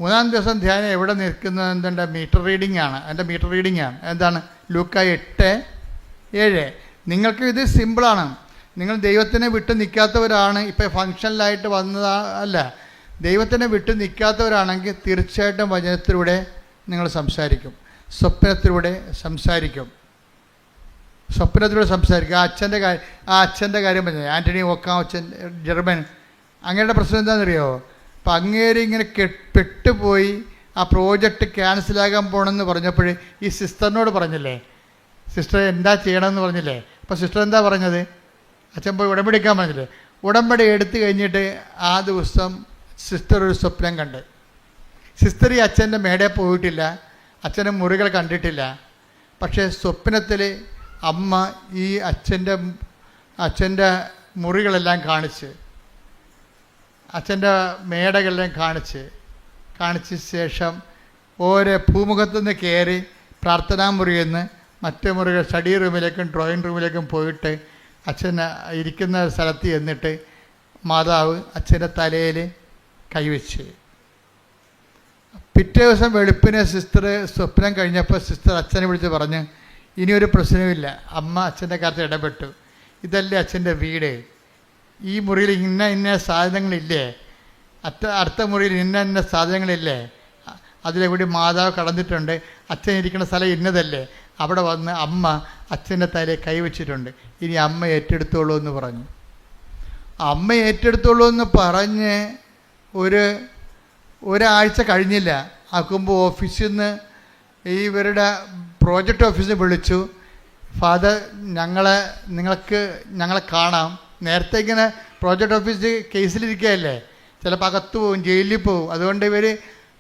3-ാം ദിവസം ധ്യാനം എവിടെ നിൽക്കുന്നത് എന്തുണ്ട്, മീറ്റർ റീഡിംഗ് ആണ്. എൻ്റെ മീറ്റർ റീഡിംഗ് ആണ്. എന്താണ്? ലൂക്ക 8:7. നിങ്ങൾക്ക് ഇത് സിമ്പിളാണ്. നിങ്ങൾ ദൈവത്തിനെ വിട്ട് നിൽക്കാത്തവരാണ്, ഇപ്പോൾ ഫങ്ഷനിലായിട്ട് വന്നതല്ല, ദൈവത്തിനെ വിട്ട് നിൽക്കാത്തവരാണെങ്കിൽ തീർച്ചയായിട്ടും വചനത്തിലൂടെ നിങ്ങൾ സംസാരിക്കും, സ്വപ്നത്തിലൂടെ സംസാരിക്കും. ആ അച്ഛൻ്റെ കാര്യം പറഞ്ഞത്, ആൻ്റണി ഓക്കാമച്ചൻ, ജർമ്മൻ. അങ്ങയുടെ പ്രശ്നം എന്താണെന്നറിയോ? അപ്പം അങ്ങേര് ഇങ്ങനെ പെട്ടുപോയി ആ പ്രോജക്റ്റ് ക്യാൻസലാകാൻ പോകണമെന്ന് പറഞ്ഞപ്പോൾ ഈ സിസ്റ്ററിനോട് പറഞ്ഞില്ലേ, സിസ്റ്റർ എന്താ ചെയ്യണമെന്ന് പറഞ്ഞില്ലേ? അപ്പോൾ സിസ്റ്റർ എന്താ പറഞ്ഞത്? അച്ഛൻ പോയി ഉടമ്പടി എടുക്കാൻ പറഞ്ഞില്ലേ? ഉടമ്പടി എടുത്തു കഴിഞ്ഞിട്ട് ആ ദിവസം സിസ്റ്റർ ഒരു സ്വപ്നം കണ്ട്. സിസ്റ്റർ ഈ അച്ഛൻ്റെ മേടെ പോയിട്ടില്ല, അച്ഛൻ്റെ മുറികൾ കണ്ടിട്ടില്ല. പക്ഷേ സ്വപ്നത്തിൽ അമ്മ ഈ അച്ഛൻ്റെ മുറികളെല്ലാം കാണിച്ച്, അച്ഛൻ്റെ മേടകളെല്ലാം കാണിച്ച ശേഷം ഓരോ ഭൂമുഖത്തുനിന്ന് കയറി പ്രാർത്ഥനാ മുറിയിൽ നിന്ന് മറ്റേ മുറികൾ സ്റ്റഡി റൂമിലേക്കും ഡ്രോയിങ് റൂമിലേക്കും പോയിട്ട് അച്ഛൻ ഇരിക്കുന്ന സ്ഥലത്ത് ചെന്നിട്ട് മാതാവ് അച്ഛൻ്റെ തലയിൽ കൈവച്ച്. പിറ്റേ ദിവസം വെളുപ്പിന് സിസ്റ്റർ സ്വപ്നം കഴിഞ്ഞപ്പോൾ സിസ്റ്റർ അച്ഛനെ വിളിച്ച് പറഞ്ഞ്, ഇനിയൊരു പ്രശ്നവുമില്ല, അമ്മ അച്ഛൻ്റെ കാര്യത്തിൽ ഇടപെട്ടു, ഇതല്ലേ അച്ഛൻ്റെ വീട്, ഈ മുറിയിൽ ഇന്ന സാധനങ്ങളില്ലേ, അടുത്ത മുറിയിൽ ഇന്ന സാധനങ്ങളില്ലേ, അതിലെ കൂടി മാതാവ് കടന്നിട്ടുണ്ട്, അച്ഛൻ ഇരിക്കുന്ന സ്ഥലം ഇന്നതല്ലേ, അവിടെ വന്ന് അമ്മ അച്ഛൻ്റെ തലയിൽ കൈവച്ചിട്ടുണ്ട്, ഇനി അമ്മ ഏറ്റെടുത്തോളൂ എന്ന് പറഞ്ഞു. അമ്മ ഏറ്റെടുത്തോളൂ എന്ന് പറഞ്ഞ് ഒരാഴ്ച കഴിഞ്ഞില്ല. ആക്കുമ്പോൾ ഓഫീസിൽ നിന്ന് ഇവരുടെ പ്രോജക്റ്റ് ഓഫീസിൽ വിളിച്ചു, ഫാദർ ഞങ്ങളെ കാണാം. നേരത്തെ ഇങ്ങനെ പ്രോജക്റ്റ് ഓഫീസ് കേസിലിരിക്കുകയല്ലേ, ചിലപ്പോൾ അകത്ത് പോവും, ജയിലിൽ പോവും. അതുകൊണ്ട് ഇവർ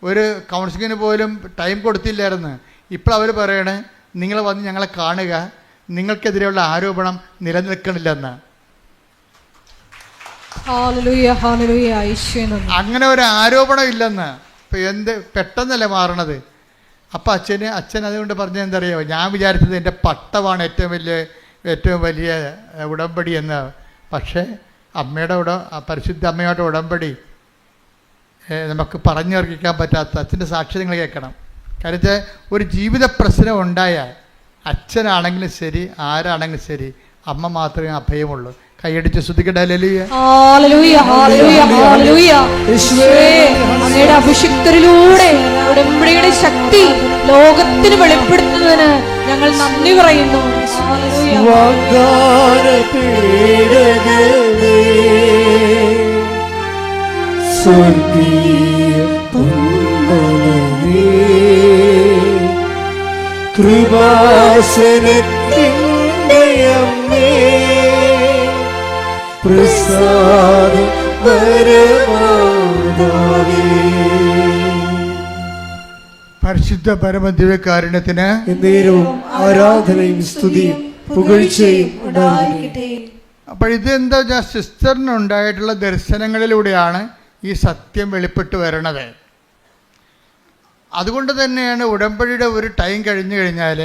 ഒരു കൗൺസിലിങ്ങിന് പോലും ടൈം കൊടുത്തില്ലായിരുന്നു. ഇപ്പോൾ അവർ പറയണേ, നിങ്ങൾ വന്ന് ഞങ്ങളെ കാണുക, നിങ്ങൾക്കെതിരെയുള്ള ആരോപണം നിലനിൽക്കണില്ലെന്ന്. അങ്ങനെ ഒരു ആരോപണം ഇല്ലെന്ന്. ഇപ്പം പെട്ടെന്നല്ലേ മാറണത്. അപ്പം അച്ഛൻ അതുകൊണ്ട് പറഞ്ഞത് എന്തറിയോ, ഞാൻ വിചാരിച്ചത് എൻ്റെ പട്ടമാണ് ഏറ്റവും വലിയ ഉടമ്പടി എന്ന്. പക്ഷേ പരിശുദ്ധ അമ്മയുടെ ഉടമ്പടി നമുക്ക് പറഞ്ഞറിയിക്കാൻ പറ്റാത്ത അച്ഛൻ്റെ സാക്ഷി നിങ്ങൾ കേൾക്കണം. കാര്യം ഒരു ജീവിത പ്രശ്നം ഉണ്ടായാൽ അച്ഛനാണെങ്കിലും ശരി, ആരാണെങ്കിലും ശരി, അമ്മ മാത്രമേ അഭയമുള്ളൂ. കൈയടിച്ച് ശ്രുതിക്കട്ടെ. അങ്ങയുടെ അഭിഷിക്തരിലൂടെ ഉടമ്പടിയുടെ ശക്തി ലോകത്തിന് വെളിപ്പെടുത്തുന്നതിന് ഞങ്ങൾ നന്ദി പറയുന്നു. കൃപാസനത്തിൻ്റെ അമ്മേ, പ്രസാദം വരമാതാവേ, പരിശുദ്ധ പരമദിവ്യകാരുണ്യത്തിന് എന്നേരവും ആരാധനയും സ്തുതിയും പുകഴ്ചയും ഉണ്ടായിരിക്കട്ടെ. അപ്പോൾ ഇതെന്താ വെച്ചാൽ സിസ്റ്ററിനുണ്ടായിട്ടുള്ള ദർശനങ്ങളിലൂടെയാണ് ഈ സത്യം വെളിപ്പെട്ട് വരണത്. അതുകൊണ്ട് തന്നെയാണ് ഉടമ്പടിയുടെ ഒരു ടൈം കഴിഞ്ഞു കഴിഞ്ഞാൽ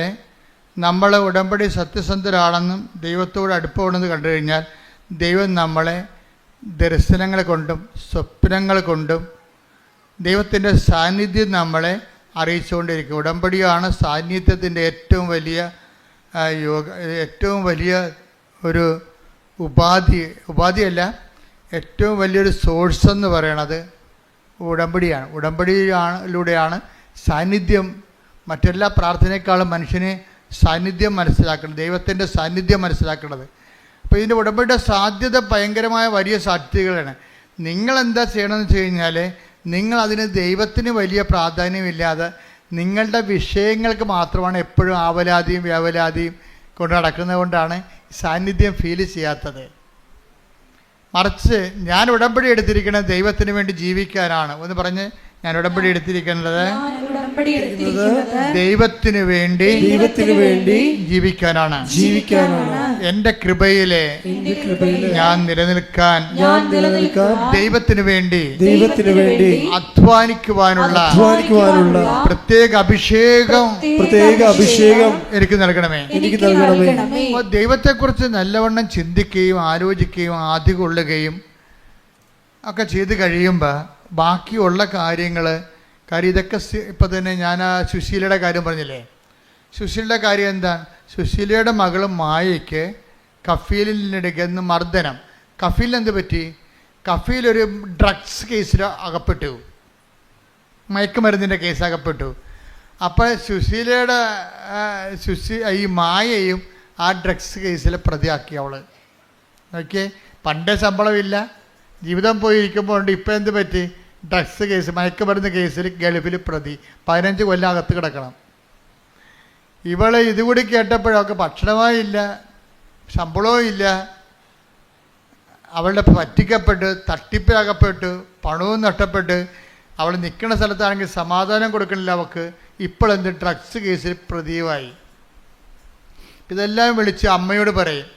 നമ്മൾ ഉടമ്പടി സത്യസന്ധരാണെന്നും ദൈവത്തോട് അടുപ്പമാണെന്ന് കണ്ടു കഴിഞ്ഞാൽ ദൈവം നമ്മളെ ദർശനങ്ങൾ കൊണ്ടും സ്വപ്നങ്ങൾ കൊണ്ടും ദൈവത്തിൻ്റെ സാന്നിധ്യം നമ്മളെ അറിയിച്ചുകൊണ്ടിരിക്കും. ഉടമ്പടിയാണ് സാന്നിധ്യത്തിൻ്റെ ഏറ്റവും വലിയ ഒരു ഉപാധിയല്ല, ഏറ്റവും വലിയൊരു സോഴ്സ് എന്ന് പറയണത് ഉടമ്പടിയിലൂടെയാണ് സാന്നിധ്യം. മറ്റെല്ലാ പ്രാർത്ഥനയെക്കാളും മനുഷ്യന് സാന്നിധ്യം മനസ്സിലാക്കണം, ദൈവത്തിൻ്റെ സാന്നിധ്യം മനസ്സിലാക്കേണ്ടത്. അപ്പോൾ ഇതിൻ്റെ ഉടമ്പടിയുടെ സാധ്യത ഭയങ്കരമായ വലിയ സാധ്യതകളാണ്. നിങ്ങളെന്താ ചെയ്യണമെന്ന് വെച്ച് കഴിഞ്ഞാൽ, നിങ്ങളതിന് ദൈവത്തിന് വലിയ പ്രാധാന്യമില്ലാതെ നിങ്ങളുടെ വിഷയങ്ങൾക്ക് മാത്രമാണ് എപ്പോഴും ആവലാതിയും വ്യാവലാതിയും കൊണ്ട് നടക്കുന്നത് കൊണ്ടാണ് സാന്നിധ്യം ഫീൽ ചെയ്യാത്തത്. മറിച്ച് ഞാൻ ഉടമ്പടി എടുത്തിരിക്കുന്നത് ദൈവത്തിന് വേണ്ടി ജീവിക്കാനാണ്. ഒന്ന് പറഞ്ഞ്, ഞാൻ ഉടമ്പടി എടുത്തിരിക്കുന്നത് ദൈവത്തിന് വേണ്ടി ജീവിക്കാനാണ്. എന്റെ കൃപയിലെ ഞാൻ നിലനിൽക്കാൻ ദൈവത്തിന് വേണ്ടി അധ്വാനിക്കുവാനുള്ള പ്രത്യേക അഭിഷേകം എനിക്ക് നൽകണമേ. അപ്പോൾ ദൈവത്തെക്കുറിച്ച് നല്ലവണ്ണം ചിന്തിക്കുകയും ആലോചിക്കുകയും ആദ്യ കൊള്ളുകയും ഒക്കെ ചെയ്ത് കഴിയുമ്പോൾ ബാക്കിയുള്ള കാര്യങ്ങൾ, കാര്യം ഇതൊക്കെ ഇപ്പം തന്നെ ഞാൻ ആ സുശീലയുടെ കാര്യം പറഞ്ഞില്ലേ, സുശീലയുടെ കാര്യം എന്താണ്? സുശീലയുടെ മകൾ മായയ്ക്ക് കഫീലിനിടയ്ക്ക് മർദ്ദനം. കഫീലിന് എന്ത് പറ്റി? കഫീലൊരു ഡ്രഗ്സ് കേസിൽ അകപ്പെട്ടു, മയക്കുമരുന്നിൻ്റെ കേസ് അകപ്പെട്ടു. അപ്പോൾ സുശീലയുടെ ഈ മായയും ആ ഡ്രഗ്സ് കേസിൽ പ്രതിയാക്കി അവൾ. ഓക്കെ, പണ്ടേ ശമ്പളമില്ല, ജീവിതം പോയിരിക്കുമ്പോൾ ഉണ്ട്. ഇപ്പം എന്ത് പറ്റി? ഡ്രഗ്സ് കേസ്, മയക്കുമരുന്ന് കേസിൽ ഗൾഫിൽ പ്രതി, 15 കൊല്ലം അകത്ത് കിടക്കണം. ഇവളെ ഇതുകൂടി കേട്ടപ്പോഴൊക്കെ ഭക്ഷണമായില്ല, ശമ്പളവും ഇല്ല, അവളുടെ പറ്റിക്കപ്പെട്ട് തട്ടിപ്പകപ്പെട്ടു, പണവും നഷ്ടപ്പെട്ട്, അവൾ നിൽക്കുന്ന സ്ഥലത്താണെങ്കിൽ സമാധാനം കൊടുക്കണില്ല അവൾക്ക്. ഇപ്പോഴെന്ത്? ഡ്രഗ്സ് കേസിൽ പ്രതിയുമായി. ഇതെല്ലാം വിളിച്ച് അമ്മയോട് പറയും.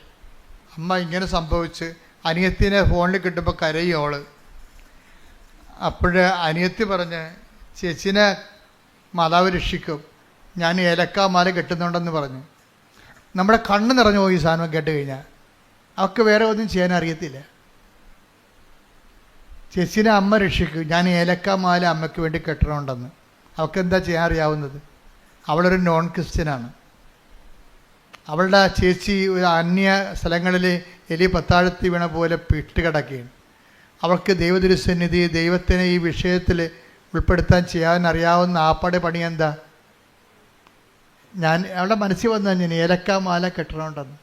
അമ്മ ഇങ്ങനെ സംഭവിച്ച്, അനിയത്തിനെ ഫോണിൽ കിട്ടുമ്പോൾ കരയും അവൾ. അപ്പോഴ് അനിയത്തി പറഞ്ഞ്, ചേച്ചിനെ മാതാവ് രക്ഷിക്കും, ഞാൻ ഏലക്കാമാല കെട്ടുന്നുണ്ടെന്ന് പറഞ്ഞു. നമ്മുടെ കണ്ണ് നിറഞ്ഞു പോയി ഈ സാധനം കേട്ട് കഴിഞ്ഞാൽ. അവൾക്ക് വേറെ ഒന്നും ചെയ്യാൻ അറിയത്തില്ല. ചേച്ചിനെ അമ്മ രക്ഷിക്കും, ഞാൻ ഏലക്കാമാല അമ്മയ്ക്ക് വേണ്ടി കെട്ടണമുണ്ടെന്ന്. അവൾക്ക് എന്താ ചെയ്യാൻ അറിയാവുന്നത്? അവളൊരു നോൺ ക്രിസ്ത്യനാണ്. അവളുടെ ചേച്ചി ഒരു അന്യ സ്ഥലങ്ങളിൽ എലി പത്താഴത്തി വീണ പോലെ പിട്ടുകിടക്കുകയാണ്. അവൾക്ക് ദൈവതിരുസന്നിധി, ദൈവത്തിനെ ഈ വിഷയത്തിൽ ഉൾപ്പെടുത്താൻ ചെയ്യാൻ അറിയാവുന്ന ആപ്പാടെ പണി എന്താ? ഞാൻ അവളുടെ മനസ്സിൽ വന്നു ഞാൻ ഏലക്കാമാല കെട്ടണമുണ്ടെന്ന്.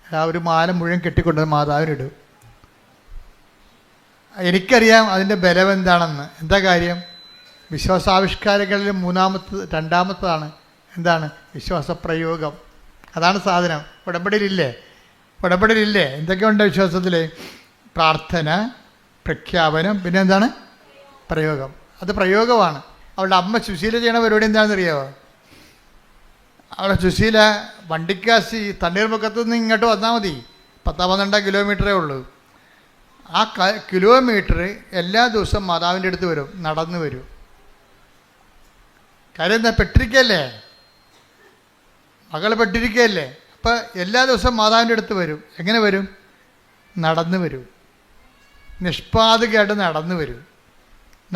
ആ ഒരു മാല മുഴുവൻ കെട്ടിക്കൊണ്ട് മാതാവിനിടും. എനിക്കറിയാം അതിൻ്റെ ബലം എന്താണെന്ന്. എന്താ കാര്യം? വിശ്വാസാവിഷ്കാരങ്ങളിൽ രണ്ടാമത്തതാണ് എന്താണ്? വിശ്വാസപ്രയോഗം. അതാണ് സാധനം. ഉടമ്പടിയിലില്ലേ എന്തൊക്കെയുണ്ട് വിശ്വാസത്തിൽ? പ്രാർത്ഥന, പ്രഖ്യാപനം, പിന്നെ എന്താണ്? പ്രയോഗം. അത് പ്രയോഗമാണ്. അവളുടെ അമ്മ സുശീല ചെയ്യണ പരിപാടി എന്താണെന്നറിയാമോ? അവളുടെ സുശീല വണ്ടിക്കാശി തണ്ണീർമുഖത്ത് നിന്ന് ഇങ്ങോട്ട് വന്നാൽ മതി, 10-12 കിലോമീറ്ററേ ഉള്ളൂ. ആ കിലോമീറ്റർ എല്ലാ ദിവസവും മാതാവിൻ്റെ അടുത്ത് വരും, നടന്നു വരും. കാര്യം എന്താ? പെട്ടിരിക്കല്ലേ, മകൾ പെട്ടിരിക്കല്ലേ. അപ്പം എല്ലാ ദിവസവും മാതാവിൻ്റെ അടുത്ത് വരും. എങ്ങനെ വരും? നടന്നു വരും. നിഷ്പാതകയായിട്ട് നടന്നു വരും.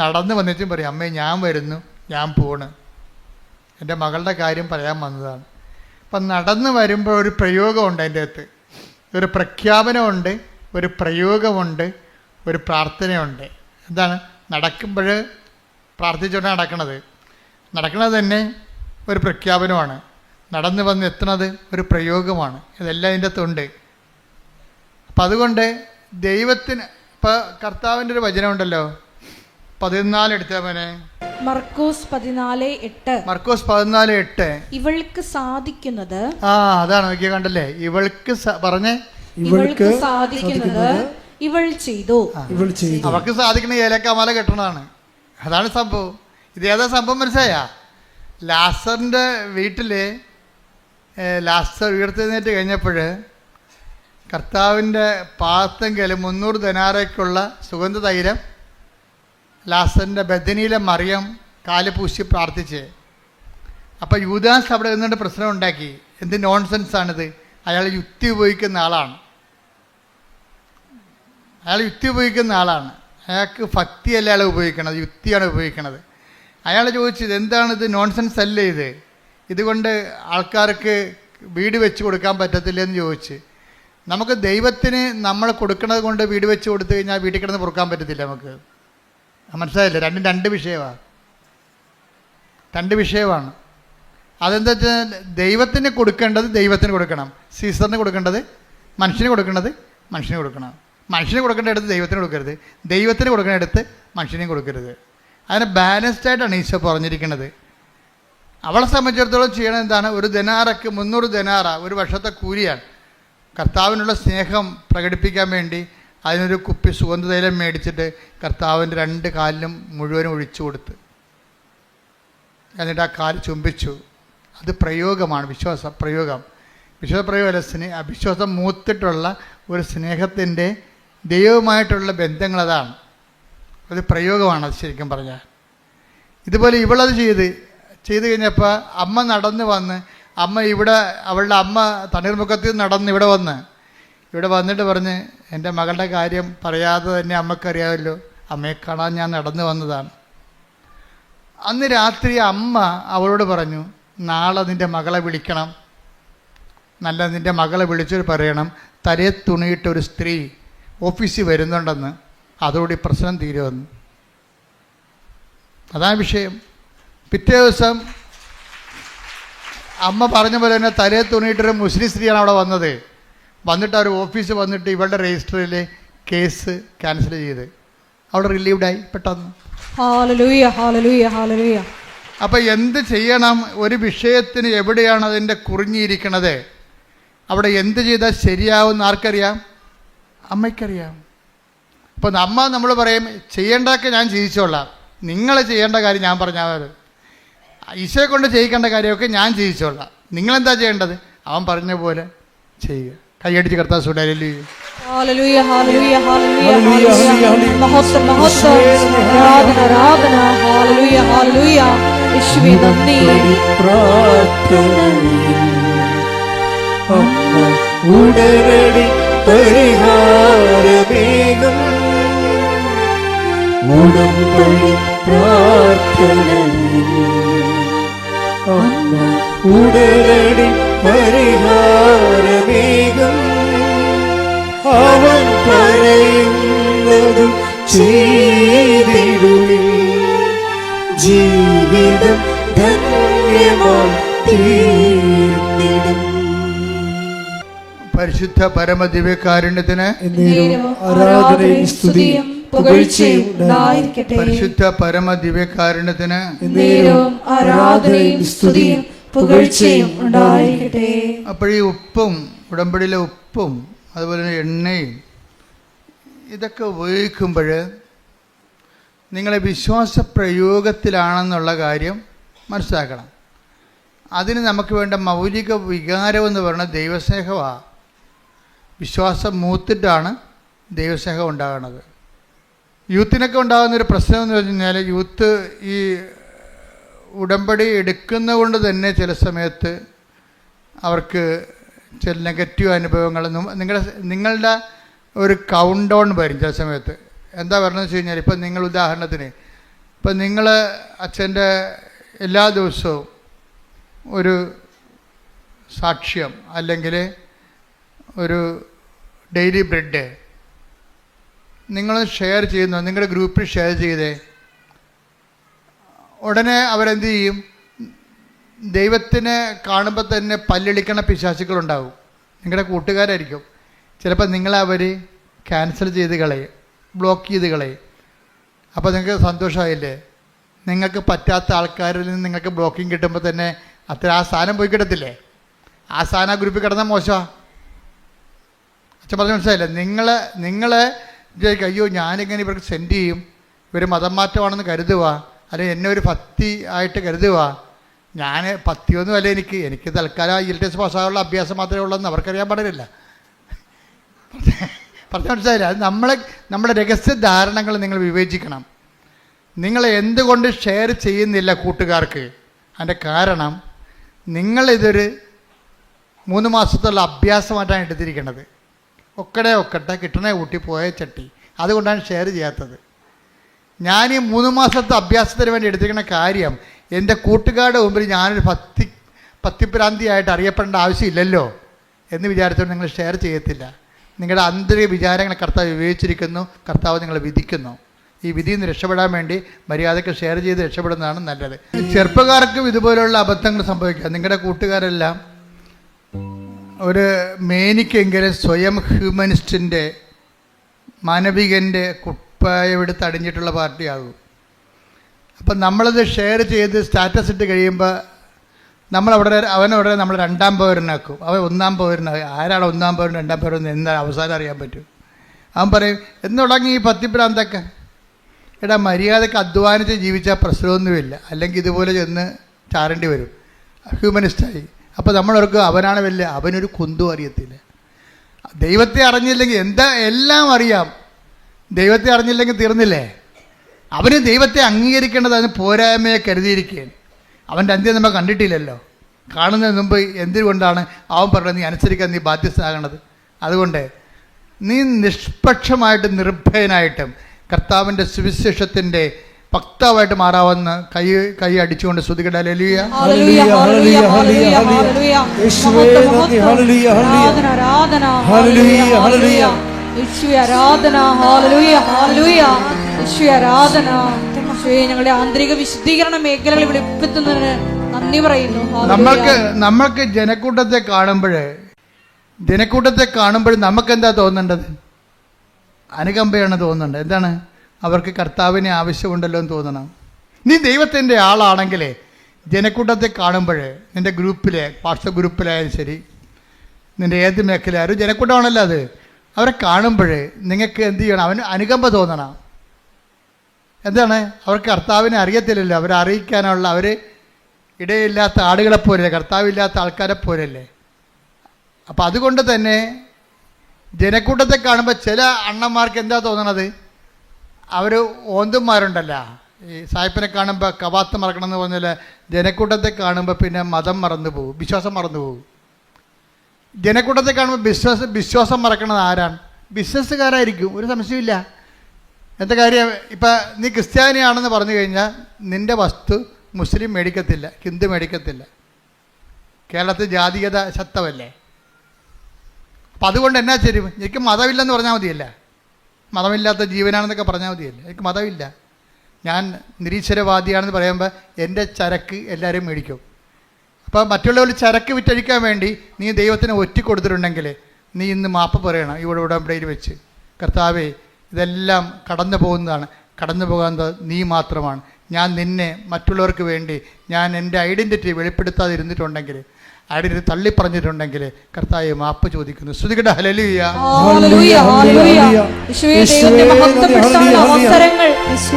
നടന്ന് വന്നിട്ടും പറയും, അമ്മേ ഞാൻ വരുന്നു, ഞാൻ പോണ്, എൻ്റെ മകളുടെ കാര്യം പറയാൻ വന്നതാണ്. അപ്പം നടന്ന് വരുമ്പോൾ ഒരു പ്രയോഗമുണ്ട് അതിൻ്റെ അകത്ത്. ഒരു പ്രഖ്യാപനമുണ്ട്, ഒരു പ്രയോഗമുണ്ട്, ഒരു പ്രാർത്ഥനയുണ്ട്. എന്താണ്? നടക്കുമ്പോൾ പ്രാർത്ഥിച്ചുകൊണ്ടാണ് നടക്കണത് തന്നെ ഒരു പ്രഖ്യാപനമാണ്. നടന്നു വന്ന് എത്തണത് ഒരു പ്രയോഗമാണ്. ഇതെല്ലാം അതിൻ്റെ അകത്തുണ്ട്. അപ്പം അതുകൊണ്ട് ദൈവത്തിന് ഇപ്പോൾ കർത്താവിൻ്റെ ഒരു വചനമുണ്ടല്ലോ, 14 എടുത്തവനെ, മർക്കോസ് 14:8 ഇവൾക്ക് സാധിക്കുന്നത്, അതാണ് നോക്കിയ കണ്ടല്ലേ, ഇവൾക്ക് ഇവൾക്ക് സാധിക്കുന്നത് ഇവൾ ചെയ്തു. അവൾക്ക് സാധിക്കുന്ന ഏലക്കാമാല കെട്ടണതാണ്. അതാണ് സംഭവം. ഇതേതാ സംഭവം മനസ്സിലായ? ലാസറിൻ്റെ വീട്ടിൽ ലാസർ ഉയർത്തെഴുന്നേറ്റ് കഴിഞ്ഞപ്പോൾ കർത്താവിൻ്റെ പാദത്തെങ്കിൽ 300 ദനാരയ്ക്കുള്ള സുഗന്ധ തൈലം ലാസറിൻ്റെ ബദനിയിലെ മറിയം കാല് പൂശി പ്രാർത്ഥിച്ച്. അപ്പോൾ യൂദാസ് അവിടെ നിന്നുകൊണ്ട് പ്രശ്നം ഉണ്ടാക്കി. എന്ത് നോൺസെൻസാണിത്? അയാൾ യുക്തി ഉപയോഗിക്കുന്ന ആളാണ്. അയാൾക്ക് ഭക്തിയല്ല അയാൾ ഉപയോഗിക്കണത്, യുക്തിയാണ് ഉപയോഗിക്കണത്. അയാൾ ചോദിച്ചത് എന്താണിത്? നോൺസെൻസ് അല്ലേ ഇത്? ഇതുകൊണ്ട് ആൾക്കാർക്ക് വീട് വെച്ച് കൊടുക്കാൻ പറ്റത്തില്ലെന്ന് ചോദിച്ച്. നമുക്ക് ദൈവത്തിന് നമ്മൾ കൊടുക്കുന്നത് കൊണ്ട് വീട് വെച്ച് കൊടുത്തു കഴിഞ്ഞാൽ വീട്ടിൽ കിടന്ന് പൊറുക്കാൻ പറ്റത്തില്ല നമുക്ക്. മനസ്സിലായില്ലേ? രണ്ട് വിഷയമാണ്. അതെന്താ വെച്ചാൽ ദൈവത്തിന് കൊടുക്കേണ്ടത് ദൈവത്തിന് കൊടുക്കണം, സീസറിന് കൊടുക്കേണ്ടത് മനുഷ്യന് കൊടുക്കേണ്ടത് മനുഷ്യന് കൊടുക്കണം. മനുഷ്യന് കൊടുക്കേണ്ട അടുത്ത് ദൈവത്തിന് കൊടുക്കരുത്, ദൈവത്തിന് കൊടുക്കേണ്ട അടുത്ത് മനുഷ്യനെയും കൊടുക്കരുത്. അതിനെ ബാലൻസ്ഡ് ആയിട്ടാണ് ഈശോ പറഞ്ഞിരിക്കുന്നത്. അവളെ സംബന്ധിച്ചിടത്തോളം ചെയ്യണത് എന്താണ്? ഒരു ദിനാറയ്ക്ക് 300 ദിനാറ ഒരു വർഷത്തെ കൂലിയാണ്. കർത്താവിനുള്ള സ്നേഹം പ്രകടിപ്പിക്കാൻ വേണ്ടി അതിനൊരു കുപ്പി സുഗന്ധതൈലം മേടിച്ചിട്ട് കർത്താവിൻ്റെ 2 കാലിലും മുഴുവനും ഒഴിച്ചു കൊടുത്ത്, എന്നിട്ട് ആ കാല് ചുംബിച്ചു. അത് പ്രയോഗമാണ്, പ്രയോഗം. വിശ്വാസപ്രയോഗമല്ല, അവിശ്വാസം മൂത്തിട്ടുള്ള ഒരു സ്നേഹത്തിൻ്റെ ദൈവവുമായിട്ടുള്ള ബന്ധങ്ങളതാണ്. അത് പ്രയോഗമാണ്. അത് ശരിക്കും പറഞ്ഞാൽ ഇതുപോലെ ഇവളത് ചെയ്ത് കഴിഞ്ഞപ്പോൾ അമ്മ നടന്ന് വന്ന്, അവളുടെ അമ്മ തണ്ണീർമുഖത്തിൽ നടന്ന് ഇവിടെ വന്നിട്ട് പറഞ്ഞ്, എൻ്റെ മകളുടെ കാര്യം പറയാതെ തന്നെ അമ്മക്കറിയാമല്ലോ, അമ്മയെ കാണാൻ ഞാൻ നടന്നു വന്നതാണ്. അന്ന് രാത്രി അമ്മ അവളോട് പറഞ്ഞു, നാളെ നിൻ്റെ മകളെ വിളിക്കണം, നിൻ്റെ മകളെ വിളിച്ചിട്ട് പറയണം തലയെ തുണിയിട്ടൊരു സ്ത്രീ ഓഫീസിൽ വരുന്നുണ്ടെന്ന്, അതോടെ പ്രശ്നം തീരുമെന്ന്. അതാണ് വിഷയം. പിറ്റേ ദിവസം അമ്മ പറഞ്ഞ പോലെ തന്നെ തലയെ തുണിയിട്ടൊരു മുസ്ലിം സ്ത്രീയാണ് അവിടെ വന്നിട്ട് അവർ ഓഫീസിൽ വന്നിട്ട് ഇവളുടെ രജിസ്റ്ററിൽ കേസ് ക്യാൻസൽ ചെയ്ത് അവിടെ റിലീവ്ഡായി പെട്ടെന്ന്. അപ്പം എന്ത് ചെയ്യണം? ഒരു വിഷയത്തിന് എവിടെയാണ് അതിൻ്റെ കുറിഞ്ഞിരിക്കണത്, അവിടെ എന്ത് ചെയ്താൽ ശരിയാവും ആർക്കറിയാം? അമ്മയ്ക്കറിയാം. അപ്പോൾ നമ്മൾ പറയും ചെയ്യേണ്ടതൊക്കെ ഞാൻ ചെയ്യിച്ചോളാം, നിങ്ങൾ ചെയ്യേണ്ട കാര്യം ഞാൻ പറഞ്ഞാൽ മതി, ഈശോയെ കൊണ്ട് ചെയ്യിക്കേണ്ട കാര്യമൊക്കെ ഞാൻ ചെയ്യിച്ചോളാം, നിങ്ങളെന്താ ചെയ്യേണ്ടത്? അവൻ പറഞ്ഞ പോലെ ചെയ്യുക. കൈയടിച്ച് കർത്താവ് സുഡാലി. ഉടനടി പരിഹാരമേകം ഉടമ്പടി പ്രാർത്ഥനയിൽ ഉടനടി പരിഹാരമേകം അവൻ പറയുന്നതും ചെയ്തിടുമേ ജീവിതം ധന്യമായി തീർന്നിടും. പരിശുദ്ധ പരമദിവ്യകാരുണ്യത്തിന് ആരാധനയും സ്തുതിയും പുകഴ്ചയും ഉണ്ടായിരിക്കട്ടെ. പരിശുദ്ധ പരമദിവ്യകാരുണ്യത്തിന് ആരാധനയും സ്തുതിയും പുകഴ്ചയും ഉണ്ടായിരിക്കട്ടെ. അപ്പോഴീ ഉപ്പും ഉടമ്പടിയിലെ ഉപ്പും അതുപോലെ തന്നെ എണ്ണയും ഇതൊക്കെ ഉപയോഗിക്കുമ്പോൾ നിങ്ങളെ വിശ്വാസ പ്രയോഗത്തിലാണെന്നുള്ള കാര്യം മനസ്സിലാക്കണം. അതിന് നമുക്ക് വേണ്ട മൗലിക വികാരമെന്ന് പറയുന്നത് ദൈവസ്നേഹമാണ്. വിശ്വാസം മൂത്തിട്ടാണ് ദൈവസ്നേഹം ഉണ്ടാകുന്നത്. യൂത്തിനൊക്കെ ഉണ്ടാകുന്നൊരു പ്രശ്നം എന്ന് വെച്ച് കഴിഞ്ഞാൽ യൂത്ത് ഈ ഉടമ്പടി എടുക്കുന്ന കൊണ്ട് തന്നെ ചില സമയത്ത് അവർക്ക് ചില നെഗറ്റീവ് അനുഭവങ്ങൾ നിങ്ങളുടെ ഒരു കൗണ്ട് ഡൗൺ വരും ചില സമയത്ത്. എന്താ പറയുന്നത് വെച്ച് കഴിഞ്ഞാൽ ഇപ്പം നിങ്ങൾ ഉദാഹരണത്തിന് ഇപ്പം നിങ്ങൾ അച്ഛൻ്റെ എല്ലാ ദിവസവും ഒരു സാക്ഷ്യം അല്ലെങ്കിൽ ഒരു ഡെയിലി ബ്രെഡ് നിങ്ങൾ ഷെയർ ചെയ്യുന്നു, നിങ്ങളുടെ ഗ്രൂപ്പിൽ ഷെയർ ചെയ്തേ, ഉടനെ അവരെന്ത് ചെയ്യും? ദൈവത്തിനെ കാണുമ്പോൾ തന്നെ പല്ലിളിക്കണ പിശാചുക്കളുണ്ടാവും. നിങ്ങളുടെ കൂട്ടുകാരായിരിക്കും. ചിലപ്പോൾ നിങ്ങളെ അവർ ക്യാൻസൽ ചെയ്ത് കളയും, ബ്ലോക്ക് ചെയ്ത് കളയും. അപ്പോൾ നിങ്ങൾക്ക് സന്തോഷമായില്ലേ? നിങ്ങൾക്ക് പറ്റാത്ത ആൾക്കാരിൽ നിന്ന് നിങ്ങൾക്ക് ബ്ലോക്കിങ് കിട്ടുമ്പോൾ തന്നെ അത്ര ആ സാധനം പോയി കിട്ടത്തില്ലേ? ആ സാധനം ആ ഗ്രൂപ്പിൽ കിടന്നാൽ മോശമാണ്. അച്ഛൻ പറഞ്ഞ് മനസ്സിലായില്ലേ? നിങ്ങളെ വിചാരിക്കും, അയ്യോ ഞാനിങ്ങനെ ഇവർക്ക് സെൻഡ് ചെയ്യും, ഇവർ മതം മാറ്റമാണെന്ന് കരുതുക, അല്ലെങ്കിൽ എന്നെ ഒരു ഭക്തി ആയിട്ട് കരുതുക. ഞാൻ ഭക്തിയൊന്നുമല്ല, എനിക്ക് തൽക്കാലം IELTS പാസ്സാകാനുള്ള അഭ്യാസം മാത്രമേ ഉള്ളൂ അവർക്കറിയാൻ പാടില്ല. പറഞ്ഞ മനസ്സിലായില്ല? അത് നമ്മുടെ രഹസ്യ ധാരണകൾ നിങ്ങൾ വിവേചിക്കണം. നിങ്ങൾ എന്തുകൊണ്ട് ഷെയർ ചെയ്യുന്നില്ല കൂട്ടുകാർക്ക്? അതിൻ്റെ കാരണം നിങ്ങളിതൊരു 3 മാസത്തുള്ള അഭ്യാസമായിട്ടാണ് എടുത്തിരിക്കുന്നത്. ഒക്കട്ടെ കിട്ടണേ കൂട്ടി പോയ ചട്ടി, അതുകൊണ്ടാണ് ഷെയർ ചെയ്യാത്തത്. ഞാൻ ഈ 3 മാസത്തെ അഭ്യാസത്തിന് വേണ്ടി എടുത്തിരിക്കുന്ന കാര്യം എൻ്റെ കൂട്ടുകാരുടെ മുമ്പിൽ ഞാനൊരു പത്തിപ്രാന്തിയായിട്ട് അറിയപ്പെടേണ്ട ആവശ്യമില്ലല്ലോ എന്ന് വിചാരിച്ചുകൊണ്ട് നിങ്ങൾ ഷെയർ ചെയ്യത്തില്ല. നിങ്ങളുടെ ആന്തരിക വിചാരങ്ങളെ കർത്താവ് വിവേചിച്ചിരിക്കുന്നു, കർത്താവ് നിങ്ങളെ വിധിക്കുന്നു. ഈ വിധിയിൽ നിന്ന് രക്ഷപ്പെടാൻ വേണ്ടി മര്യാദയ്ക്ക് ഷെയർ ചെയ്ത് രക്ഷപ്പെടുന്നതാണ് നല്ലത്. ചെറുപ്പക്കാർക്കും ഇതുപോലെയുള്ള അബദ്ധങ്ങൾ സംഭവിക്കാം. നിങ്ങളുടെ കൂട്ടുകാരെല്ലാം ഒരു മേനിക്കെങ്കിലും സ്വയം ഹ്യൂമനിസ്റ്റിൻ്റെ മാനവികൻ്റെ കുപ്പായമെടുത്ത് അടിഞ്ഞിട്ടുള്ള പാർട്ടിയാകും. അപ്പം നമ്മളത് ഷെയർ ചെയ്ത് സ്റ്റാറ്റസ് ഇട്ട് കഴിയുമ്പോൾ അവനവിടെ നമ്മൾ രണ്ടാം പൗരനാക്കും, അവൻ ഒന്നാം പൗരനാകും. ആരാണ് ഒന്നാം പൗരൻ രണ്ടാം പൗരൻ എന്താ അവസാനം അറിയാൻ പറ്റും. അവൻ പറയും എന്ന് തുടങ്ങി ഈ പത്തിപ്രാന്തൊക്കെ. എടാ, മര്യാദക്ക് അധ്വാനിച്ച് ജീവിച്ചാൽ പ്രശ്നമൊന്നുമില്ല, അല്ലെങ്കിൽ ഇതുപോലെ ചെന്ന് ചാരേണ്ടി വരും. ഹ്യൂമനിസ്റ്റായി. അപ്പോൾ നമ്മളവർക്ക് അവനാണ് വലിയ, അവനൊരു കുന്തും അറിയത്തില്ല. ദൈവത്തെ അറിഞ്ഞില്ലെങ്കിൽ എല്ലാം അറിയാം. ദൈവത്തെ അറിഞ്ഞില്ലെങ്കിൽ തീർന്നില്ലേ? അവന് ദൈവത്തെ അംഗീകരിക്കേണ്ടത് അതിന് പോരായ്മയെ കരുതിയിരിക്കുകയാണ്. അവൻ്റെ അന്ത്യം നമ്മൾ കണ്ടിട്ടില്ലല്ലോ. കാണുന്നതിന് മുമ്പ് എന്തുകൊണ്ടാണ് അവൻ പറഞ്ഞത് നീ അനുസരിക്കാൻ നീ ബാധ്യസ്ഥനാകണത്? അതുകൊണ്ട് നീ നിഷ്പക്ഷമായിട്ടും നിർഭയനായിട്ടും കർത്താവിൻ്റെ സുവിശേഷത്തിൻ്റെ വക്താവായിട്ട് മാറാവുന്ന കൈ അടിച്ചുകൊണ്ട് സ്തുതിക്കട്ടെ. ഹല്ലേലൂയ, ഹല്ലേലൂയ, ഹല്ലേലൂയ, ഹല്ലേലൂയ, ഹല്ലേലൂയ. യേശുവേ നന്ദി, ഹല്ലേലൂയ, ഹല്ലേലൂയ. ആരാധന, ഹല്ലേലൂയ, ഹല്ലേലൂയ. യേശുവേ ആരാധന, ഹല്ലേലൂയ, ഹല്ലേലൂയ. യേശുവേ ആരാധന. യേശുവേ ഞങ്ങളുടെ ആന്തരിക വിശുദ്ധീകരണ മേഖലകൾ വെളിപ്പെടുത്തുന്നതിന് നന്ദി പറയുന്നു. നമ്മൾക്ക് ജനക്കൂട്ടത്തെ കാണുമ്പോൾ നമുക്ക് എന്താ തോന്നേണ്ടത്? അനുകമ്പയാണ് തോന്നേണ്ടത്. എന്താണ്? അവർക്ക് കർത്താവിനെ ആവശ്യമുണ്ടല്ലോ എന്ന് തോന്നണം. നീ ദൈവത്തിൻ്റെ ആളാണെങ്കിലേ ജനക്കൂട്ടത്തെ കാണുമ്പോൾ നിൻ്റെ ഗ്രൂപ്പിലെ വാട്സപ്പ് ഗ്രൂപ്പിലായാലും ശരി, നിൻ്റെ ഏത് മേഖലയായാലും ജനക്കൂട്ടമാണല്ലോ അത്. അവരെ കാണുമ്പോൾ നിങ്ങൾക്ക് എന്ത് ചെയ്യണം? അവന് അനുകമ്പ തോന്നണം. എന്താണ്? അവർക്ക് കർത്താവിനെ അറിയത്തില്ലല്ലോ. അവരെ അറിയിക്കാനുള്ള അവർ ഇടയില്ലാത്ത ആടുകളെ പോരല്ലേ, കർത്താവില്ലാത്ത ആൾക്കാരെ പോരല്ലേ. അപ്പം അതുകൊണ്ട് തന്നെ ജനക്കൂട്ടത്തെ കാണുമ്പോൾ ചില അണ്ണന്മാർക്ക് എന്താ തോന്നണത്? അവർ ഓന്തുമാരുണ്ടല്ലോ, ഈ സായിപ്പിനെ കാണുമ്പോൾ കവാത്ത് മറക്കണം എന്ന് പറഞ്ഞാൽ ജനക്കൂട്ടത്തെ കാണുമ്പോൾ പിന്നെ മതം മറന്നു പോകും, വിശ്വാസം മറന്നു പോകും. ജനക്കൂട്ടത്തെ കാണുമ്പോൾ വിശ്വാസം മറക്കണത് ആരാണ്? ബിസിനസ്സുകാരായിരിക്കും, ഒരു സംശയമില്ല. എന്താ കാര്യം? ഇപ്പം നീ ക്രിസ്ത്യാനിയാണെന്ന് പറഞ്ഞു കഴിഞ്ഞാൽ നിൻ്റെ വസ്തു മുസ്ലിം മേടിക്കത്തില്ല, ഹിന്ദു മേടിക്കത്തില്ല. കേരളത്തിൽ ജാതീയത ശക്തമല്ലേ. അപ്പം അതുകൊണ്ട് എന്നാ ശരി, എനിക്ക് മതമില്ലെന്ന് പറഞ്ഞാൽ മതിയല്ല, മതമില്ലാത്ത ജീവനാണെന്നൊക്കെ പറഞ്ഞാൽ മതിയല്ല. എനിക്ക് മതമില്ല, ഞാൻ നിരീശ്വരവാദിയാണെന്ന് പറയുമ്പോൾ എൻ്റെ ചരക്ക് എല്ലാവരും മേടിക്കും. അപ്പോൾ മറ്റുള്ളവർ ചരക്ക് വിറ്റഴിക്കാൻ വേണ്ടി നീ ദൈവത്തിന് ഒറ്റിക്കൊടുത്തിട്ടുണ്ടെങ്കിൽ നീ ഇന്ന് മാപ്പ് പറയണം. ഇവിടെ ഉടമ്പടിയിൽ വെച്ച്, കർത്താവേ ഇതെല്ലാം കടന്നു പോകുന്നതാണ്, കടന്നു പോകുന്നത് നീ മാത്രമാണ്. ഞാൻ നിന്നെ മറ്റുള്ളവർക്ക് വേണ്ടി ഞാൻ എൻ്റെ ഐഡൻറ്റിറ്റി വെളിപ്പെടുത്താതിരുന്നിട്ടുണ്ടെങ്കിൽ, ഐഡൻറ്റിറ്റി തള്ളിപ്പറഞ്ഞിട്ടുണ്ടെങ്കിൽ കർത്താവേ മാപ്പ് ചോദിക്കുന്നു. സ്തുതിക്കട്ടെ. ഹല്ലേലൂയ, ഹല്ലേലൂയ, ഹല്ലേലൂയ. യേശുവേ ദൈവത്തെ മഹത്വപ്പെടുത്താനുള്ള അവസരങ്ങൾ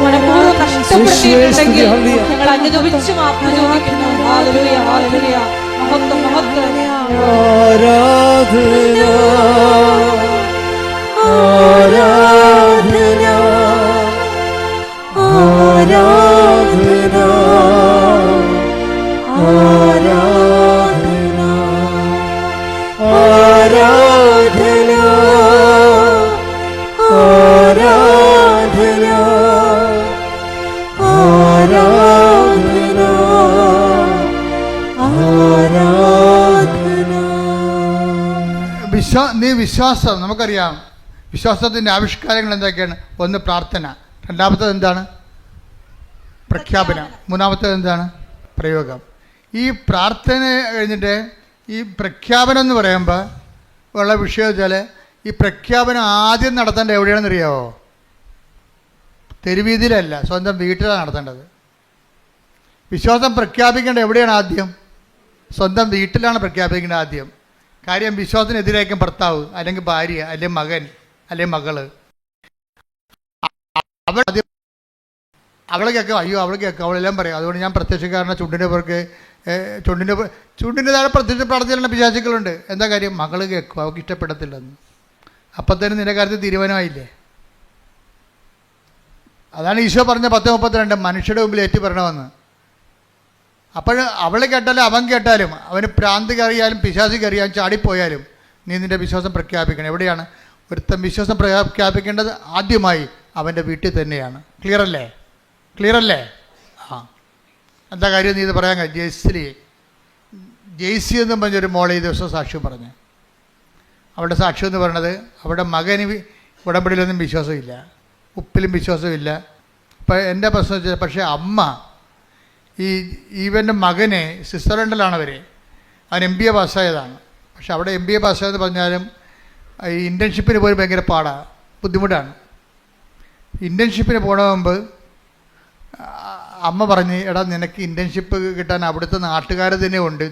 മനഃപൂർവ്വം നഷ്ടപ്പെടുത്തിയിട്ടുണ്ടെങ്കിൽ ഞങ്ങൾ അനുദപിച്ച് മാപ്പ് ചോദിക്കുന്നു. ഹല്ലേലൂയ, ഹല്ലേലൂയ. മഹത്വം, മഹത്വം. ആരാധന, ആരാധന, ആരാധന, ആരാധന, ആരാധന, ആരാധന, ആരാധന, ആരാധന. വിശ്വാസം നമുക്കറിയാം. വിശ്വാസത്തിൻ്റെ ആവിഷ്കാരങ്ങൾ എന്തൊക്കെയാണ്? ഒന്ന് പ്രാർത്ഥന, രണ്ടാമത്തേത് എന്താണ്? പ്രഖ്യാപനം, മൂന്നാമത്തേത് എന്താണ്? പ്രയോഗം. ഈ പ്രാർത്ഥന കഴിഞ്ഞിട്ട് ഈ പ്രഖ്യാപനം എന്ന് പറയുമ്പോൾ ഉള്ള വിഷയം വെച്ചാൽ ഈ പ്രഖ്യാപനം ആദ്യം നടത്തേണ്ടത് എവിടെയാണെന്ന് അറിയാമോ? തെരുവീതിയിലല്ല, സ്വന്തം വീട്ടിലാണ് നടത്തേണ്ടത്. വിശ്വാസം പ്രഖ്യാപിക്കേണ്ടത് എവിടെയാണ്? ആദ്യം സ്വന്തം വീട്ടിലാണ് പ്രഖ്യാപിക്കേണ്ടത് ആദ്യം. കാര്യം വിശ്വാസത്തിനെതിരായിരിക്കും ഭർത്താവ്, അല്ലെങ്കിൽ ഭാര്യ, അല്ലെങ്കിൽ മകൻ, അല്ലെങ്കിൽ മകള്. അവൾ കേൾക്കും, അയ്യോ അവൾ കേൾക്കും, അവളെല്ലാം പറയും. അതുകൊണ്ട് ഞാൻ പ്രത്യക്ഷക്കാരനെ ചുണ്ടിൻ്റെ പേർക്ക് ചുണ്ടിൻ്റെ താഴെ പ്രത്യക്ഷ പ്രാർത്ഥനയിലുള്ള പിശാചുക്കളുണ്ട്. എന്താ കാര്യം? മകള് കേൾക്കും, അവൾക്ക് ഇഷ്ടപ്പെടത്തില്ലെന്ന്. അപ്പം തന്നെ നിന്റെ കാര്യത്തിൽ തീരുമാനമായില്ലേ? അതാണ് ഈശോ പറഞ്ഞ 10:32 മനുഷ്യരുടെ മുമ്പിൽ ഏറ്റു പറയണമെന്ന്. അപ്പോൾ അവൾ കേട്ടാലും അവൻ കേട്ടാലും, അവന് പ്രാന്ത് കയറിയാലും പിശാച് കയറിയാലും ചാടിപ്പോയാലും നീ നിൻ്റെ വിശ്വാസം പ്രഖ്യാപിക്കണം. എവിടെയാണ്? ഒരുത്തൻ വിശ്വാസം പ്രഖ്യാപിക്കേണ്ടത് ആദ്യമായി അവൻ്റെ വീട്ടിൽ തന്നെയാണ്. ക്ലിയർ അല്ലേ? ആ, എന്താ കാര്യം? നീ ഇത് പറയാൻ ജെയ്സി എന്നും പറഞ്ഞൊരു മോളെ ഈ ദിവസം സാക്ഷ്യം പറഞ്ഞു. അവളുടെ സാക്ഷ്യം എന്ന് പറയുന്നത് അവളുടെ മകന് ഉടമ്പടിയിലൊന്നും വിശ്വാസമില്ല, ഉപ്പിലും വിശ്വാസമില്ല, എൻ്റെ പ്രശ്നം വെച്ചാൽ, പക്ഷേ അമ്മ ഇവൻ്റെ മകനെ സ്വിറ്റ്സർലൻഡിലാണ് അവൻ MBA പാസ്സായതാണ്. പക്ഷെ അവിടെ MBA പാസ്സായെന്ന് പറഞ്ഞാലും ഈ ഇൻറ്റേൺഷിപ്പിന് പോലും ഭയങ്കര പാടാണ്, ബുദ്ധിമുട്ടാണ്. ഇൻറ്റേൺഷിപ്പിന് പോണ മുമ്പ് അമ്മ പറഞ്ഞ്, എടാ നിനക്ക് ഇൻറ്റേൺഷിപ്പ് കിട്ടാൻ അവിടുത്തെ നാട്ടുകാർ തന്നെ ഉണ്ട്,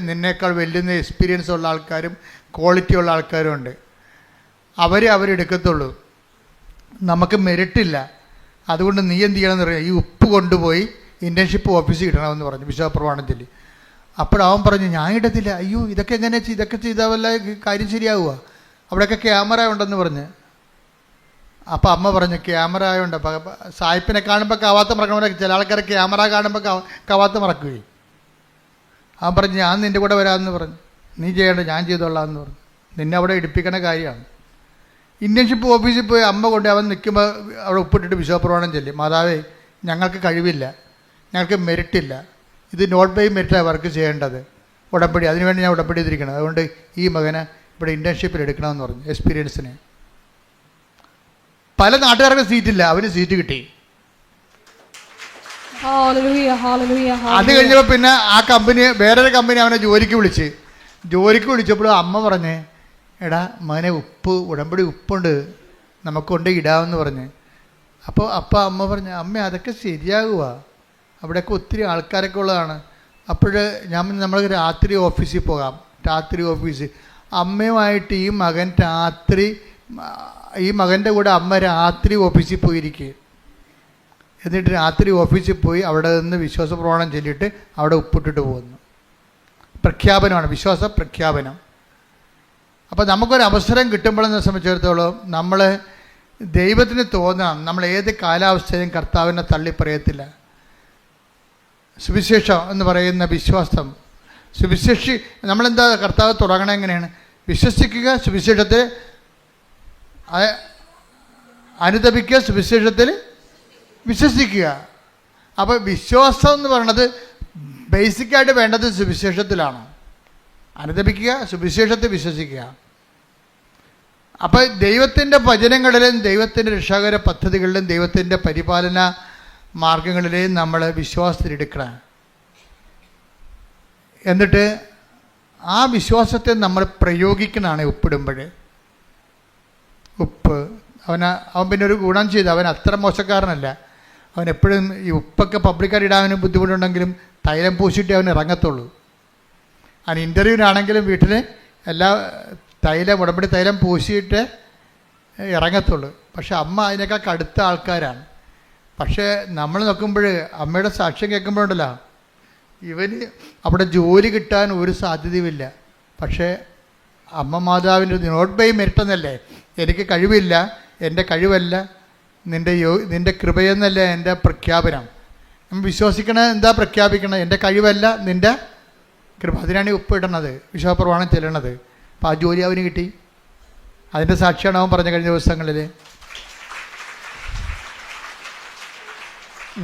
നിന്നേക്കാൾ വലിയ എക്സ്പീരിയൻസ് ഉള്ള ആൾക്കാരും ക്വാളിറ്റി ഉള്ള ആൾക്കാരും ഉണ്ട്, അവരെടുക്കത്തുള്ളൂ, നമുക്ക് മെറിറ്റില്ല, അതുകൊണ്ട് നീ എന്ത് ചെയ്യണമെന്ന് പറയാം, ഈ ഉപ്പ് കൊണ്ടുപോയി ഇൻറ്റേൺഷിപ്പ് ഓഫീസിൽ ഇടണമെന്ന് പറഞ്ഞു വിശ്വാസപ്രമാണം ചൊല്ലി. അപ്പോഴവൻ പറഞ്ഞു, ഞാൻ ഇടത്തില്ല. അയ്യോ, ഇതൊക്കെ ഇതൊക്കെ ചെയ്താൽ വല്ല കാര്യം ശരിയാവുക, അവിടെയൊക്കെ ക്യാമറ ഉണ്ടെന്ന് പറഞ്ഞ്. അപ്പോൾ അമ്മ പറഞ്ഞു, ക്യാമറ ആയതുകൊണ്ട് സായിപ്പിനെ കാണുമ്പോൾ കവാത്ത മറക്കണവരൊക്കെ, ചില ആൾക്കാരെ ക്യാമറ കാണുമ്പോൾ കവാത്ത മറക്കുകയും. അവൻ പറഞ്ഞു, ഞാൻ നിൻ്റെ കൂടെ വരാമെന്ന് പറഞ്ഞു. നീ ചെയ്യേണ്ട, ഞാൻ ചെയ്തോളാം എന്ന് പറഞ്ഞു. നിന്നെ അവിടെ ഇടിപ്പിക്കണ കാര്യമാണ്. ഇൻറ്റേൺഷിപ്പ് ഓഫീസിൽ പോയി അമ്മ കൊണ്ട് അവൻ നിൽക്കുമ്പോൾ അവിടെ ഉപ്പിട്ടിട്ട് വിശ്വാസപ്രമാണം ചൊല്ലി, മാതാവേ ഞങ്ങൾക്ക് കഴിവില്ല, ഞങ്ങൾക്ക് മെറിറ്റില്ല, ഇത് നോട്ട് ബൈ മെറിറ്റാണ് വർക്ക് ചെയ്യേണ്ടത്, ഉടമ്പടി, അതിനുവേണ്ടി ഞാൻ ഉടമ്പടി ചെയ്തിരിക്കണം, അതുകൊണ്ട് ഈ മകനെ ഇവിടെ ഇൻറ്റേൺഷിപ്പിൽ എടുക്കണമെന്ന് പറഞ്ഞു, എക്സ്പീരിയൻസിന്. പല നാട്ടുകാർക്ക് സീറ്റില്ല, അവന് സീറ്റ് കിട്ടി. അത് കഴിഞ്ഞപ്പോൾ പിന്നെ ആ കമ്പനി, വേറൊരു കമ്പനി അവനെ ജോലിക്ക് വിളിച്ചപ്പോൾ അമ്മ പറഞ്ഞേ, എടാ മകനെ ഉടമ്പടി ഉപ്പുണ്ട്, നമുക്കൊണ്ട് ഇടാമെന്ന് പറഞ്ഞ്. അപ്പോൾ അമ്മ പറഞ്ഞു, അമ്മ അതൊക്കെ ശരിയാകുക, അവിടെയൊക്കെ ഒത്തിരി ആൾക്കാരൊക്കെ ഉള്ളതാണ്. അപ്പോൾ നമ്മൾ രാത്രി ഓഫീസിൽ പോകാം, രാത്രി ഓഫീസ്. അമ്മയുമായിട്ട് ഈ മകൻ്റെ കൂടെ അമ്മ രാത്രി ഓഫീസിൽ പോയിരിക്കുക. എന്നിട്ട് രാത്രി ഓഫീസിൽ പോയി അവിടെ നിന്ന് വിശ്വാസ പ്രമാണം ചൊല്ലിയിട്ട് അവിടെ ഉപ്പിട്ടിട്ട് പോകുന്നു. പ്രഖ്യാപനമാണ്, വിശ്വാസ പ്രഖ്യാപനം. അപ്പോൾ നമുക്കൊരവസരം കിട്ടുമ്പോഴെന്നെ സംബന്ധിച്ചിടത്തോളം നമ്മൾ ദൈവത്തിന് തോന്നണം, നമ്മൾ ഏത് കാലാവസ്ഥയിലും കർത്താവിനെ തള്ളിപ്പറയത്തില്ല. സുവിശേഷം എന്ന് പറയുന്ന വിശ്വാസം, നമ്മളെന്താ കർത്താവ് തുടങ്ങണം എങ്ങനെയാണ്? വിശ്വസിക്കുക, സുവിശേഷത്തിൽ അനുതപിക്കുക, സുവിശേഷത്തിൽ വിശ്വസിക്കുക. അപ്പോൾ വിശ്വാസം എന്ന് പറയുന്നത് ബേസിക്കായിട്ട് വേണ്ടത് സുവിശേഷത്തിലാണ്. അനുതപിക്കുക, സുവിശേഷത്തിൽ വിശ്വസിക്കുക. അപ്പോൾ ദൈവത്തിൻ്റെ വചനങ്ങളിലും ദൈവത്തിൻ്റെ രക്ഷാകര പദ്ധതികളിലും ദൈവത്തിൻ്റെ പരിപാലന മാർഗങ്ങളിലെയും നമ്മൾ വിശ്വാസത്തിലെടുക്കണം. എന്നിട്ട് ആ വിശ്വാസത്തെ നമ്മൾ പ്രയോഗിക്കണമാണ് ഉപ്പിടുമ്പോൾ. ഉപ്പ് അവൻ പിന്നെ ഒരു ഗുണം ചെയ്തു, അവൻ അത്ര മോശക്കാരനല്ല. അവൻ എപ്പോഴും ഈ ഉപ്പൊക്കെ പബ്ലിക്കായിട്ട് ഇടാനും ബുദ്ധിമുട്ടുണ്ടെങ്കിലും തൈലം പൂശിയിട്ടേ അവൻ ഇറങ്ങത്തുള്ളൂ. അവൻ ഇൻ്റർവ്യൂവിനാണെങ്കിലും വീട്ടിൽ എല്ലാ ഉടമ്പടി തൈലം പൂശിയിട്ട് ഇറങ്ങത്തുള്ളൂ. പക്ഷെ അമ്മ അതിനേക്കാൾ കടുത്ത ആൾക്കാരാണ്. പക്ഷേ നമ്മൾ നോക്കുമ്പോൾ അമ്മയുടെ സാക്ഷ്യം കേൾക്കുമ്പോഴുണ്ടല്ലോ, ഇവന് അവിടെ ജോലി കിട്ടാൻ ഒരു സാധ്യതയുമില്ല. പക്ഷേ അമ്മ മാതാവിൻ്റെ നോട്ട് ബൈ മെറിറ്റ് എന്നല്ലേ, എനിക്ക് കഴിവില്ല, എൻ്റെ കഴിവല്ല, നിൻ്റെ കൃപയെന്നല്ല എൻ്റെ പ്രഖ്യാപനം. നമ്മൾ വിശ്വസിക്കണത് എന്താ പ്രഖ്യാപിക്കണത്? എൻ്റെ കഴിവല്ല, നിൻ്റെ കൃപ. അതിനാണ് ഈ ഉപ്പിടണത്, വിശ്വാസപ്രമാണം ചെല്ലണത്. അപ്പോൾ ആ ജോലി അവന് കിട്ടി. അതിൻ്റെ സാക്ഷിയാണ് അവൻ പറഞ്ഞ കഴിഞ്ഞ ദിവസങ്ങളിൽ.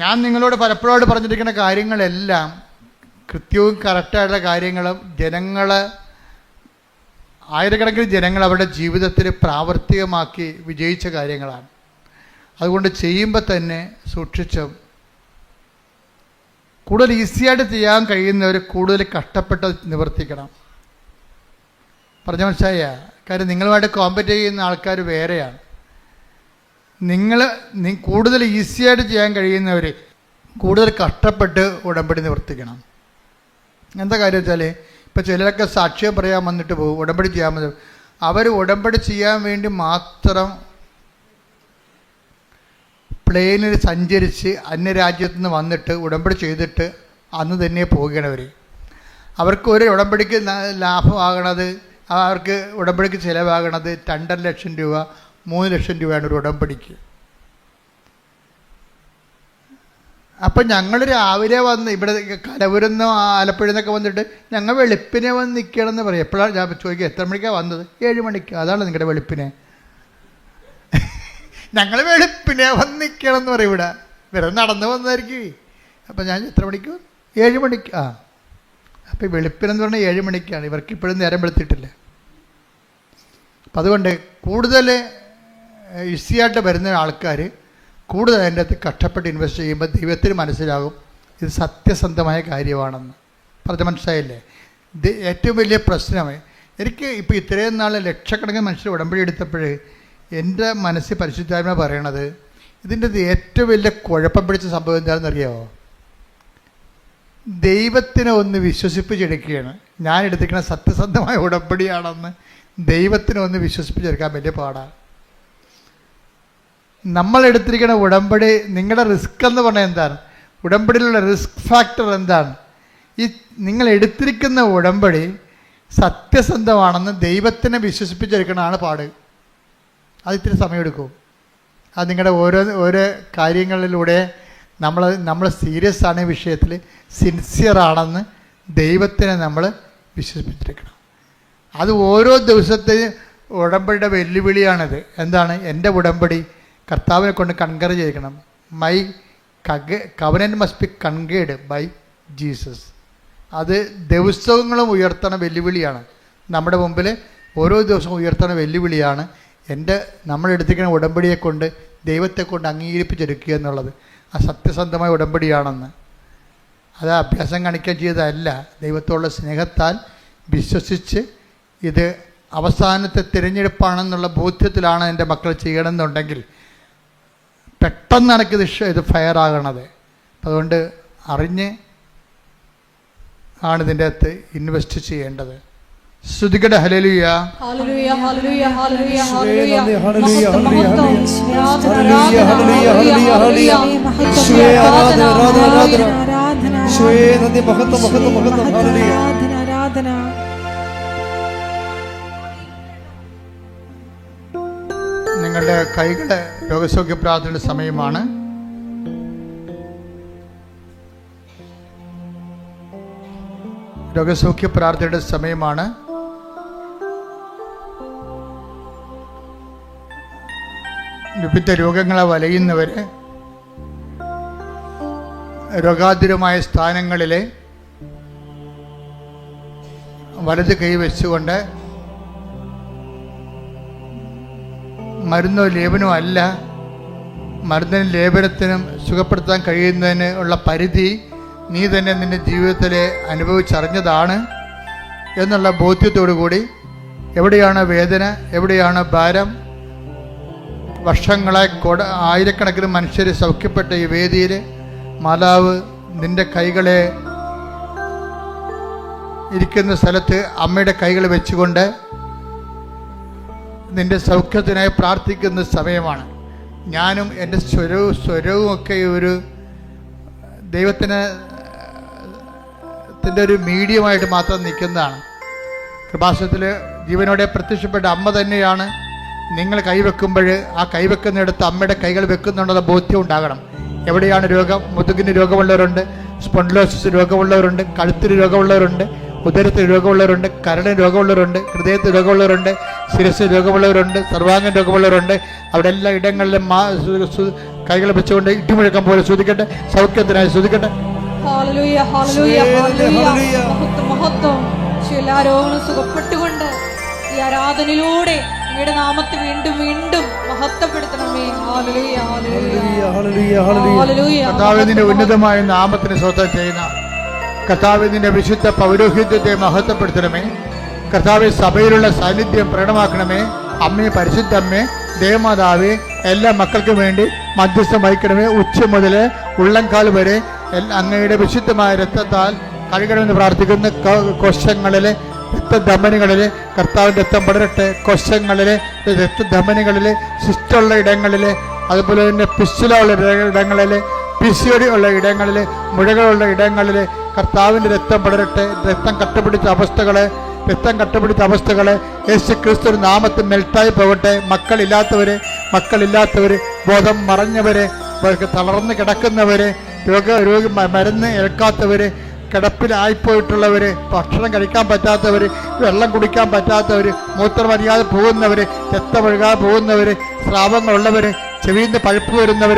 ഞാൻ നിങ്ങളോട് പലപ്പോഴും പറഞ്ഞിരിക്കുന്ന കാര്യങ്ങളെല്ലാം കൃത്യവും കറക്റ്റായിട്ടുള്ള കാര്യങ്ങളും ആയിരക്കണക്കിന് ജനങ്ങൾ അവരുടെ ജീവിതത്തിൽ പ്രാവർത്തികമാക്കി വിജയിച്ച കാര്യങ്ങളാണ്. അതുകൊണ്ട് ചെയ്യുമ്പോൾ തന്നെ സൂക്ഷിച്ചും കൂടുതൽ ഈസിയായിട്ട് ചെയ്യാൻ കഴിയുന്നവർ കൂടുതൽ കഷ്ടപ്പെട്ട് നിവർത്തിക്കണം. പറഞ്ഞ മനസ്സിലായ കാര്യം, നിങ്ങളുമായിട്ട് കോമ്പറ്റ് ചെയ്യുന്ന ആൾക്കാർ വേറെയാണ്. കൂടുതൽ ഈസിയായിട്ട് ചെയ്യാൻ കഴിയുന്നവർ കൂടുതൽ കഷ്ടപ്പെട്ട് ഉടമ്പടി നിവർത്തിക്കണം. എന്താ കാര്യം വെച്ചാൽ, ഇപ്പോൾ ചിലരൊക്കെ സാക്ഷ്യം പറയാൻ വന്നിട്ട് പോകും, ഉടമ്പടി ചെയ്യാൻ മതി. അവർ ഉടമ്പടി ചെയ്യാൻ വേണ്ടി മാത്രം പ്ലെയിനിൽ സഞ്ചരിച്ച് അന്യരാജ്യത്തു നിന്ന് വന്നിട്ട് ഉടമ്പടി ചെയ്തിട്ട് അന്ന് തന്നെ പോകുകയാണ്. അവർക്ക് ഒരു ഉടമ്പടിക്ക് ലാഭമാകണത്, അവർക്ക് ഉടമ്പടിക്ക് ചിലവാകണത് 2.5 ലക്ഷം രൂപ 3 ലക്ഷം രൂപയാണ് ഒരു ഉടമ്പടിക്ക്. അപ്പം ഞങ്ങൾ രാവിലെ വന്ന് ഇവിടെ കലവൂരിൽ ആലപ്പുഴയിൽ നിന്നൊക്കെ വന്നിട്ട് ഞങ്ങൾ വെളുപ്പിനെ വന്ന് നിൽക്കണമെന്ന് പറയും. എപ്പോഴാണ് ഞാൻ ചോദിക്കുക, എത്ര മണിക്കാണ് വന്നത്? 7 മണിക്ക്. അതാണ് നിങ്ങളുടെ വെളുപ്പിനെ? ഞങ്ങൾ വെളുപ്പിനെ വന്ന് നിൽക്കണം എന്ന് പറയും. ഇവിടെ വെറുതെ നടന്നു വന്നതായിരിക്കും. അപ്പം ഞാൻ എത്ര മണിക്ക്? 7 മണിക്ക്. അപ്പം വെളുപ്പിനെന്ന് പറഞ്ഞാൽ 7 മണിക്കാണ്. ഇവർക്ക് ഇപ്പോഴും നേരം വെളുത്തിട്ടില്ല. അപ്പം അതുകൊണ്ട് കൂടുതൽ ഈസിയായിട്ട് വരുന്ന ആൾക്കാർ കൂടുതൽ അതിൻ്റെ അകത്ത് കഷ്ടപ്പെട്ട് ഇൻവെസ്റ്റ് ചെയ്യുമ്പോൾ ദൈവത്തിന് മനസ്സിലാകും ഇത് സത്യസന്ധമായ കാര്യമാണെന്ന്. പറഞ്ഞ മനസ്സിലായില്ലേ? ഇത് ഏറ്റവും വലിയ പ്രശ്നം. എനിക്ക് ഇപ്പോൾ ഇത്രയും നാൾ ലക്ഷക്കണക്കിന് മനുഷ്യർ ഉടമ്പടി എടുത്തപ്പോൾ എൻ്റെ മനസ്സിൽ പരിശുദ്ധാത്മ പറയണത് ഇതിൻ്റെ ഏറ്റവും വലിയ കുഴപ്പം പിടിച്ച സംഭവം എന്താണെന്ന് അറിയാമോ? ദൈവത്തിനെ ഒന്ന് വിശ്വസിപ്പിച്ചെടുക്കുകയാണ്. ഞാൻ എടുത്തിരിക്കുന്ന സത്യസന്ധമായ ഉടമ്പടിയാണെന്ന് ദൈവത്തിനെ ഒന്ന് വിശ്വസിപ്പിച്ചെടുക്കാൻ വലിയ പാടാണ്. നമ്മൾ എടുത്തിരിക്കുന്ന ഉടമ്പടി, നിങ്ങളുടെ റിസ്ക് എന്ന് പറഞ്ഞാൽ എന്താണ്? ഉടമ്പടിയിലുള്ള റിസ്ക് ഫാക്ടർ എന്താണ്? ഈ നിങ്ങൾ എടുത്തിരിക്കുന്ന ഉടമ്പടി സത്യസന്ധമാണെന്ന് ദൈവത്തിനെ വിശ്വസിപ്പിച്ചെടുക്കണതാണ് പാട്. അത് ഇത്തിരി സമയമെടുക്കും. അത് നിങ്ങളുടെ ഓരോ കാര്യങ്ങളിലൂടെ നമ്മൾ സീരിയസ് ആണ് ഈ വിഷയത്തിൽ, സിൻസിയറാണെന്ന് ദൈവത്തിനെ നമ്മൾ വിശ്വസിപ്പിച്ചെടുക്കണം. അത് ഓരോ ദിവസത്തെയും ഉടമ്പടിയുടെ വെല്ലുവിളിയാണിത്. എന്താണ്? എൻ്റെ ഉടമ്പടി കർത്താവിനെ കൊണ്ട് കൺകർ ചെയ്യിക്കണം. My covenant must be concurred by Jesus. അത് ദിവസങ്ങളും ഉയർത്തണ വെല്ലുവിളിയാണ്. നമ്മുടെ മുമ്പിൽ ഓരോ ദിവസവും ഉയർത്തണ വെല്ലുവിളിയാണ് നമ്മളെടുത്തിരിക്കുന്ന ഉടമ്പടിയെ കൊണ്ട് ദൈവത്തെ കൊണ്ട് അംഗീകരിപ്പിച്ചെടുക്കുക എന്നുള്ളത്. ആ സത്യസന്ധമായ ഉടമ്പടിയാണെന്ന്. അത് അഭ്യാസം കാണിക്കാൻ ചെയ്തതല്ല, ദൈവത്തോടുള്ള സ്നേഹത്താൽ വിശ്വസിച്ച് ഇത് അവസാനത്തെ തിരഞ്ഞെടുപ്പാണെന്നുള്ള ബോധ്യത്തിലാണ് എൻ്റെ മക്കൾ ചെയ്യണമെന്നുണ്ടെങ്കിൽ പെട്ടെന്ന് ഇത് ഫയർ ആകണത്. അതുകൊണ്ട് അറിഞ്ഞ് ആണ് ഇതിൻ്റെ അകത്ത് ഇൻവെസ്റ്റ് ചെയ്യേണ്ടത്. സ്തുതിക്കട്ടെ. ഹല്ലേലൂയ, ഹല്ലേലൂയ, ഹല്ലേലൂയ, ഹല്ലേലൂയ, ഹല്ലേലൂയ, ഹല്ലേലൂയ, മഹത്വം, ഹല്ലേലൂയ, മഹത്വം, ഹല്ലേലൂയ, ഹല്ലേലൂയ, ഹല്ലേലൂയ. യേശുവേ ആരാധന, ആരാധന, ആരാധന. യേശുവേ നന്ദി, മഹത്വം, മഹത്വം, മഹത്വം. ഹല്ലേലൂയ. ആരാധന. നിങ്ങളുടെ കൈകളെ രോഗസൗഖ്യ പ്രാർത്ഥനയുടെ സമയമാണ്. രോഗസൗഖ്യ പ്രാർത്ഥനയുടെ സമയമാണ്. വിവിധ രോഗങ്ങളെ വലയുന്നവര് രോഗാതുരമായ സ്ഥാനങ്ങളിലെ വലത് കൈ വെച്ചുകൊണ്ട് മരുന്നോ ലേപനോ അല്ല, മരുന്നിനും ലേപനത്തിനും സുഖപ്പെടുത്താൻ കഴിയുന്നതിന് ഉള്ള പരിധി നീ തന്നെ നിൻ്റെ ജീവിതത്തിൽ അനുഭവിച്ചറിഞ്ഞതാണ് എന്നുള്ള ബോധ്യത്തോടു കൂടി എവിടെയാണ് വേദന, എവിടെയാണ് ഭാരം, വർഷങ്ങളെ ആയിരക്കണക്കിന് മനുഷ്യർ സൗഖ്യപ്പെട്ട ഈ വേദിയിൽ മാതാവ് നിൻ്റെ കൈകളെ ഇരിക്കുന്ന സ്ഥലത്ത് അമ്മയുടെ കൈകൾ വെച്ചുകൊണ്ട് നിൻ്റെ സൗഖ്യത്തിനായി പ്രാർത്ഥിക്കുന്ന സമയമാണ്. ഞാനും എൻ്റെ സ്വരവും ഒക്കെ ഒരു ദൈവത്തിൻ്റെ ഒരു മീഡിയമായിട്ട് മാത്രം നിൽക്കുന്നതാണ്. കൃപാസനത്തിൽ ജീവനോടെ പ്രത്യക്ഷപ്പെട്ട അമ്മ തന്നെയാണ്. നിങ്ങൾ കൈവെക്കുമ്പോൾ ആ കൈവെക്കുന്നിടത്ത് അമ്മയുടെ കൈകൾ വെക്കുന്നുണ്ടെന്ന ബോധ്യം ഉണ്ടാകണം. എവിടെയാണ് രോഗം? മുതുകിന് രോഗമുള്ളവരുണ്ട്, സ്പോണ്ടിലോസിസ് രോഗമുള്ളവരുണ്ട്, കഴുത്തിന് രോഗമുള്ളവരുണ്ട്, ഉദരത്തിന് രോഗമുള്ളവരുണ്ട്, കരളിന് രോഗമുള്ളവരുണ്ട്, ഹൃദയത്തിന് രോഗമുള്ളവരുണ്ട്, ശിരസ് രോഗമുള്ളവരുണ്ട്, സർവാംഗം രോഗമുള്ളവരുണ്ട്. അവിടെ എല്ലാ ഇടങ്ങളിലും കൈകൾ വെച്ചുകൊണ്ട് ഇടിമുഴക്കം പോലെ ശ്രദ്ധിക്കട്ടെ, സൗഖ്യത്തിനായി ശ്രദ്ധിക്കട്ടെ. ഹല്ലേലൂയ, ഹല്ലേലൂയ, ഹല്ലേലൂയ, മഹത്വം, മഹത്വം. എല്ലാ രോഗങ്ങളും സുഖപ്പെട്ടുകൊണ്ട് ഈ ആരാധനയിലൂടെ അങ്ങയുടെ നാമത്തെ വീണ്ടും വീണ്ടും മഹത്വപ്പെടുത്തണമേ. ഹല്ലേലൂയ, ഹല്ലേലൂയ, ഹല്ലേലൂയ, ഹല്ലേലൂയ. ഹല്ലേലൂയ. കർത്താവിന്റെ ഉന്നതമായ നാമത്തിന് സ്വന്തം ചെയ്യുന്ന കർത്താവിന്റെ വിശുദ്ധ പൗരോഹിത്യത്തെ മഹത്വപ്പെടുത്തണമേ. കർത്താവ് സഭയിലുള്ള സാന്നിധ്യം പ്രകടമാക്കണമേ. അമ്മേ, പരിശുദ്ധ അമ്മേ, ദേവമാതാവേ, എല്ലാ മക്കൾക്കും വേണ്ടി മധ്യസ്ഥം വഹിക്കണമേ. ഉച്ച മുതൽ ഉള്ളംകാൽ വരെ അങ്ങയുടെ വിശുദ്ധമായ രക്തത്താൽ കഴുകണമെന്ന് പ്രാർത്ഥിക്കുന്ന കോശങ്ങളിലെ രക്തധമനികളിൽ കർത്താവിൻ്റെ രക്തം പടരട്ടെ. കോശങ്ങളിലെ രക്തധമനികളിൽ സിസ്റ്റുള്ള ഇടങ്ങളിൽ, അതുപോലെ തന്നെ പിസ്റ്റുലുള്ള ഇടങ്ങളിൽ, പിസിഒടി ഉള്ള ഇടങ്ങളിൽ, മുഴകളുള്ള ഇടങ്ങളിൽ കർത്താവിൻ്റെ രക്തം പടരട്ടെ. രക്തം കട്ടപിടിച്ച അവസ്ഥകളെ യേശു ക്രിസ്തു നാമത്തിൽ മെൽട്ടായി പോകട്ടെ. മക്കളില്ലാത്തവർ, ബോധം മറഞ്ഞവരെ, തളർന്ന് കിടക്കുന്നവർ, രോഗി മരുന്ന് ഏൽക്കാത്തവർ, കിടപ്പിലായിപ്പോയിട്ടുള്ളവർ, ഭക്ഷണം കഴിക്കാൻ പറ്റാത്തവർ, വെള്ളം കുടിക്കാൻ പറ്റാത്തവർ, മൂത്രമറിയാതെ പോകുന്നവർ, രക്തമൊഴുകാതെ പോകുന്നവർ, സ്രാവങ്ങളുള്ളവർ, ചെവിയിൽ പഴുപ്പ് വരുന്നവർ,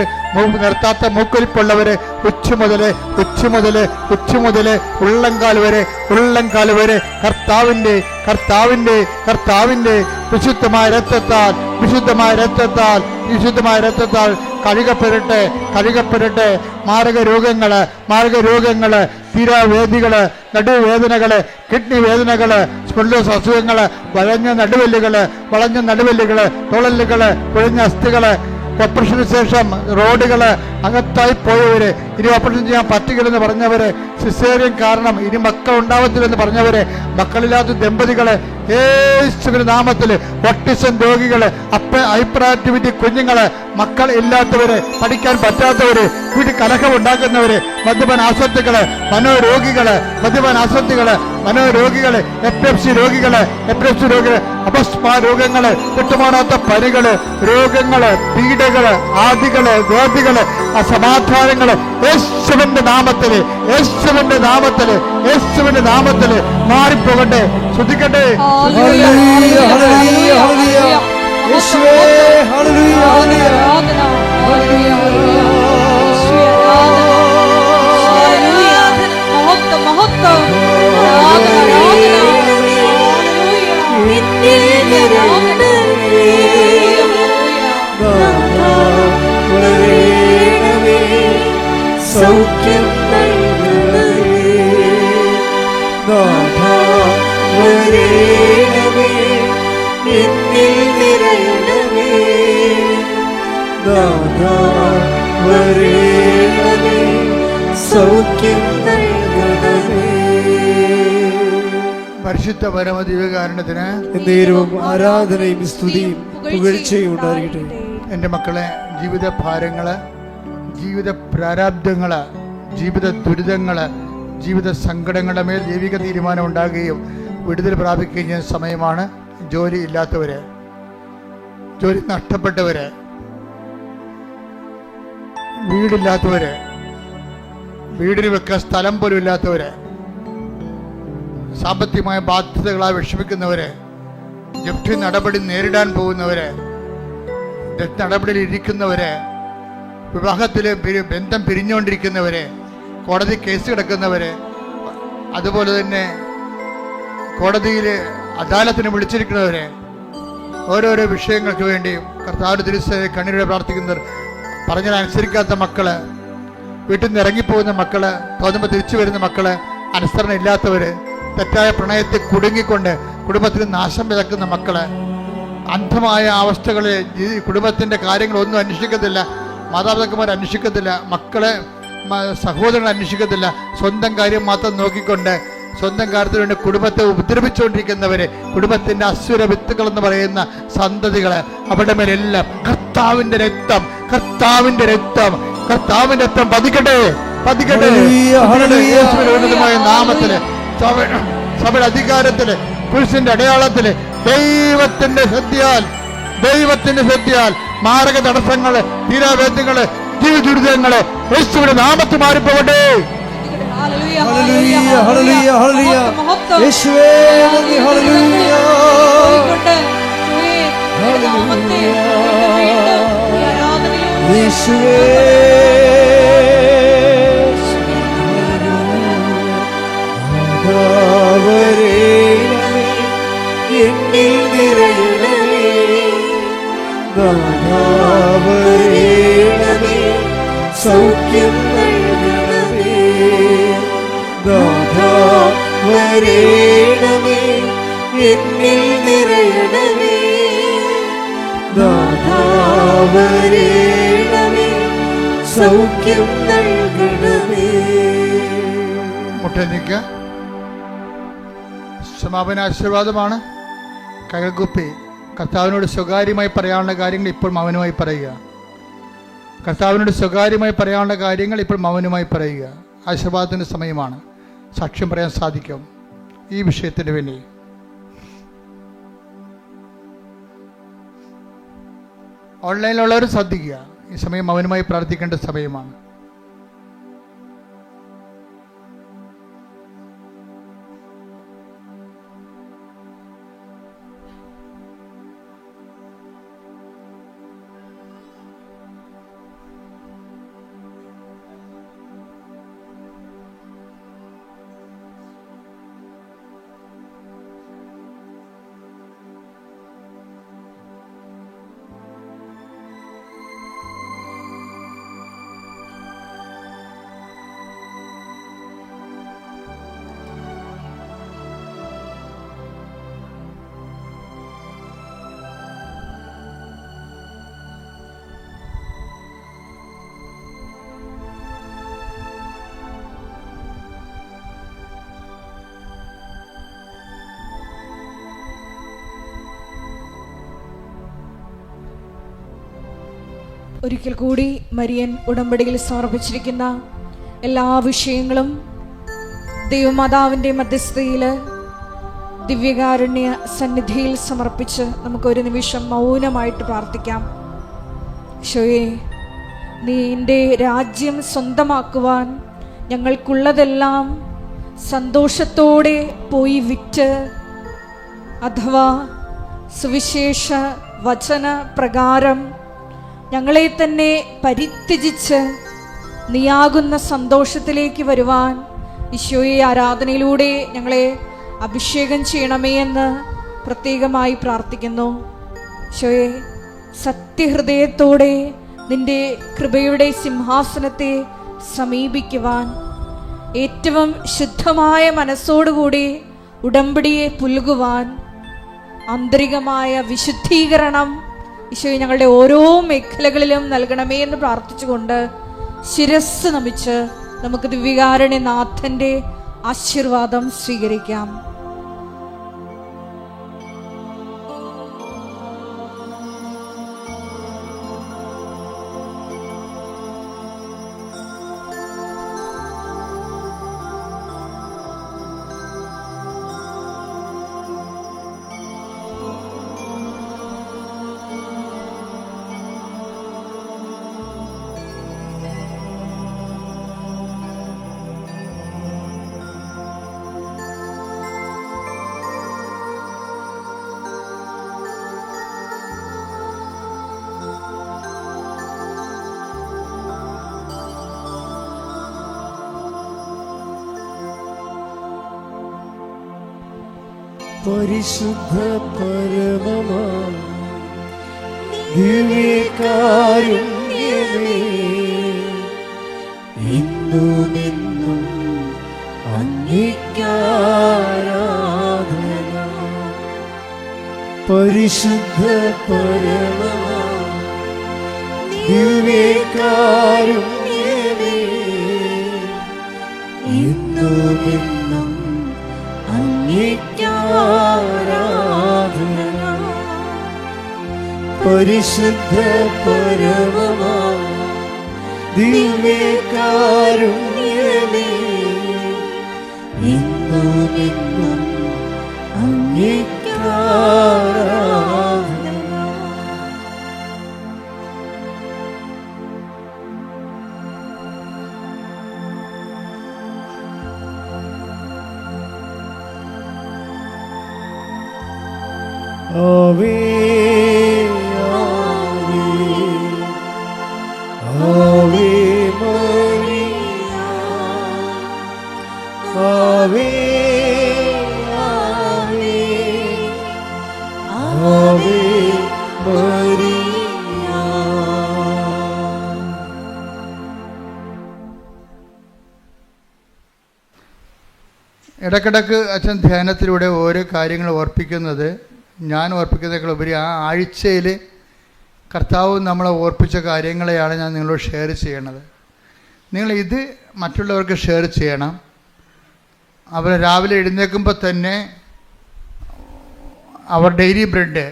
നിർത്താത്ത മൂക്കൊലിപ്പുള്ളവർ, ഉച്ചു മുതൽ ഉള്ളംകാൽ വരെ കർത്താവിൻ്റെ വിശുദ്ധമായ രക്തത്താൽ കഴുകപ്പെടട്ടെ. മാരകരോഗങ്ങള്, തീരാവേദികള്, നടുവേദനകള്, കിഡ്നി വേദനകള്, സ്പോണ്ടിലോസിസ് അസുഖങ്ങള്, വളഞ്ഞ നടുവല്ലുകള്, തുളലുകള്, കുഴഞ്ഞ അസ്ഥികള്, ഓപ്പറേഷന് ശേഷം റോഡുകള് അകത്തായി പോയവര്, ഇനി ഓപ്പറേഷൻ ചെയ്യാൻ പറ്റുകയില്ലെന്ന് പറഞ്ഞവര്, സിസേറിയൻ കാരണം ഇനി മക്കൾ ഉണ്ടാവത്തില്ലെന്ന് പറഞ്ഞവര്, മക്കളില്ലാത്ത ദമ്പതികള്, യേശുവിന്റെ നാമത്തില്, ഓട്ടിസം രോഗികള്, ഹൈപ്പർ ആക്ടിവിറ്റി കുഞ്ഞുങ്ങള്, മക്കൾ ഇല്ലാത്തവര്, പഠിക്കാൻ പറ്റാത്തവര്, വീട്ടിൽ കലഹം ഉണ്ടാക്കുന്നവര്, മദ്യപാന ആസക്തികള്, മനോരോഗികള്, എപ്പിലെപ്സി രോഗികള്, അപസ്മാര രോഗങ്ങള്, വിട്ടുമാറാത്ത പനികള്, രോഗങ്ങള്, പീഡകള്, ആദികള്, വ്യാധികള്, അസമാധാനങ്ങള്, യേശുവിന്റെ നാമത്തില് മാറിപ്പോകട്ടെ. ശ്രദ്ധിക്കട്ടെ. സൗഖ്യം പരിശുദ്ധ പരമദിവ്യകാരുണ്യത്തിന് എന്നേരവും ആരാധനയും സ്തുതിയും പുകഴ്ചയും ഉണ്ടായിരിക്കട്ടെ. എൻ്റെ മക്കളെ, ജീവിത ഭാരങ്ങള്, ജീവിത പ്രാരാബ്ദങ്ങള്, ജീവിത ദുരിതങ്ങള്, ജീവിത സങ്കടങ്ങളുടെ മേൽ ദൈവിക തീരുമാനം ഉണ്ടാകുകയും വിടുതൽ പ്രാപിക്കുകയും ചെയ്യുന്ന സമയമാണ്. ജോലി ഇല്ലാത്തവര്, ജോലി നഷ്ടപ്പെട്ടവര്, വീടില്ലാത്തവര്, വീടിന് വെക്കാൻ സ്ഥലം പോലും ഇല്ലാത്തവര്, സാമ്പത്തികമായ ബാധ്യതകളായി വിഷമിക്കുന്നവര്, ജപ്തി നടപടി നേരിടാൻ പോകുന്നവര്, നടപടിയിൽ ഇരിക്കുന്നവര്, വിവാഹത്തില് ബന്ധം പിരിഞ്ഞുകൊണ്ടിരിക്കുന്നവര്, കോടതി കേസ് കിടക്കുന്നവര്, അതുപോലെ തന്നെ കോടതിയിൽ അദാലത്തിന് വിളിച്ചിരിക്കുന്നവര്, ഓരോരോ വിഷയങ്ങൾക്ക് വേണ്ടിയും കർത്താവിന്റെ തിരുസഭയിൽ കണ്ണീരോടെ പ്രാർത്ഥിക്കുന്നവർ, പറഞ്ഞാൽ അനുസരിക്കാത്ത മക്കള്, വീട്ടിൽ നിന്ന് ഇറങ്ങിപ്പോകുന്ന മക്കള്, തോന്നുമ്പോൾ തിരിച്ചു വരുന്ന മക്കള്, അനുസരണ ഇല്ലാത്തവര്, തെറ്റായ പ്രണയത്തിൽ കുടുങ്ങിക്കൊണ്ട് കുടുംബത്തിൽ നാശം വിതക്കുന്ന മക്കള്, അന്ധമായ അവസ്ഥകളിൽ കുടുംബത്തിന്റെ കാര്യങ്ങളൊന്നും അന്വേഷിക്കത്തില്ല, മാതാപിതാക്കന്മാർ അന്വേഷിക്കത്തില്ല, മക്കളെ സഹോദരങ്ങൾ അന്വേഷിക്കത്തില്ല, സ്വന്തം കാര്യം മാത്രം നോക്കിക്കൊണ്ട് സ്വന്തം കാര്യത്തിന് വേണ്ടി കുടുംബത്തെ ഉപദ്രവിച്ചുകൊണ്ടിരിക്കുന്നവര്, കുടുംബത്തിന്റെ അസുര വിത്തുകൾ എന്ന് പറയുന്ന സന്തതികള്, അവരുടെ മേലെല്ലാം കർത്താവിന്റെ രക്തം പതിക്കട്ടെ. ഉന്നതമായ നാമത്തില്, സഭയുടെ അധികാരത്തില്, പുരുഷന്റെ അടയാളത്തില്, ദൈവത്തിന്റെ ശക്തിയാൽ മാരക തടസ്സങ്ങള്, തീരാവേദ്യങ്ങള്, ജീവിതദുരിതങ്ങള് യേശുവിന്റെ നാമത്തിൽ മാറിപ്പോകട്ടെ. സൗഖ്യം നൽകണമേ, നാഥാ വരേണമേ, എന്നിൽ നിറയണമേ, നാഥാ വരേണമേ, സൗഖ്യം നൽകണമേ. മുട്ടനിക്ക് സമാപന ആശീർവാദമാണ്. കൈകുപ്പി കർത്താവിനോട് സ്വകാര്യമായി പറയാനുള്ള കാര്യങ്ങൾ ഇപ്പോൾ മൗനമായി പറയുക. കർത്താവിനോട് സ്വകാര്യമായി പറയാനുള്ള കാര്യങ്ങൾ ഇപ്പോൾ മൗനമായി പറയുക. ആശീർവാദത്തിൻ്റെ സമയമാണ്. സാക്ഷ്യം പറയാൻ സാധിക്കും ഈ വിഷയത്തിന് വേണ്ടി. ഓൺലൈനിലുള്ളവരും ശ്രദ്ധിക്കുക, ഈ സമയം മൗനമായി പ്രാർത്ഥിക്കേണ്ട സമയമാണ്. ഈ സമയം മൗനമായി പ്രാർത്ഥിക്കേണ്ട സമയമാണ്. ഒരിക്കൽ കൂടി മരിയൻ ഉടമ്പടിയിൽ സമർപ്പിച്ചിരിക്കുന്ന എല്ലാ വിഷയങ്ങളും ദൈവമാതാവിൻ്റെ മധ്യസ്ഥതയിൽ ദിവ്യകാരുണ്യ സന്നിധിയിൽ സമർപ്പിച്ച് നമുക്കൊരു നിമിഷം മൗനമായിട്ട് പ്രാർത്ഥിക്കാം. ഈശോയെ, നീ എൻ്റെ രാജ്യം സ്വന്തമാക്കുവാൻ ഞങ്ങൾക്കുള്ളതെല്ലാം സന്തോഷത്തോടെ പോയി വിറ്റ്, അഥവാ സുവിശേഷ വചന പ്രകാരം ഞങ്ങളെ തന്നെ പരിത്യജിച്ച് നീയാകുന്ന സന്തോഷത്തിലേക്ക് വരുവാൻ ഈശോയെ ആരാധനയിലൂടെ ഞങ്ങളെ അഭിഷേകം ചെയ്യണമേ എന്ന് പ്രത്യേകമായി പ്രാർത്ഥിക്കുന്നു. ഈശോയെ, സത്യഹൃദയത്തോടെ നിന്റെ കൃപയുടെ സിംഹാസനത്തെ സമീപിക്കുവാൻ, ഏറ്റവും ശുദ്ധമായ മനസ്സോടുകൂടി ഉടമ്പടിയെ പുൽകുവാൻ, ആന്തരികമായ വിശുദ്ധീകരണം ഈശോയെ ഞങ്ങളുടെ ഓരോ മേഖലകളിലും നൽകണമേ എന്ന് പ്രാർത്ഥിച്ചുകൊണ്ട് ശിരസ് നമിച്ച് നമുക്ക് ദിവ്യകാരുണ്യനാഥൻ്റെ ആശീർവാദം സ്വീകരിക്കാം. പരിശുദ്ധ പരമമാ ദിവ്യകാരുണ്യമേ, ഇന്നുമെന്നും അങ്ങേക്കാരാധന. പരിശുദ്ധ പരമമാ ദിവ്യകാരുണ്യമേ, ഇന്നുമെന്നും അങ്ങേക്കാരാധന. പരിശുദ്ധ പരമമാ ദിവ്യകാരുണ്യമേ, ഇന്നുമെന്നും അങ്ങേക്കാരാധന. ആവേ ആവേ ആവേ മരിയ, ആവേ ആവേ ആവേ മരിയ. ഇടക്കിടക്ക് അച്ഛൻ ധ്യാനത്തിലൂടെ ഓരോ കാര്യങ്ങൾ ഓർപ്പിക്കുന്നത്, ഞാൻ ഓർപ്പിക്കുന്നതിനേക്കാളുപരി ആ ആഴ്ചയിൽ കർത്താവ് നമ്മളെ ഓർപ്പിച്ച കാര്യങ്ങളെയാണ് ഞാൻ നിങ്ങളോട് ഷെയർ ചെയ്യണത്. നിങ്ങളിത് മറ്റുള്ളവർക്ക് ഷെയർ ചെയ്യണം. അവർ രാവിലെ എഴുന്നേൽക്കുമ്പോൾ തന്നെ അവർ ഡെയിലി ബ്രെഡ്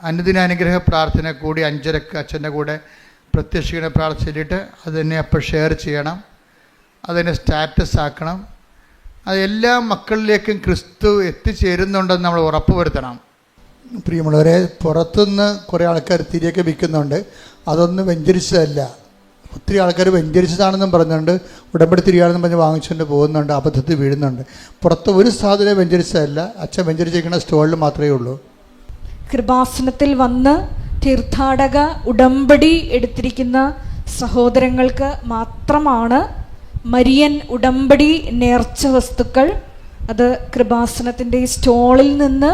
അനുദിനാനുഗ്രഹ പ്രാർത്ഥന കൂടി 5:30 അച്ഛൻ്റെ കൂടെ പ്രത്യക്ഷീകരണ പ്രാർത്ഥന ചൊല്ലിയിട്ട് അത് തന്നെ അപ്പോൾ ഷെയർ ചെയ്യണം. അതിനെ സ്റ്റാറ്റസ് ആക്കണം. അത് എല്ലാ മക്കളിലേക്കും ക്രിസ്തു എത്തിച്ചേരുന്നുണ്ടെന്ന് നമ്മൾ ഉറപ്പ് വരുത്തണം. പ്രിയമുള്ളവരെ, പുറത്തുനിന്ന് കുറേ ആൾക്കാർ തിരിയൊക്കെ വിൽക്കുന്നുണ്ട്. അതൊന്നും വെഞ്ചരിച്ചതല്ല. ഒത്തിരി ആൾക്കാർ വെഞ്ചരിച്ചതാണെന്നും പറഞ്ഞുകൊണ്ട് ഉടമ്പടി തിരിയാണെന്നും പറഞ്ഞ് വാങ്ങിച്ചുകൊണ്ട് പോകുന്നുണ്ട്, അബദ്ധത്തിൽ വീഴുന്നുണ്ട്. പുറത്ത് ഒരു സാധനം വെഞ്ചരിച്ചതല്ല. അച്ഛൻ വെഞ്ചരിച്ചിരിക്കുന്ന സ്റ്റോളിൽ മാത്രമേ ഉള്ളൂ. കൃപാസനത്തിൽ വന്ന് തീർത്ഥാടക ഉടമ്പടി എടുത്തിരിക്കുന്ന സഹോദരങ്ങൾക്ക് മാത്രമാണ് മരിയൻ ഉടമ്പടി നേർച്ച വസ്തുക്കൾ. അത് കൃപാസനത്തിൻ്റെ സ്റ്റോളിൽ നിന്ന്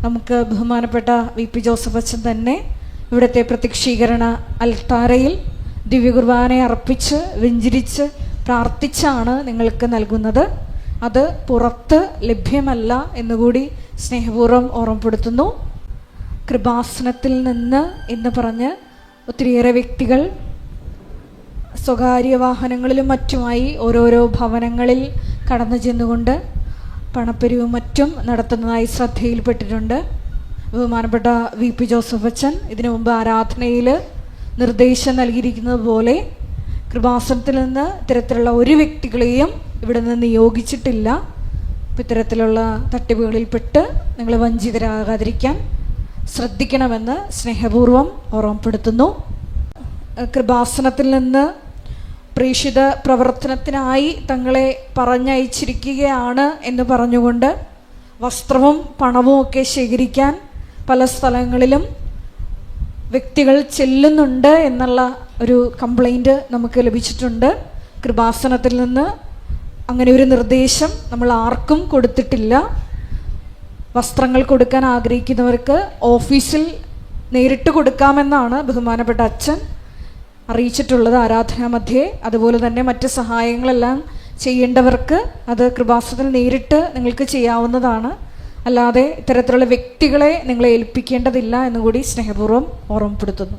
നമുക്ക് ബഹുമാനപ്പെട്ട VP ജോസഫ് അച്ഛൻ തന്നെ ഇവിടുത്തെ പ്രത്യക്ഷീകരണ അൽത്താരയിൽ ദിവ്യകുർബാന അർപ്പിച്ച് വെഞ്ചരിച്ച് പ്രാർത്ഥിച്ചാണ് നിങ്ങൾക്ക് നൽകുന്നത്. അത് പുറത്ത് ലഭ്യമല്ല എന്നുകൂടി സ്നേഹപൂർവ്വം ഓർമ്മപ്പെടുത്തുന്നു. കൃപാസനത്തിൽ നിന്ന് എന്ന് പറഞ്ഞ് ഒത്തിരിയേറെ വ്യക്തികൾ സ്വകാര്യ വാഹനങ്ങളിലും മറ്റുമായി ഓരോരോ ഭവനങ്ങളിൽ കടന്നു ചെന്നുകൊണ്ട് പണപ്പെരിവും മറ്റും നടത്തുന്നതായി ശ്രദ്ധയിൽപ്പെട്ടിട്ടുണ്ട്. ബഹുമാനപ്പെട്ട VP ജോസഫ് അച്ഛൻ ഇതിനു മുമ്പ് ആരാധനയിൽ നിർദ്ദേശം നൽകിയിരിക്കുന്നത് പോലെ കൃപാസനത്തിൽ നിന്ന് ഇത്തരത്തിലുള്ള ഒരു വ്യക്തികളെയും ഇവിടെ നിന്ന് നിയോഗിച്ചിട്ടില്ല. അപ്പോൾ ഇത്തരത്തിലുള്ള തട്ടിപ്പുകളിൽപ്പെട്ട് നിങ്ങൾ വഞ്ചിതരാകാതിരിക്കാൻ ശ്രദ്ധിക്കണമെന്ന് സ്നേഹപൂർവ്വം ഓർമ്മപ്പെടുത്തുന്നു. കൃപാസനത്തിൽ നിന്ന് പ്രേക്ഷിത പ്രവർത്തനത്തിനായി തങ്ങളെ പറഞ്ഞയച്ചിരിക്കുകയാണ് എന്ന് പറഞ്ഞുകൊണ്ട് വസ്ത്രവും പണവും ഒക്കെ ശേഖരിക്കാൻ പല സ്ഥലങ്ങളിലും വ്യക്തികൾ ചെല്ലുന്നുണ്ട് എന്നുള്ള ഒരു കംപ്ലൈൻറ്റ് നമുക്ക് ലഭിച്ചിട്ടുണ്ട്. കൃപാസനത്തിൽ നിന്ന് അങ്ങനെ ഒരു നിർദ്ദേശം നമ്മൾ ആർക്കും കൊടുത്തിട്ടില്ല. വസ്ത്രങ്ങൾ കൊടുക്കാൻ ആഗ്രഹിക്കുന്നവർക്ക് ഓഫീസിൽ നേരിട്ട് കൊടുക്കാമെന്നാണ് ബഹുമാനപ്പെട്ട അച്ഛൻ അറിയിച്ചിട്ടുള്ളത് ആരാധനാ മധ്യേ. അതുപോലെ തന്നെ മറ്റ് സഹായങ്ങളെല്ലാം ചെയ്യേണ്ടവർക്ക് അത് കൃപാസനത്തിൽ നേരിട്ട് നിങ്ങൾക്ക് ചെയ്യാവുന്നതാണ്. അല്ലാതെ ഇത്തരത്തിലുള്ള വ്യക്തികളെ നിങ്ങളെ ഏൽപ്പിക്കേണ്ടതില്ല എന്നുകൂടി സ്നേഹപൂർവ്വം ഓർമ്മപ്പെടുത്തുന്നു.